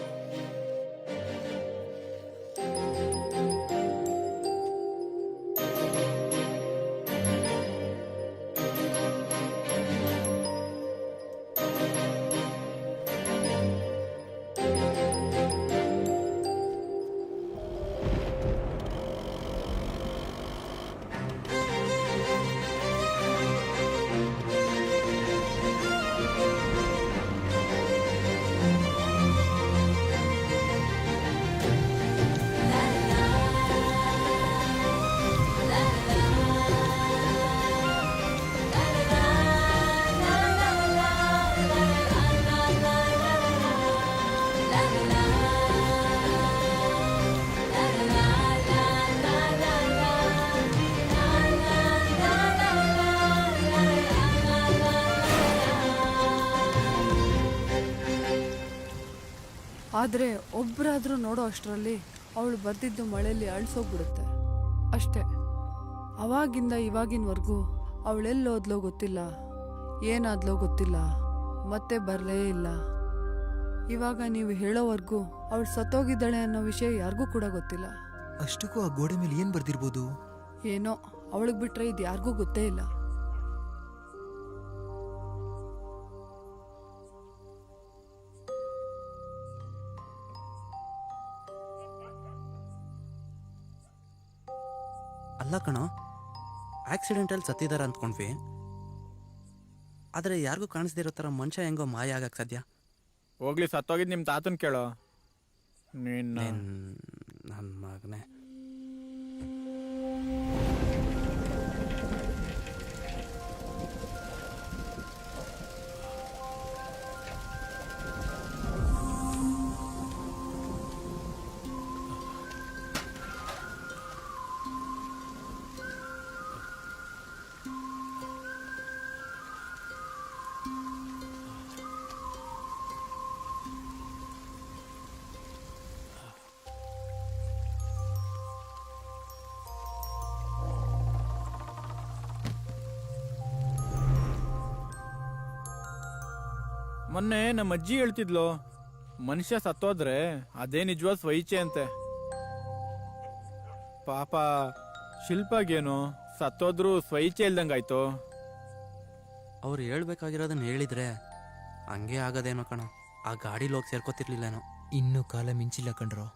ಆದರೆ ಒಬ್ಬರಾದರೂ ನೋಡೋ ಅಷ್ಟರಲ್ಲಿ ಅವಳು ಬರ್ದಿದ್ದು ಮಳೆಯಲ್ಲಿ ಅಳಿಸೋಗ್ಬಿಡುತ್ತೆ ಅಷ್ಟೇ. ಅವಾಗಿಂದ ಇವಾಗಿನವರೆಗೂ ಅವಳೆಲ್ಲೋದ್ಲೋ ಗೊತ್ತಿಲ್ಲ, ಏನಾದ್ಲೋ ಗೊತ್ತಿಲ್ಲ, ಮತ್ತೆ ಬರಲೇ ಇಲ್ಲ. ಇವಾಗ ನೀವು ಹೇಳೋವರೆಗೂ ಅವಳು ಸತ್ತೋಗಿದ್ದಾಳೆ ಅನ್ನೋ ವಿಷಯ ಯಾರಿಗೂ ಕೂಡ ಗೊತ್ತಿಲ್ಲ. ಅಷ್ಟಕ್ಕೂ ಆ ಗೋಡೆ ಮೇಲೆ ಏನ್ ಬರ್ದಿರ್ಬೋದು? ಏನೋ ಅವಳಿಗೆ ಬಿಟ್ರೆ ಇದು ಯಾರಿಗೂ ಗೊತ್ತೇ ಇಲ್ಲ. ಅಲ್ಲ ಕಣೋ, ಆಕ್ಸಿಡೆಂಟಲ್ಲಿ ಸತ್ತಿದಾರ ಅಂದ್ಕೊಂಡ್ವಿ, ಆದರೆ ಯಾರಿಗೂ ಕಾಣಿಸ್ದಿರೋ ಥರ ಮನುಷ್ಯ ಹೆಂಗೋ ಮಾಯ ಆಗಕ್ಕೆ ಸಾಧ್ಯ? ಹೋಗ್ಲಿ, ಸತ್ತೋಗಿದ್ ನಿಮ್ ತಾತನ್ ಕೇಳೋ. ನಿನ್ನ ನನ್ನ ಮಗನೇ. ಮೊನ್ನೆ ನಮ್ಮ ಅಜ್ಜಿ ಹೇಳ್ತಿದ್ಲು, ಮನುಷ್ಯ ಸತ್ತೋದ್ರೆ ಅದೇ ನಿಜವಾದ ಸ್ವಇಚ್ಛೆ ಅಂತೆ. ಪಾಪ ಶಿಲ್ಪಾಗೇನು ಸತ್ತೋದ್ರು ಸ್ವಇಚ್ಛೆ ಇಲ್ದಂಗಾಯ್ತು. ಅವ್ರು ಹೇಳ್ಬೇಕಾಗಿರೋದನ್ನ ಹೇಳಿದ್ರೆ ಹಂಗೆ ಆಗೋದೇನೋ ಕಣ. ಆ ಗಾಡಿಲಿ ಹೋಗಿ ಸೇರ್ಕೋತಿರ್ಲಿಲ್ಲೇನೋ. ಇನ್ನೂ ಕಾಲ ಮಿಂಚಿಲ್ಲ ಕಣ್ರೋ.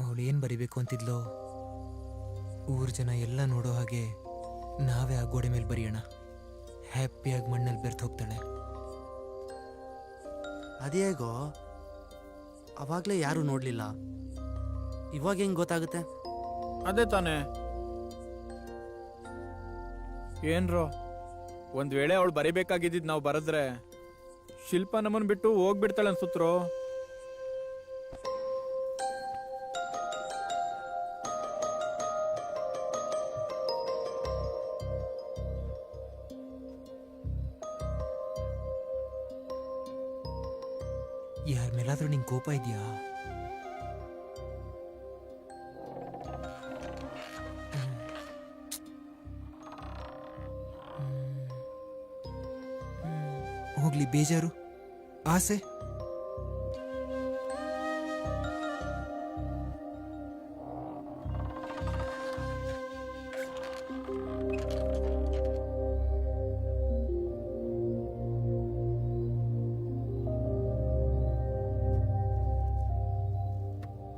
ಅವಳು ಏನ್ ಬರಿಬೇಕು ಅಂತಿದ್ಲೋ, ಊರ್ ಜನ ಎಲ್ಲ ನೋಡೋ ಹಾಗೆ ನಾವೇ ಆ ಗೋಡೆ ಮೇಲೆ ಬರೆಯೋಣ. ಹ್ಯಾಪಿಯಾಗಿ ಮಣ್ಣಲ್ಲಿ ಬೆರ್ತು ಹೋಗ್ತಾಳೆ. ಅದೇಗೋ ಅವಾಗಲೇ ಯಾರೂ ನೋಡಲಿಲ್ಲ, ಇವಾಗ ಹೆಂಗೆ ಗೊತ್ತಾಗುತ್ತೆ? ಅದೇ ತಾನೇ. ಏನ್ರೋ, ಒಂದ್ ವೇಳೆ ಅವಳು ಬರಿಬೇಕಾಗಿದ್ದಿದ್ ನಾವು ಬರೆದ್ರೆ ಶಿಲ್ಪ ನಮ್ಮನ್ ಬಿಟ್ಟು ಹೋಗ್ಬಿಡ್ತಾಳೆ ಅನ್ಸುತ್ರೋ. ಯಾರ ಮೇಲಾದ್ರೂ ನಿಂಗೆ ಕೋಪ ಇದೆಯಾ? ಹೋಗ್ಲಿ, ಬೇಜಾರು, ಆಸೆ,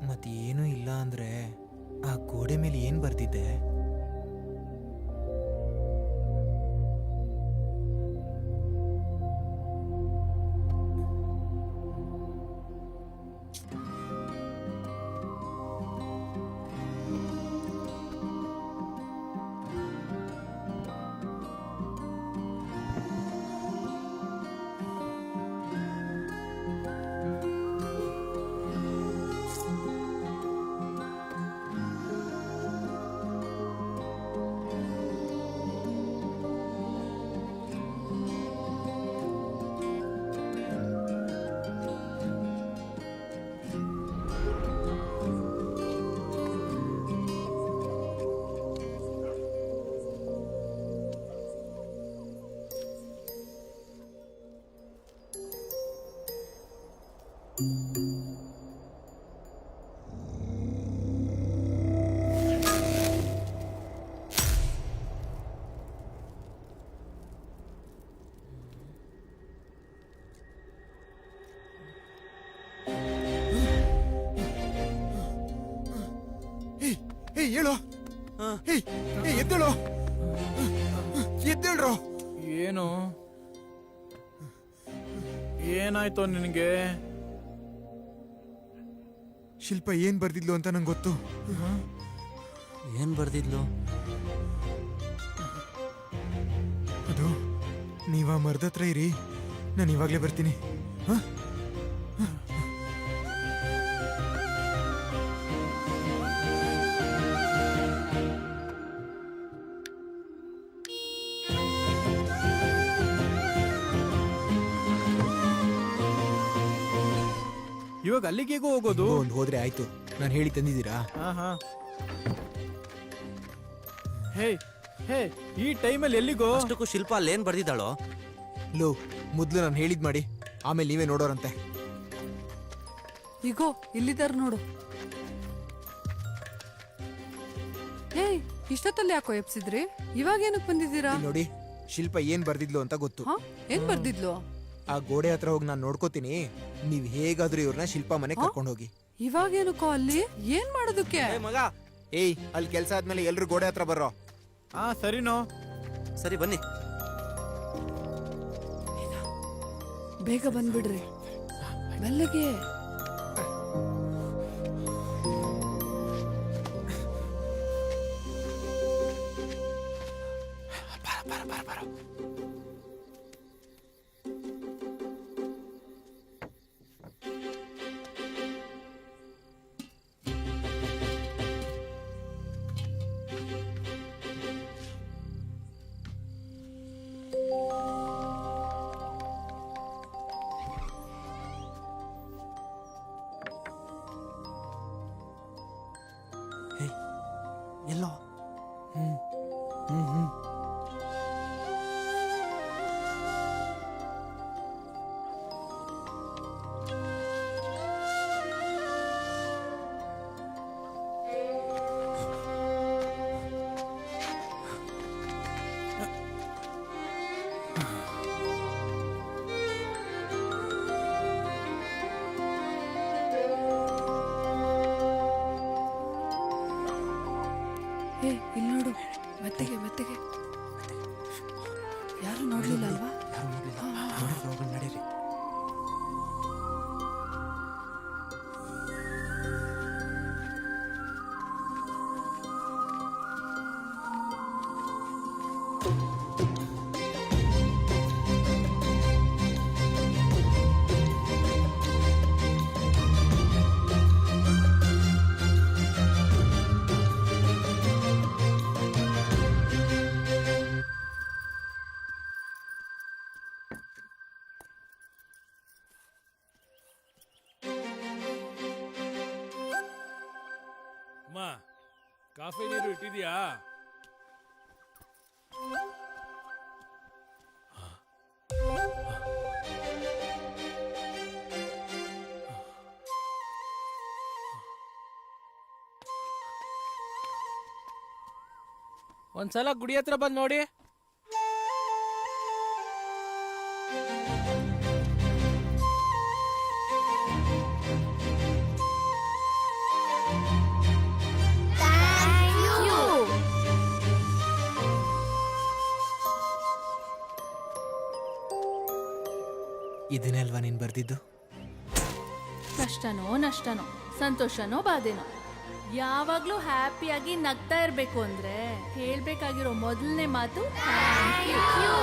ಮತ್ತೇನೂ ಇಲ್ಲ ಅಂದ್ರೆ ಆ ಗೋಡೆ ಮೇಲೆ ಏನ್ ಬರ್ತಿದ್ದೆ? ಹೇಳೋ, ಎದ್ದೇಳೋ, ಎದ್ದೇಳ್ರೋ. ಏನು ಏನಾಯ್ತು ನಿನಗೆ? ಶಿಲ್ಪ ಏನ್ ಬರ್ದಿದ್ಲು ಅಂತ ನಂಗೆ ಗೊತ್ತು. ಏನ್ ಬರ್ದಿದ್ಲು? ಅದು ನೀವ ಮರದ ಹತ್ರ ಇರಿ, ನಾನು ಇವಾಗ್ಲೇ ಬರ್ತೀನಿ. ಹ? ಇವಾಗ ಅಲ್ಲಿಗೇಗೂ ಹೋಗೋದು? ಒಂದು ಹೋದ್ರೆ ಆಯ್ತು. ನಾನು ಹೇಳಿ ತಂದಿದ್ದೀರಾ? ಹಾ. ಹೇ ಹೇ, ಈ ಟೈಮಲ್ಲಿ ಎಲ್ಲಿಗೋ? ಅಷ್ಟಕ್ಕೂ ಶಿಲ್ಪ ಅಲ್ಲೇನ್ ಬರ್ದಿದ್ದಾಳೋ? ಲೋ, ಮೊದ್ಲು ನಾನು ಹೇಳಿದ್ ಮಾಡಿ, ಆಮೇಲೆ ನೀವೇ ನೋಡೋರಂತೆ. ಈಗೋ ಇಲ್ಲಿದಾರ ನೋಡು. ಏಯ್, ಇಷ್ಟೊತ್ತಲ್ಲಿ ಯಾಕೋ ಎಪ್ಸಿದ್ರಿ? ಇವಾಗ ಏನಕ್ಕೆ ಬಂದಿದ್ದೀರಾ? ಇಲ್ಲಿ ನೋಡಿ, ಶಿಲ್ಪ ಏನ್ ಬರ್ದಿದ್ಲು ಅಂತ ಗೊತ್ತು. ಹಾ, ಏನ್ ಬರ್ದಿದ್ಲು? ಆ ಗೋಡೆ ಹತ್ರ ಹೋಗಿ ನಾನು ನೋಡ್ಕೋತೀನಿ. ನೀವ್ ಹೇಗಾದ್ರೂ ಇವ್ರನ್ನ ಶಿಲ್ಪ ಮನೆ ಕರ್ಕೊಂಡು ಹೋಗಿ. ಇವಾಗೇನಕ್ಕೋ ಅಲ್ಲಿ ಏನ್ ಮಾಡೋದಕ್ಕೆ? ಮಗ, ಏಯ್, ಅಲ್ಲಿ ಕೆಲ್ಸ ಆದ್ಮೇಲೆ ಎಲ್ರು ಗೋಡೆ ಹತ್ರ ಬರ್ರೋ. ಹಾ ಸರಿನೋ. ಸರಿ ಬನ್ನಿ. ಬೇಗ ಬಂದ್ಬಿಡ್ರಿ, ಮೆಲ್ಲಗೆ. ಎಲ್ಲೋ ಏ, ಇಲ್ಲಿ ನೋಡು, ಮೆತ್ತಗೆ ಮೆತ್ತಗೆ. ಯಾರು ನೋಡ್ಲಿಲ್ಲ ಅಲ್ವಾ? ನಡೀರಿ. ಅಮ್ಮ, ಕಾಫಿ ನೀರು ಇಟ್ಟಿದ್ಯಾ? ಒಂದ್ಸಲ ಗುಡಿ ಹತ್ರ ಬಂದ್ ನೋಡಿ. ಇದನ್ನೇ ಅಲ್ವಾ ನೀನ್ ಬರ್ದಿದ್ದು? ಕಷ್ಟನೋ ನಷ್ಟನೋ, ಸಂತೋಷನೋ ಬಾಧೆನೋ, ಯಾವಾಗ್ಲೂ ಹ್ಯಾಪಿಯಾಗಿ ನಗ್ತಾ ಇರ್ಬೇಕು ಅಂದ್ರೆ ಹೇಳ್ಬೇಕಾಗಿರೋ ಮೊದಲನೇ ಮಾತು ಥ್ಯಾಂಕ್ ಯು.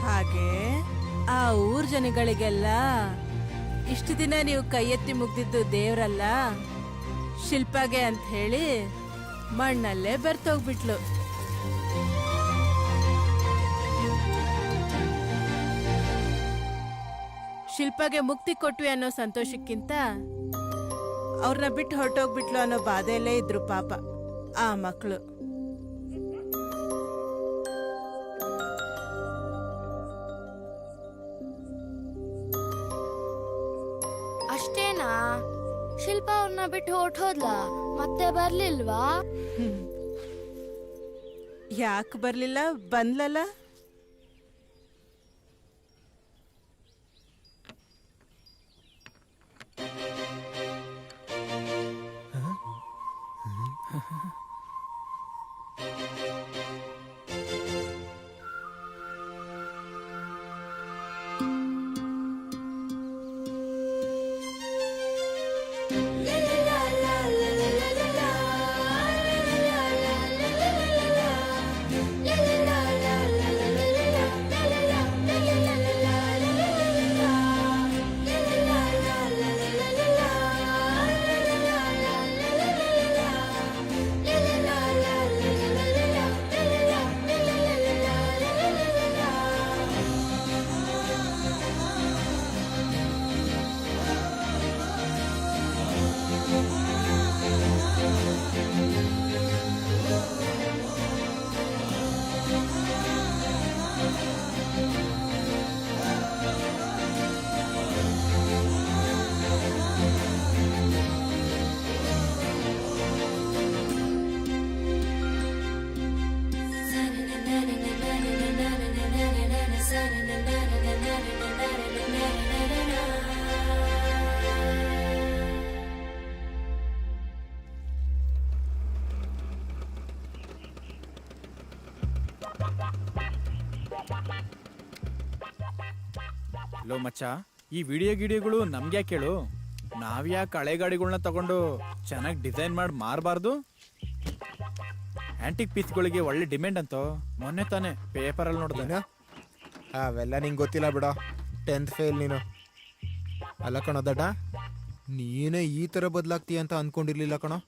ಹಾಗೆ ಆ ಊರ್ ಜನಗಳಿಗೆಲ್ಲ ಇಷ್ಟು ದಿನ ನೀವು ಕೈ ಎತ್ತಿ ಮುಗ್ದಿದ್ದು ದೇವ್ರಲ್ಲ, ಶಿಲ್ಪಾಗೆ ಅಂತ ಹೇಳಿ ಮಣ್ಣಲ್ಲೇ ಬೆರ್ತೋಗ್ಬಿಟ್ಲು. ಶಿಲ್ಪಾಗೆ ಮುಕ್ತಿ ಕೊಟ್ವಿ ಅನ್ನೋ ಸಂತೋಷಕ್ಕಿಂತ ಅವ್ರನ್ನ ಬಿಟ್ಟು ಹೊರಟೋಗ್ಬಿಟ್ಲು ಅನ್ನೋ ಬಾಧೆಯಲ್ಲೇ ಇದ್ರು ಪಾಪ ಆ ಮಕ್ಕಳು. ಅಷ್ಟೇನಾ? ಶಿಲ್ಪ ಅವ್ರನ್ನ ಬಿಟ್ಟು ಹೊರಟೋದ್ಲ, ಮತ್ತೆ ಬರ್ಲಿಲ್ವಾ? ಯಾಕೆ ಬರ್ಲಿಲ್ಲ? ಬಂದ್ಲಲ್ಲ. ಲೋ ಮಚ್ಚ, ಈ ಗಿಡಿಯೋಗಳು ನಮ್ಗೆ ಯಾಕೆ ಕೇಳು? ನಾವ್ಯಾಕೆ ಹಳೆ ಗಾಡಿಗಳನ್ನ ತಗೊಂಡು ಚೆನ್ನಾಗಿ ಡಿಸೈನ್ ಮಾಡಿ ಮಾರಬಾರ್ದು? ಆಂಟಿಕ್ ಪೀಸ್ಗಳಿಗೆ ಒಳ್ಳೆ ಡಿಮ್ಯಾಂಡ್ ಅಂತೋ. ಮೊನ್ನೆ ತಾನೇ ಪೇಪರಲ್ಲಿ ನೋಡಿದೆ. ನೀನು ಅವೆಲ್ಲ ನಿಂಗೆ ಗೊತ್ತಿಲ್ಲ ಬಿಡೋ, 10th ಫೇಲ್ ನೀನು. ಅಲ್ಲ ಕಣೋ ದಡ್ಡ, ನೀನೇ ಈ ಥರ ಬದಲಾಗ್ತೀಯ ಅಂತ ಅಂದ್ಕೊಂಡಿರ್ಲಿಲ್ಲ ಕಣೋ.